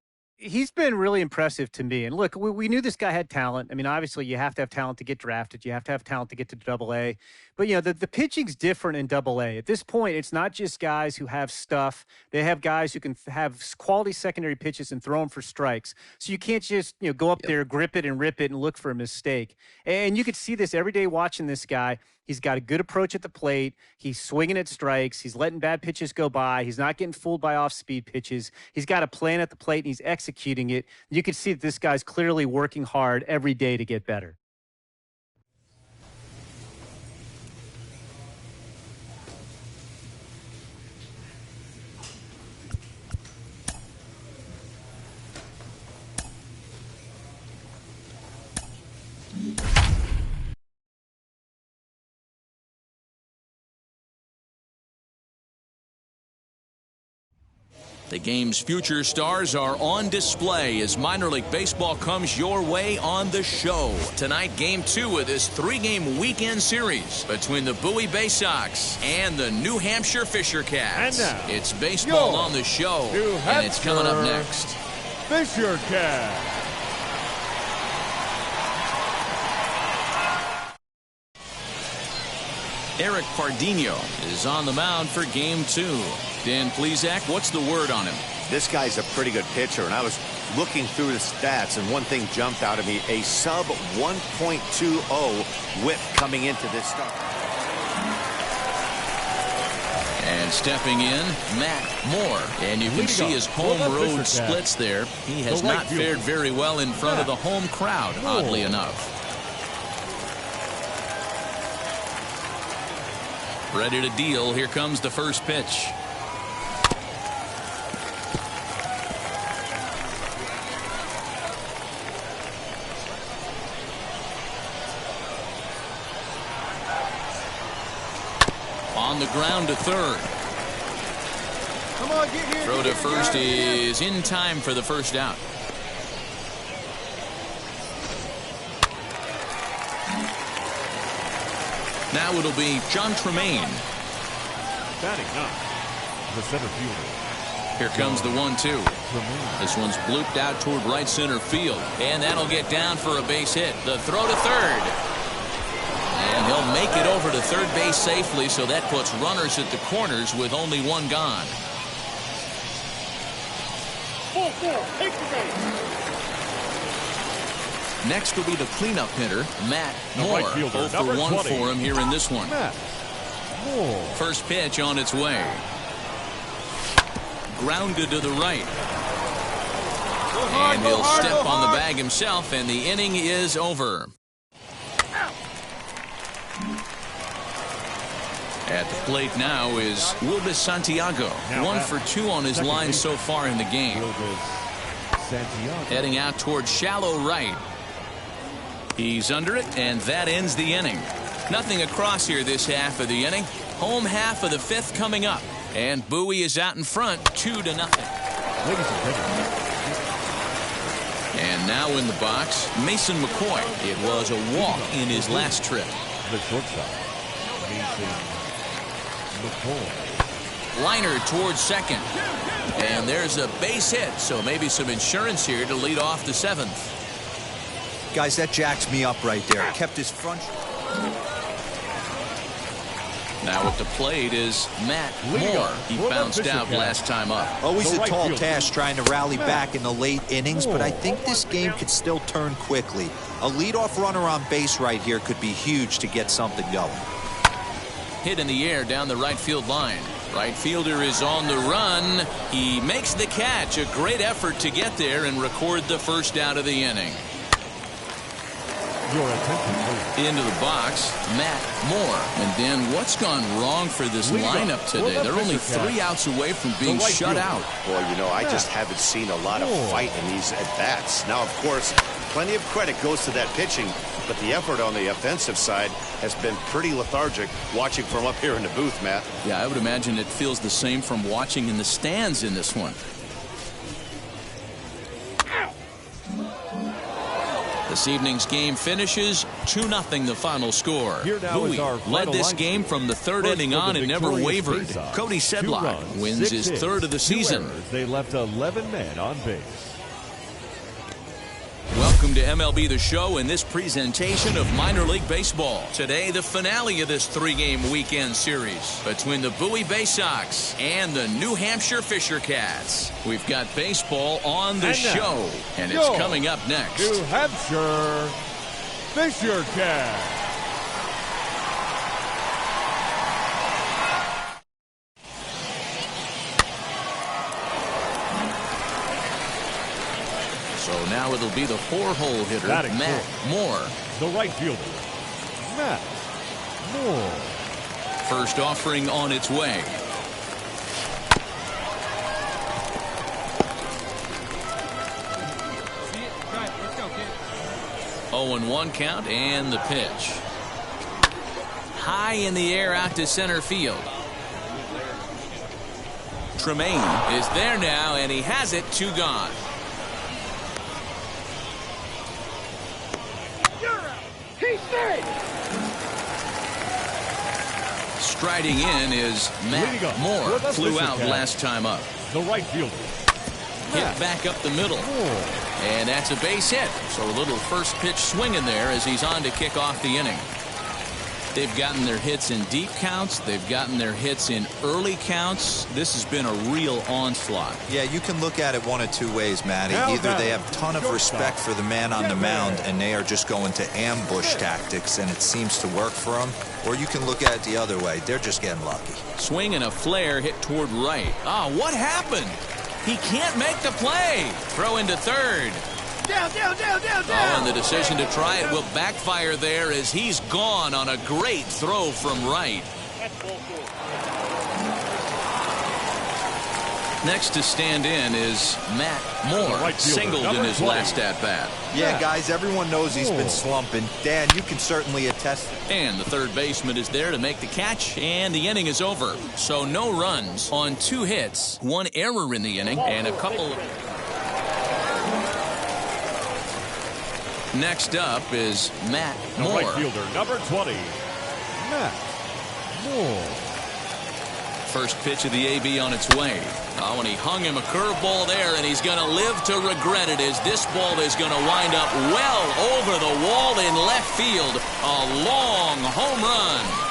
Speaker 7: He's been really impressive to me. And look, we knew this guy had talent. I mean, obviously, you have to have talent to get drafted. You have to have talent to get to Double-A. But, you know, the pitching's different in Double-A. At this point, it's not just guys who have stuff. They have guys who can have quality secondary pitches and throw them for strikes. So you can't just, you know, go up there, grip it and rip it and look for a mistake. And you could see this every day watching this guy. He's got a good approach at the plate. He's swinging at strikes. He's letting bad pitches go by. He's not getting fooled by off-speed pitches. He's got a plan at the plate, and he's executing it. You can see that this guy's clearly working hard every day to get better.
Speaker 12: The game's future stars are on display as minor league baseball comes your way on the show. Tonight, Game 2 of this 3-game weekend series between the Bowie Bay Sox and the New Hampshire Fisher Cats.
Speaker 14: And now,
Speaker 12: it's baseball on the show, and it's coming up next.
Speaker 14: Fisher Cats.
Speaker 12: Eric Pardinho is on the mound for Game 2. Dan Plesac, what's the word on him?
Speaker 13: This guy's a pretty good pitcher, and I was looking through the stats, and one thing jumped out at me, a sub 1.20 whip coming into this start.
Speaker 12: And stepping in, Matt Moore. And you can see his home road splits there. He has not fared very well in front of the home crowd, oddly enough. Ready to deal. Here comes the first pitch. On the ground to third.
Speaker 14: Come on, get here.
Speaker 12: Throw to first is in time for the first out. Now it'll be John Tremaine.
Speaker 14: Batting up, the center fielder.
Speaker 12: Here comes the 1-2. This one's blooped out toward right center field. And that'll get down for a base hit. The throw to third. And he'll make it over to third base safely, so that puts runners at the corners with only one gone.
Speaker 14: 4-4, take the base.
Speaker 12: Next will be the cleanup hitter, Matt Moore. 0 for 1 for him here in this one.
Speaker 14: Matt Moore.
Speaker 12: First pitch on its way. Grounded to the right. And he'll step on the bag himself, and the inning is over. At the plate now is Wilbus Santiago. 1 for 2 on his line so far in the game. Heading out toward shallow right. He's under it, and that ends the inning. Nothing across here this half of the inning. Home half of the 5th coming up. And Bowie is out in front, 2-0. And now in the box, Mason McCoy. It was a walk in his last trip.
Speaker 14: The shortstop, Mason McCoy.
Speaker 12: Liner towards second. And there's a base hit, so maybe some insurance here to lead off the 7th.
Speaker 15: Guys, that jacks me up right there. Kept his front.
Speaker 12: Now at the plate is Matt Moore. He bounced out last time up.
Speaker 15: Always a tall task trying to rally back in the late innings, but I think this game could still turn quickly. A leadoff runner on base right here could be huge to get something going.
Speaker 12: Hit in the air down the right field line. Right fielder is on the run. He makes the catch. A great effort to get there and record the first out of the inning.
Speaker 14: Your attention, please.
Speaker 12: Into the box, Matt Moore. And then what's gone wrong for this lineup today? They're only 3 outs away from being shut out.
Speaker 13: Well, you know, I just haven't seen a lot of fight in these at-bats. Now, of course, plenty of credit goes to that pitching, but the effort on the offensive side has been pretty lethargic watching from up here in the booth, Matt.
Speaker 12: Yeah, I would imagine it feels the same from watching in the stands in this one. This evening's game finishes 2-0 the final score. Bowie led this game from the 3rd inning on and never wavered. Cody Sedlock wins his 3rd of the season.
Speaker 14: They left 11 men on base.
Speaker 12: Welcome to MLB The Show and this presentation of minor league baseball. Today, the finale of this 3-game weekend series between the Bowie Bay Sox and the New Hampshire Fisher Cats. We've got baseball on the show, and it's coming up next.
Speaker 14: New Hampshire Fisher Cats.
Speaker 12: So now it'll be the 4-hole hitter, Matt Moore.
Speaker 14: The right fielder, Matt Moore.
Speaker 12: First offering on its way.
Speaker 20: Let's go, kid.
Speaker 12: 0-1 count and the pitch. High in the air out to center field. Tremaine is there now, and he has it. 2 gone. Striding in is Matt Moore. Flew out last time up.
Speaker 14: The right fielder.
Speaker 12: Hit back up the middle. And that's a base hit. So a little first pitch swing in there as he's on to kick off the inning. They've gotten their hits in deep counts. They've gotten their hits in early counts. This has been a real onslaught.
Speaker 15: Yeah, you can look at it one of 2 ways, Matty. Either they have a ton of respect for the man on the mound and they are just going to ambush tactics and it seems to work for them. Or you can look at it the other way. They're just getting lucky.
Speaker 12: Swing and a flare hit toward right. What happened? He can't make the play. Throw into third.
Speaker 6: Down.
Speaker 12: And the decision to try it will backfire there as he's gone on a great throw from right. Next to stand in is Matt Moore, singled in his last at-bat.
Speaker 15: Yeah, guys, everyone knows he's been slumping. Dan, you can certainly attest.
Speaker 12: And the third baseman is there to make the catch, and the inning is over. So no runs on 2 hits, 1 error in the inning, and a couple of... Next up is Matt Moore.
Speaker 14: The right fielder, number 20, Matt Moore.
Speaker 12: First pitch of the AB on its way. And he hung him a curveball there, and he's going to live to regret it as this ball is going to wind up well over the wall in left field. A long home run.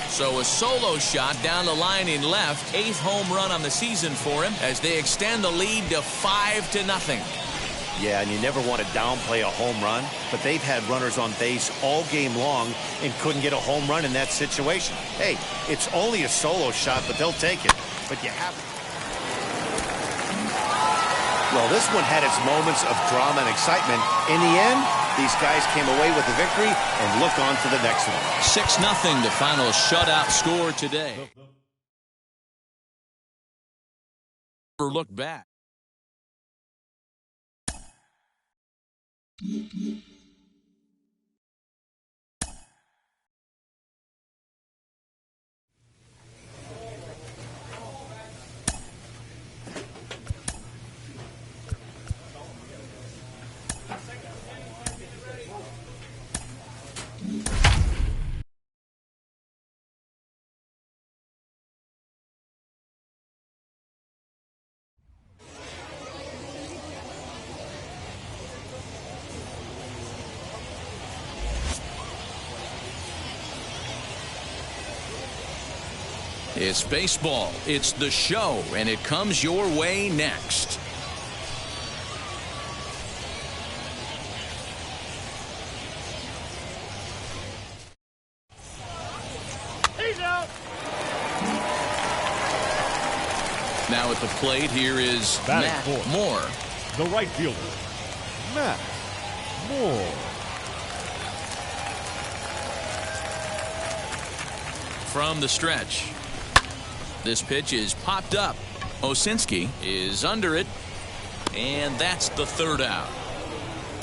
Speaker 12: So a solo shot down the line in left. 8th home run on the season for him as they extend the lead to 5-0.
Speaker 13: Yeah, and you never want to downplay a home run, but they've had runners on base all game long and couldn't get a home run in that situation. Hey, it's only a solo shot, but they'll take it. But you have... Well, this one had its moments of drama and excitement. In the end, these guys came away with the victory and look on to the next one.
Speaker 12: 6-0, the final shutout score today. Never look back. It's baseball, it's the show, and it comes your way next.
Speaker 6: He's out.
Speaker 12: Now at the plate, here is Matt Moore.
Speaker 14: The right fielder, Matt Moore.
Speaker 12: From the stretch. This pitch is popped up. Osinski is under it, and that's the 3rd out.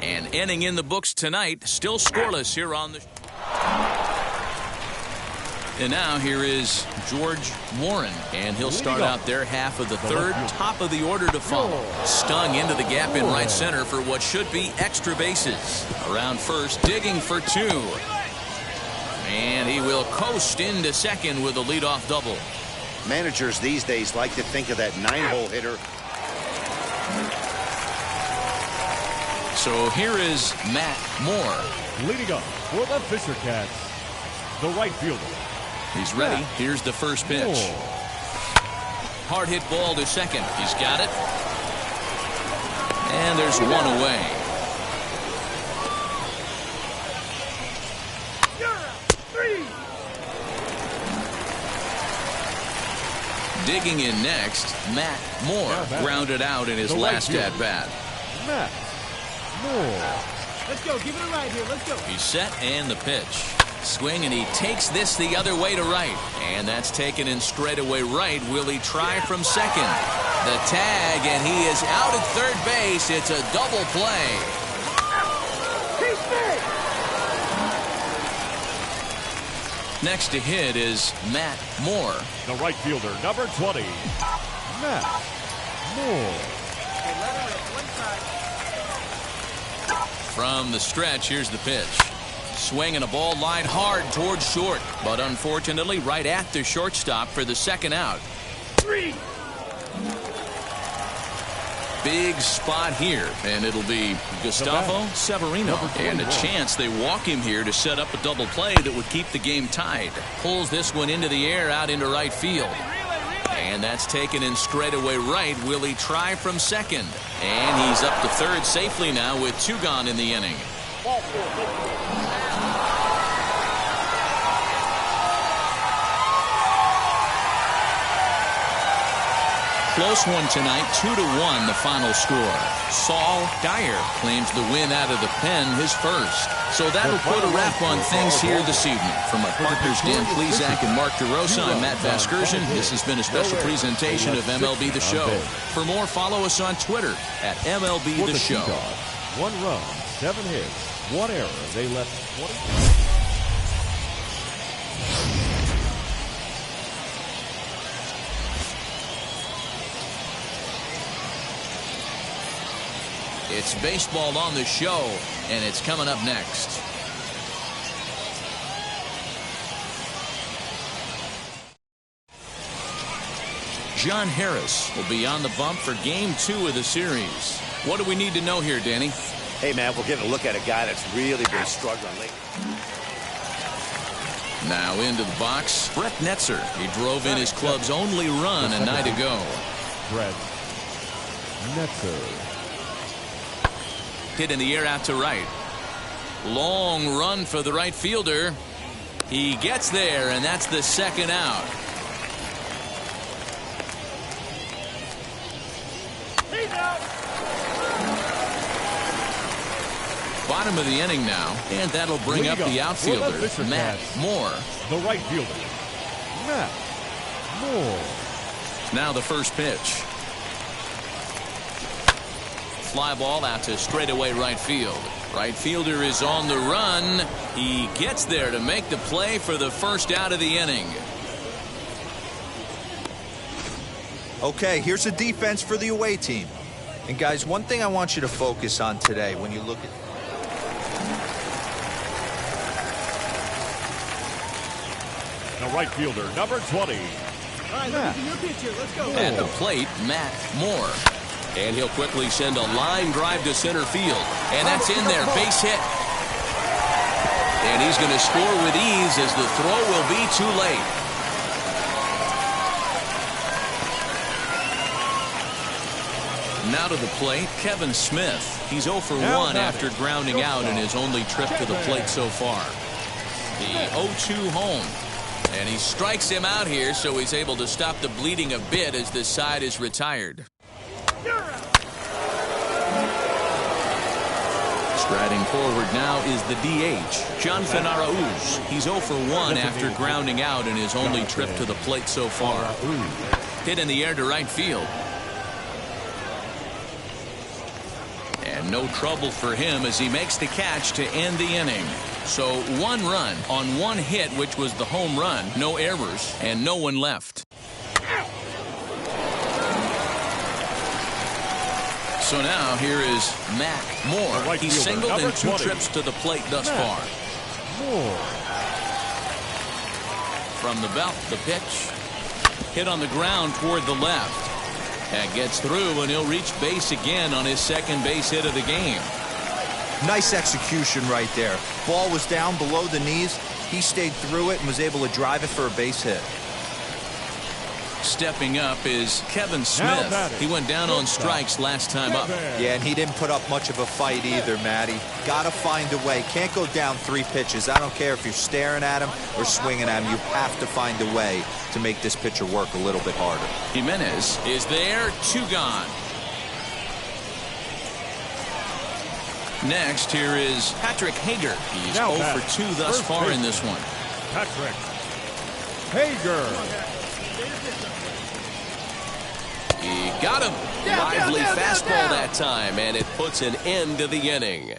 Speaker 12: An inning in the books tonight, still scoreless here on the... And now here is George Warren, and he'll start out their half of the 3rd, top of the order to follow. Stung into the gap in right center for what should be extra bases. Around first, digging for 2. And he will coast into second with a leadoff double.
Speaker 13: Managers these days like to think of that 9-hole hitter.
Speaker 12: So here is Matt Moore.
Speaker 14: Leading up for the Fisher Cats, the right fielder.
Speaker 12: He's ready. Here's the first pitch. Hard hit ball to second. He's got it. And there's 1 away. Digging in next, Matt Moore grounded out in his last at-bat.
Speaker 14: Matt Moore.
Speaker 6: Let's go. Give it a ride here. Let's go.
Speaker 12: He's set and the pitch. Swing, and he takes this the other way to right. And that's taken in straightaway right. Will he try from second? The tag, and he is out at third base. It's a double play. Next to hit is Matt Moore.
Speaker 14: The right fielder, number 20, Matt Moore.
Speaker 12: From the stretch, here's the pitch. Swing and a ball lined hard towards short, but unfortunately right at the shortstop for the second out. Big spot here, and it'll be Gustavo Severino. And a chance they walk him here to set up a double play that would keep the game tied. Pulls this one into the air out into right field. And that's taken in straightaway right. Will he try from second? And he's up to third safely now with 2 gone in the inning. Close one tonight, 2-1 the final score. Saul Dyer claims the win out of the pen, his first. So that'll put a wrap on things here this evening. From my partners Dan Plesac and Mark DeRosa, I'm Matt Vasgersian. This has been a special presentation of MLB The Show. For more, follow us on Twitter at MLB The Show.
Speaker 14: 1 run, 7 hits, 1 error. They left 20.
Speaker 12: It's baseball on the show, and it's coming up next. John Harris will be on the bump for Game 2 of the series. What do we need to know here, Danny?
Speaker 13: Hey, man, we're getting a look at a guy that's really been struggling lately.
Speaker 12: Now into the box, Brett Netzer. He drove in his club's only run a night ago.
Speaker 14: Brett Netzer.
Speaker 12: Hit in the air out to right. Long run for the right fielder. He gets there, and that's the second out. Bottom of the inning now, and that'll bring up the outfielder, Matt Moore.
Speaker 14: The right fielder, Matt Moore.
Speaker 12: Now the first pitch. Fly ball out to straightaway right field. Right fielder is on the run. He gets there to make the play for the first out of the inning.
Speaker 15: Okay, here's the defense for the away team. And guys, one thing I want you to focus on today when you look at
Speaker 14: the right fielder, number 20.
Speaker 6: All right, look at your picture. Let's go.
Speaker 12: At the plate, Matt Moore. And he'll quickly send a line drive to center field. And that's in there, base hit. And he's going to score with ease as the throw will be too late. Now to the plate, Kevin Smith. He's 0 for 1 after grounding out in his only trip to the plate so far. The 0-2 home. And he strikes him out here, so he's able to stop the bleeding a bit as this side is retired. Striding forward now is the DH, Jonathan Arauz. He's 0 for 1 after grounding out in his only trip to the plate so far. Hit in the air to right field. And no trouble for him as he makes the catch to end the inning. So 1 run on 1 hit, which was the home run, no errors, and no one left. So now here is Matt Moore. He's singled in 2 trips to the plate thus far.
Speaker 14: Moore.
Speaker 12: From the belt, the pitch. Hit on the ground toward the left. That gets through, and he'll reach base again on his second base hit of the game.
Speaker 15: Nice execution right there. Ball was down below the knees. He stayed through it and was able to drive it for a base hit.
Speaker 12: Stepping up is Kevin Smith. He went down on strikes last time up.
Speaker 15: Yeah, and he didn't put up much of a fight either, Matty. Got to find a way. Can't go down 3 pitches. I don't care if you're staring at him or swinging at him. You have to find a way to make this pitcher work a little bit harder.
Speaker 12: Jimenez is there, 2 gone. Next, here is Patrick Hager. He's 0 for 2 thus far in this one.
Speaker 14: Patrick Hager.
Speaker 12: He got him. Lively fastball that time, and it puts an end to the inning.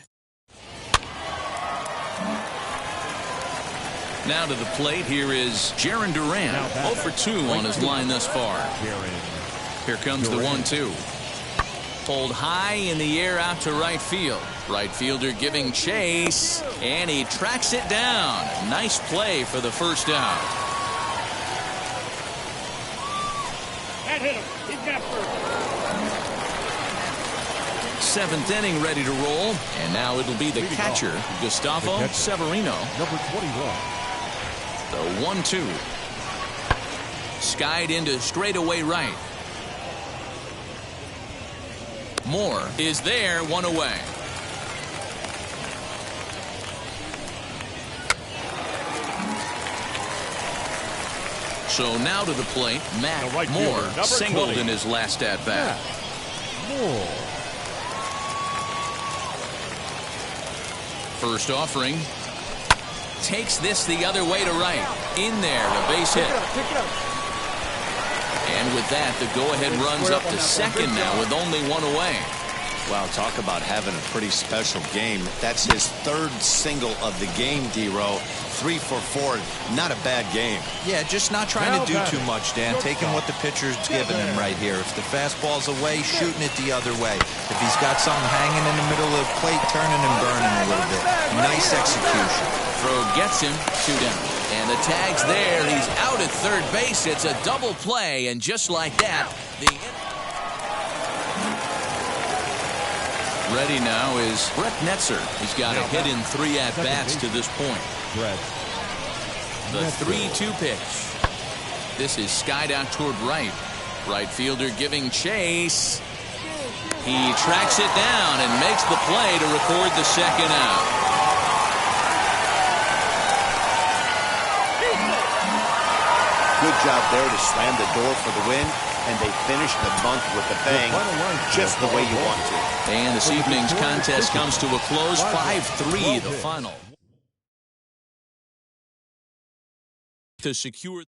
Speaker 12: Now to the plate, here is Jarren Duran. 0 for 2 on his line thus far. Here comes the 1-2. Pulled high in the air out to right field. Right fielder giving chase, and he tracks it down. Nice play for the first out.
Speaker 6: That hit him. He's got first.
Speaker 12: 7th inning ready to roll, and now it'll be the catcher, Gustavo Severino.
Speaker 14: Number 21.
Speaker 12: The 1-2. Skied into straightaway right. Moore is there, 1 away. So now to the plate, Matt Moore singled in his last at-bat.
Speaker 14: Moore.
Speaker 12: First offering. Takes this the other way to right. In there, a base hit. And with that, the go-ahead runs up to second now with only 1 away.
Speaker 19: Wow, talk about having a pretty special game. That's his 3rd single of the game, D-Row. 3 for 4. Not a bad game.
Speaker 15: Yeah, just not trying to do too much, Dan. Taking what the pitcher's giving him right here. If the fastball's away, shooting it the other way. If he's got something hanging in the middle of the plate, turning and burning a little bit. Nice execution.
Speaker 12: Throw gets him, 2 down. And the tag's there. He's out at third base. It's a double play, and just like that, the ready now is Brett Netzer. He's got a hit in 3 at-bats to this point. The 3-2 pitch. This is skied out toward right. Right fielder giving chase. He tracks it down and makes the play to record the second out.
Speaker 13: Good job there to slam the door for the win, and they finish the month with a bang, just the way you want to.
Speaker 12: And this evening's contest comes to a close, 5-3 the final. To secure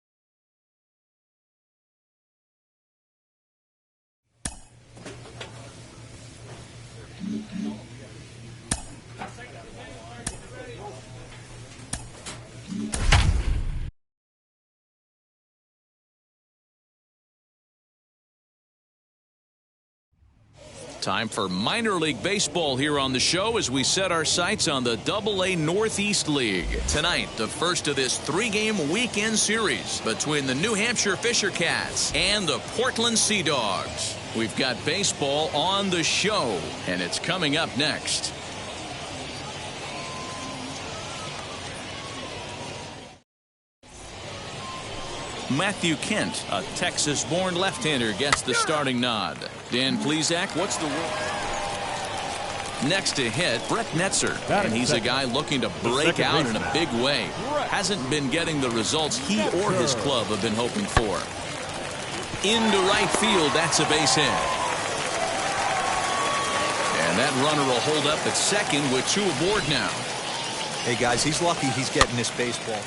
Speaker 12: time for minor league baseball here on the show as we set our sights on the AA Northeast League. Tonight, the first of this 3-game weekend series between the New Hampshire Fisher Cats and the Portland Sea Dogs. We've got baseball on the show, and it's coming up next. Matthew Kent, a Texas-born left-hander, gets the starting nod. Dan Plesac, what's the rule? Next to hit, Brett Netzer, and he's a guy looking to break out in a big way. Hasn't been getting the results he or his club have been hoping for. Into right field, that's a base hit. And that runner will hold up at second with 2 aboard now.
Speaker 15: Hey, guys, he's lucky he's getting this baseball.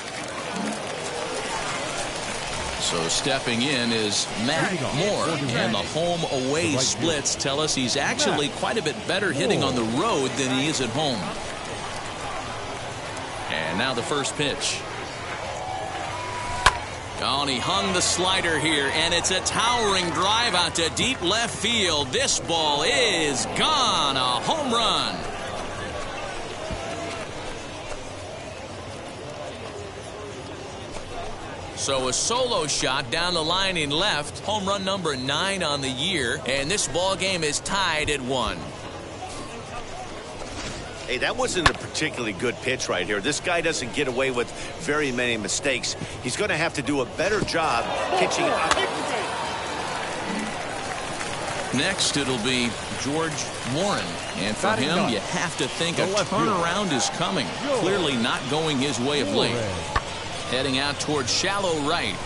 Speaker 12: So stepping in is Matt Moore, and the home-away splits tell us he's actually quite a bit better hitting on the road than he is at home. And now the first pitch. Oh, and he hung the slider here, and it's a towering drive out to deep left field. This ball is gone, a home run. So a solo shot down the line in left, home run number 9 on the year, and this ball game is tied at 1.
Speaker 13: Hey, that wasn't a particularly good pitch right here. This guy doesn't get away with very many mistakes. He's going to have to do a better job pitching.
Speaker 12: Next, it'll be George Moran, and for him, you have to think a turnaround is coming. Clearly not going his way of late. Heading out towards shallow right.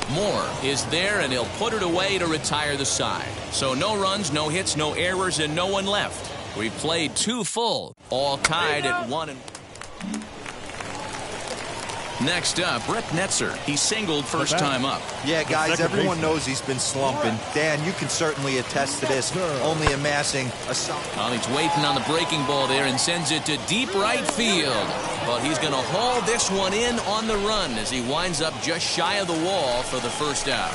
Speaker 12: Moore is there, and he'll put it away to retire the side. So no runs, no hits, no errors, and no one left. We played 2 full, all tied at 1. Next up, Brett Netzer. He singled first time up.
Speaker 15: Yeah, guys, everyone knows he's been slumping. Dan, you can certainly attest to this. Only amassing a solid.
Speaker 12: Well, he's waiting on the breaking ball there and sends it to deep right field. But he's going to haul this one in on the run as he winds up just shy of the wall for the first out.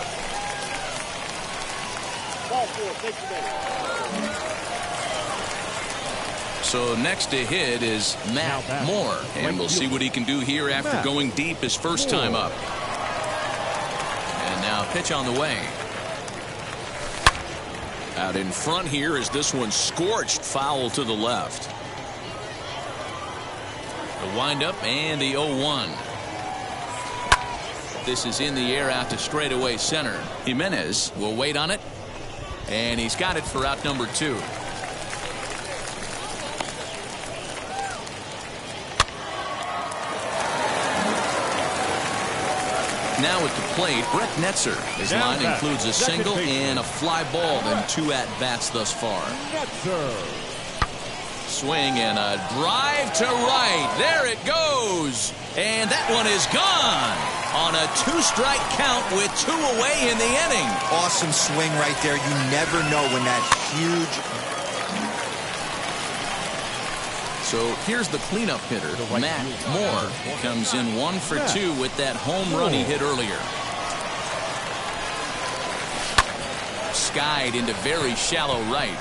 Speaker 12: So next to hit is Matt Moore, and we'll see what he can do here after going deep his first time up. And now pitch on the way. Out in front here is this one scorched foul to the left. The windup and the 0-1. This is in the air out to straightaway center. Jimenez will wait on it, and he's got it for out number 2. Now at the plate, Brett Netzer. His line includes a single and a fly ball in 2 at-bats thus far. Swing and a drive to right. There it goes. And that one is gone on a 2-strike count with 2 away in the inning.
Speaker 15: Awesome swing right there. You never know when that huge...
Speaker 12: So here's the cleanup hitter, Matt Moore. He comes in 1 for 2 with that home run he hit earlier. Skied into very shallow right.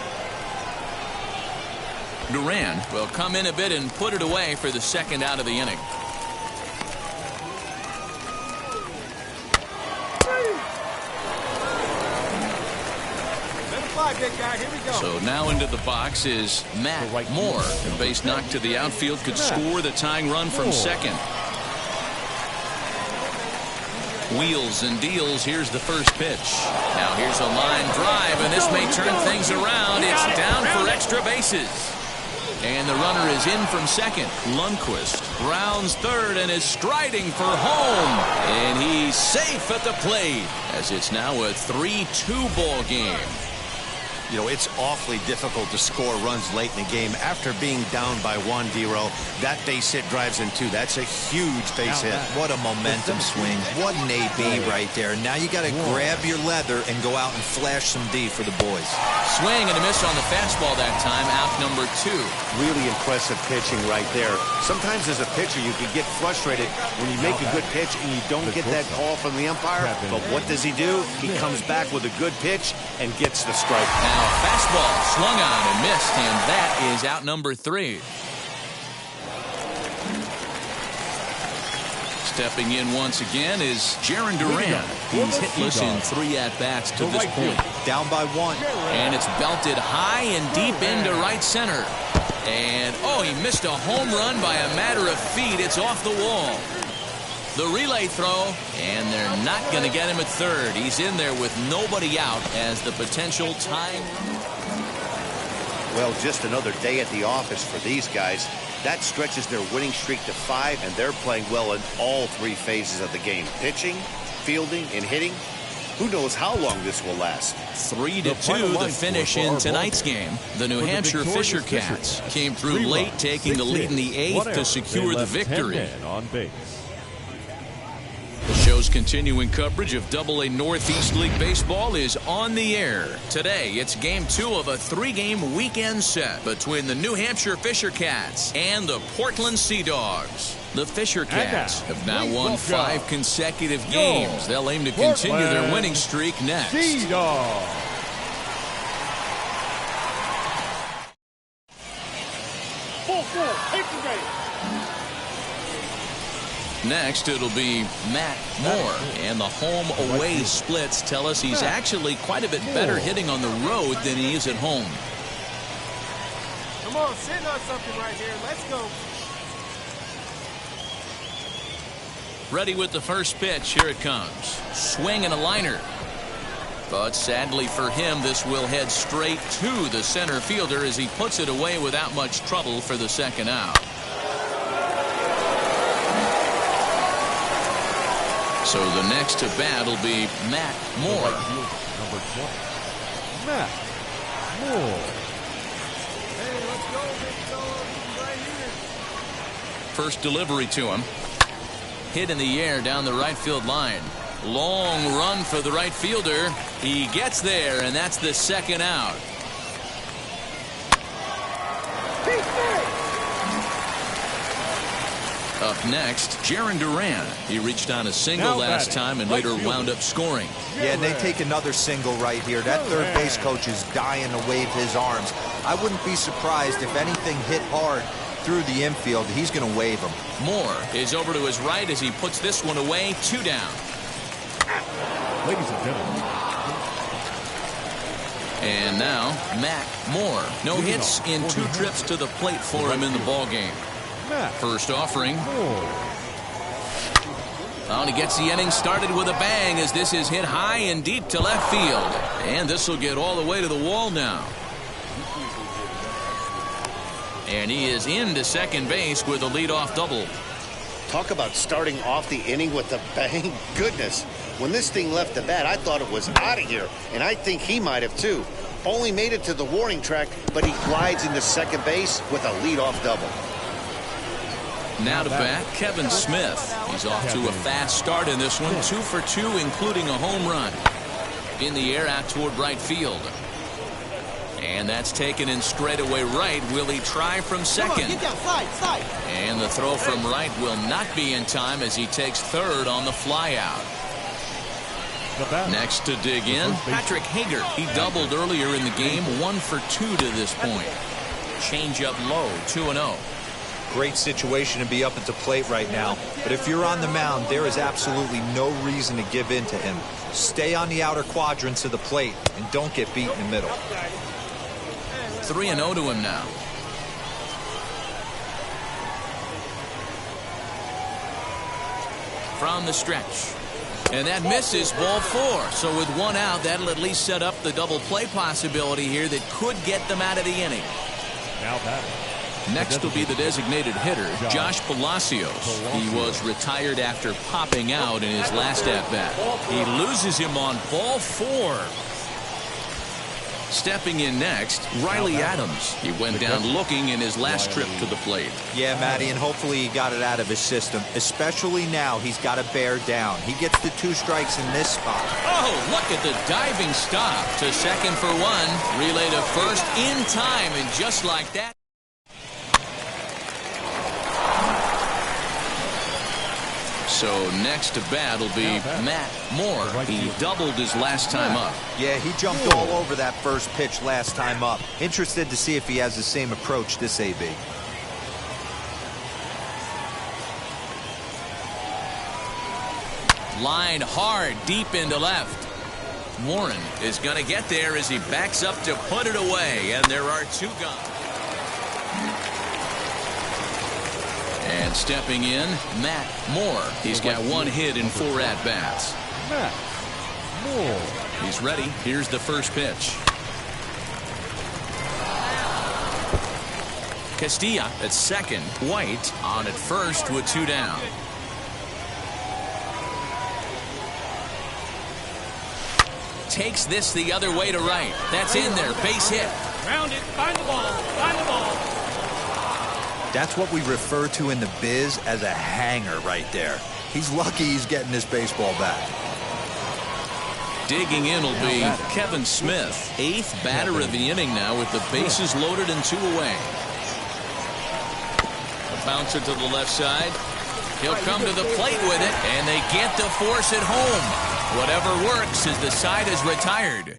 Speaker 12: Duran will come in a bit and put it away for the second out of the inning. So now into the box is Matt Moore. A base knock to the outfield could score the tying run from second. Wheels and deals. Here's the first pitch. Now here's a line drive, and this may turn things around. It's down for extra bases. And the runner is in from second. Lundqvist rounds third and is striding for home. And he's safe at the plate as it's now a 3-2 ball game.
Speaker 13: You know, it's awfully difficult to score runs late in the game after being down by 1, D-Row. That base hit drives in 2. That's a huge base hit.
Speaker 15: What a momentum swing. What an AB right there. Now you got to grab your leather and go out and flash some D for the boys.
Speaker 12: Swing and a miss on the fastball that time. Out number 2.
Speaker 13: Really impressive pitching right there. Sometimes as a pitcher you can get frustrated when you make a good pitch and you don't get that call from the umpire. But what does he do? He comes back with a good pitch and gets the strike.
Speaker 12: Now a fastball slung on and missed, and that is out number 3. Stepping in once again is Jarren Duran. He's hitless in 3 at-bats to this point.
Speaker 15: Down by 1.
Speaker 12: And it's belted high and deep into right center. And, oh, he missed a home run by a matter of feet. It's off the wall. The relay throw, and they're not going to get him at third. He's in there with nobody out as the potential tying.
Speaker 13: Well, just another day at the office for these guys. That stretches their winning streak to 5, and they're playing well in all 3 phases of the game. Pitching, fielding, and hitting. Who knows how long this will last.
Speaker 12: 3-2 the finish in tonight's game. The New Hampshire Fisher Cats came through late, taking the lead in the 8th to secure the victory. The show's continuing coverage of AA Northeast League Baseball is on the air. Today, it's Game 2 of a 3-game weekend set between the New Hampshire Fisher Cats and the Portland Sea Dogs. The Fisher Cats have now won 5 consecutive games. They'll aim to continue their winning streak next.
Speaker 14: Sea Dogs.
Speaker 12: Next, it'll be Matt Moore, and the home-away splits tell us he's actually quite a bit better hitting on the road than he is at home.
Speaker 6: Come on, send us something right here. Let's go.
Speaker 12: Ready with the first pitch. Here it comes. Swing and a liner. But sadly for him, this will head straight to the center fielder as he puts it away without much trouble for the second out. So the next to bat will be Matt Moore.
Speaker 14: Number 20, Matt Moore.
Speaker 6: Hey, let's go, big fella. Right here.
Speaker 12: First delivery to him. Hit in the air down the right field line. Long run for the right fielder. He gets there, and that's the second out. Up next, Jarren Duran. He reached on a single last time and later wound up scoring.
Speaker 15: Yeah, and they take another single right here. That third base coach is dying to wave his arms. I wouldn't be surprised if anything hit hard through the infield. He's going to wave him.
Speaker 12: Moore is over to his right as he puts this one away. 2 down.
Speaker 14: Ladies and gentlemen.
Speaker 12: And now, Matt Moore. No hits in 2 trips to the plate for him in the ballgame. First offering. Oh, and he gets the inning started with a bang as this is hit high and deep to left field. And this will get all the way to the wall now. And he is into second base with a leadoff double.
Speaker 13: Talk about starting off the inning with a bang. Goodness, when this thing left the bat, I thought it was out of here. And I think he might have too. Only made it to the warning track, but he glides into second base with a leadoff double.
Speaker 12: Now to bat, Kevin Smith. He's off to a fast start in this one. 2 for 2, including a home run. In the air out toward right field. And that's taken in straightaway right. Will he try from second?
Speaker 6: Get down, slide.
Speaker 12: And the throw from right will not be in time as he takes third on the fly out. Next to dig in, Patrick Hager. He doubled earlier in the game. 1 for 2 to this point. Change up low, 2-0.
Speaker 15: Great situation to be up at the plate right now. But if you're on the mound, there is absolutely no reason to give in to him. Stay on the outer quadrants of the plate and don't get beat in the middle.
Speaker 12: 3-0 to him now. From the stretch. And that misses, ball 4. So with 1 out, that'll at least set up the double play possibility here that could get them out of the inning.
Speaker 14: Now batting.
Speaker 12: Next will be the designated hitter, Josh Palacios. He was retired after popping out in his last at-bat. He loses him on ball 4. Stepping in next, Riley Adams. He went down looking in his last trip to the plate.
Speaker 15: Yeah, Matty, and hopefully he got it out of his system. Especially now, he's got to bear down. He gets the 2 strikes in this spot.
Speaker 12: Oh, look at the diving stop to second for 1. Relay to first in time, and just like that. So next to bat will be Matt Moore. He doubled his last time up.
Speaker 15: Yeah, he jumped all over that first pitch last time up. Interested to see if he has the same approach this AB.
Speaker 12: Line hard deep into left. Warren is going to get there as he backs up to put it away, and there are 2 gone. And stepping in, Matt Moore. He's got 1 hit in 4 at-bats.
Speaker 14: Matt Moore.
Speaker 12: He's ready. Here's the first pitch. Castilla at second. White on at first with 2 down. Takes this the other way to right. That's in there. Base hit.
Speaker 6: Round it. Find the ball. Find the ball.
Speaker 15: That's what we refer to in the biz as a hanger right there. He's lucky he's getting this baseball back.
Speaker 12: Digging in will be Kevin Smith. 8th batter of the inning now with the bases loaded and 2 away. A bouncer to the left side. He'll come to the plate with it, and they get the force at home. Whatever works as the side is retired.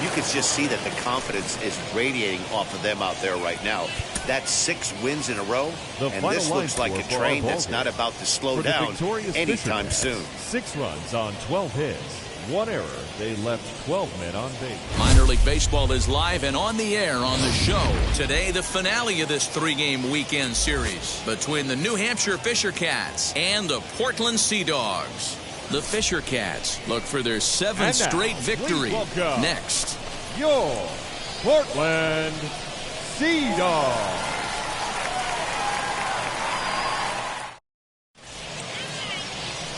Speaker 13: You could just see that the confidence is radiating off of them out there right now. That's 6 wins in a row, and this looks like a train that's not about to slow down anytime soon.
Speaker 14: 6 runs on 12 hits. 1 error. They left 12 men on base.
Speaker 12: Minor League Baseball is live and on the air on the show. Today, the finale of this 3-game weekend series between the New Hampshire Fisher Cats and the Portland Sea Dogs. The Fisher Cats look for their 7th straight victory. Next,
Speaker 14: your Portland Sea Dogs.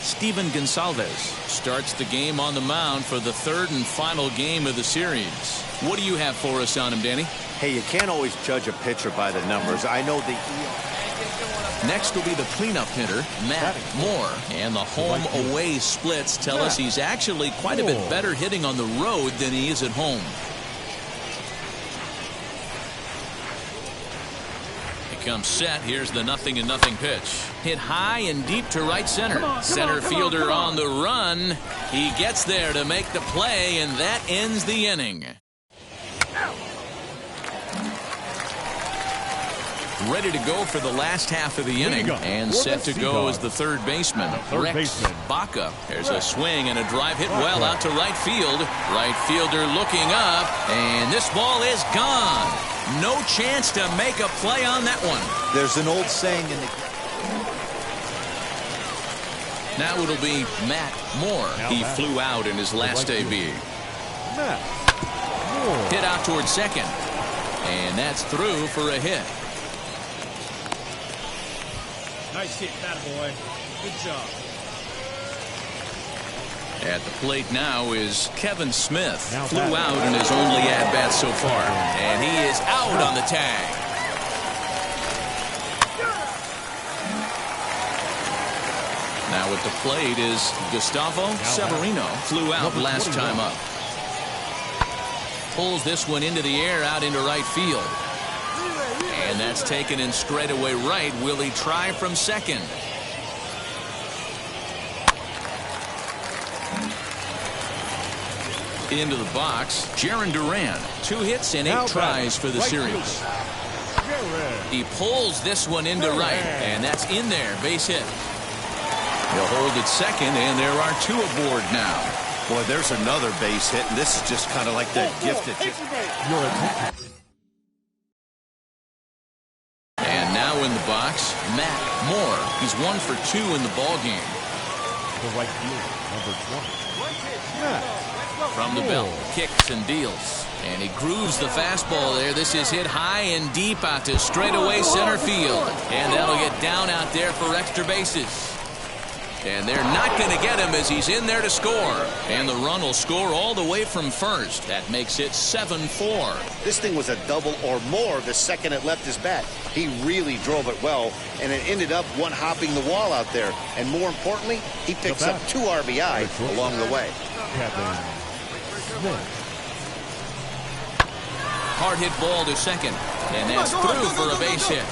Speaker 12: Steven Gonsalves starts the game on the mound for the 3rd and final game of the series. What do you have for us on him, Danny?
Speaker 13: Hey, you can't always judge a pitcher by the numbers. I know the...
Speaker 12: Next will be the cleanup hitter, Matt Moore. And the home-away splits tell us he's actually quite a bit better hitting on the road than he is at home. He comes set. Here's the 0-0 pitch. Hit high and deep to right center. Center fielder on the run. He gets there to make the play, and that ends the inning. Ready to go for the last half of the inning, and set to go as the third baseman, Rex Baca. There's a swing and a drive hit well out to right field. Right fielder looking up, and this ball is gone. No chance to make a play on that one.
Speaker 15: There's an old saying in the...
Speaker 12: Now it'll be Matt Moore. He flew out in his last AB. Hit out towards second, and that's through for a hit.
Speaker 20: Nice hit, boy. Good job.
Speaker 12: At the plate now is Kevin Smith. Flew out in his only at-bat so far, and he is out on the tag. Now at the plate is Gustavo Severino. Flew out last time up. Pulls this one into the air out into right field. And that's taken in straightaway right. Will he try from second? Into the box, Jarren Duran. 2 hits and 8 tries for the series. He pulls this one into right, and that's in there. Base hit. He'll hold it second, and there are 2 aboard now.
Speaker 13: Boy, there's another base hit, and this is just kind of like that gifted.
Speaker 12: And now in the box, Matt Moore. He's 1 for 2 in the ballgame.
Speaker 14: The right fielder, number 20.
Speaker 12: From the belt, kicks and deals. And he grooves the fastball there. This is hit high and deep out to straightaway center field. And that'll get down out there for extra bases. And they're not going to get him as he's in there to score. And the run will score all the way from first. That makes it 7-4.
Speaker 13: This thing was a double or more the second it left his bat. He really drove it well, and it ended up one-hopping the wall out there. And more importantly, he picks up 2 RBI along the way.
Speaker 12: Hard hit ball to second. And that's through for a base hit.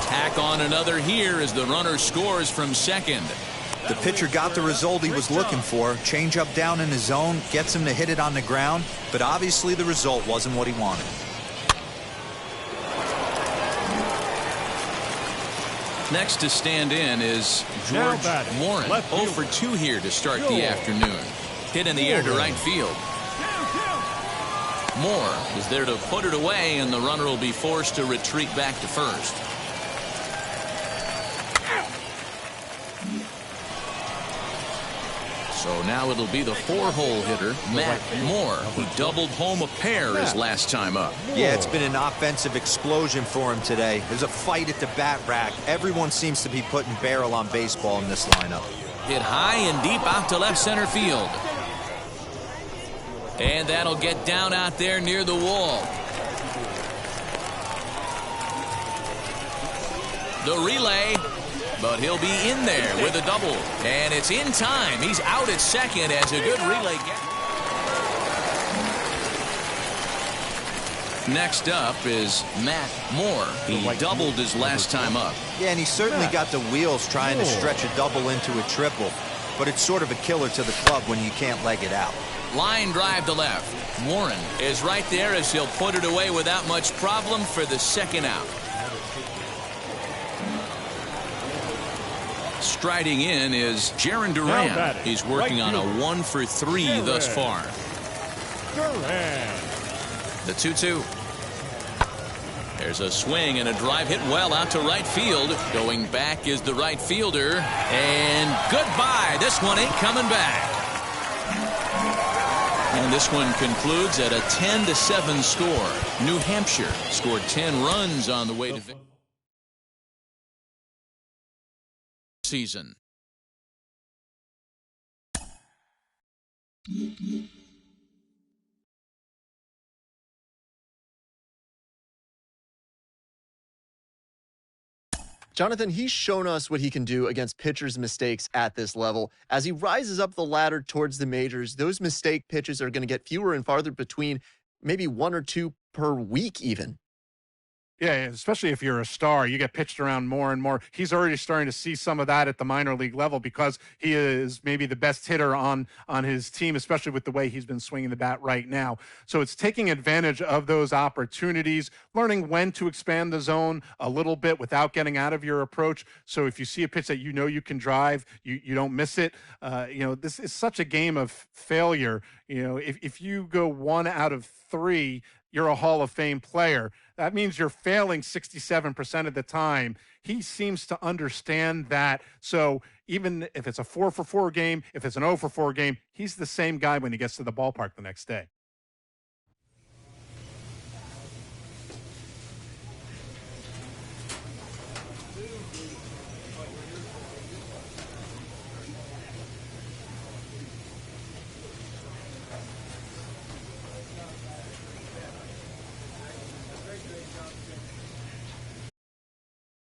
Speaker 12: Tack on another here as the runner scores from second.
Speaker 15: The pitcher got the result he was looking for. Change up down in his zone, gets him to hit it on the ground, but obviously the result wasn't what he wanted.
Speaker 12: Next to stand in is George Warren. 0 for 2 here to start the afternoon. Hit in the air to right field. Moore is there to put it away, and the runner will be forced to retreat back to first. So now it'll be the 4-hole hitter, Matt Moore. He doubled home a pair his last time up.
Speaker 15: Yeah, it's been an offensive explosion for him today. There's a fight at the bat rack. Everyone seems to be putting barrel on baseball in this lineup.
Speaker 12: Hit high and deep out to left center field. And that'll get down out there near the wall. The relay. But he'll be in there with a double. And it's in time. He's out at second as a good relay gets. Next up is Matt Moore. He doubled his last time up.
Speaker 15: Yeah, and he certainly got the wheels trying to stretch a double into a triple. But it's sort of a killer to the club when you can't leg it out.
Speaker 12: Line drive to left. Warren is right there as he'll put it away without much problem for the second out. Striding in is Jarren Duran. He's working on a 1 for 3 thus far. The 2-2. There's a swing and a drive hit well out to right field. Going back is the right fielder. And goodbye. This one ain't coming back. And this one concludes at a 10-7 score. New Hampshire scored 10 runs on the way to victory. Season.
Speaker 9: Jonathan, he's shown us what he can do against pitchers' mistakes at this level. As he rises up the ladder towards the majors, those mistake pitches are going to get fewer and farther between, maybe 1 or 2 per week even.
Speaker 5: Yeah, especially if you're a star, you get pitched around more and more. He's already starting to see some of that at the minor league level because he is maybe the best hitter on his team, especially with the way he's been swinging the bat right now. So it's taking advantage of those opportunities, learning when to expand the zone a little bit without getting out of your approach. So if you see a pitch that you know you can drive, you don't miss it. This is such a game of failure. If you go 1 out of 3, you're a Hall of Fame player. That means you're failing 67% of the time. He seems to understand that. So even if it's a 4-for-4 game, if it's an 0-for-4 game, he's the same guy when he gets to the ballpark the next day.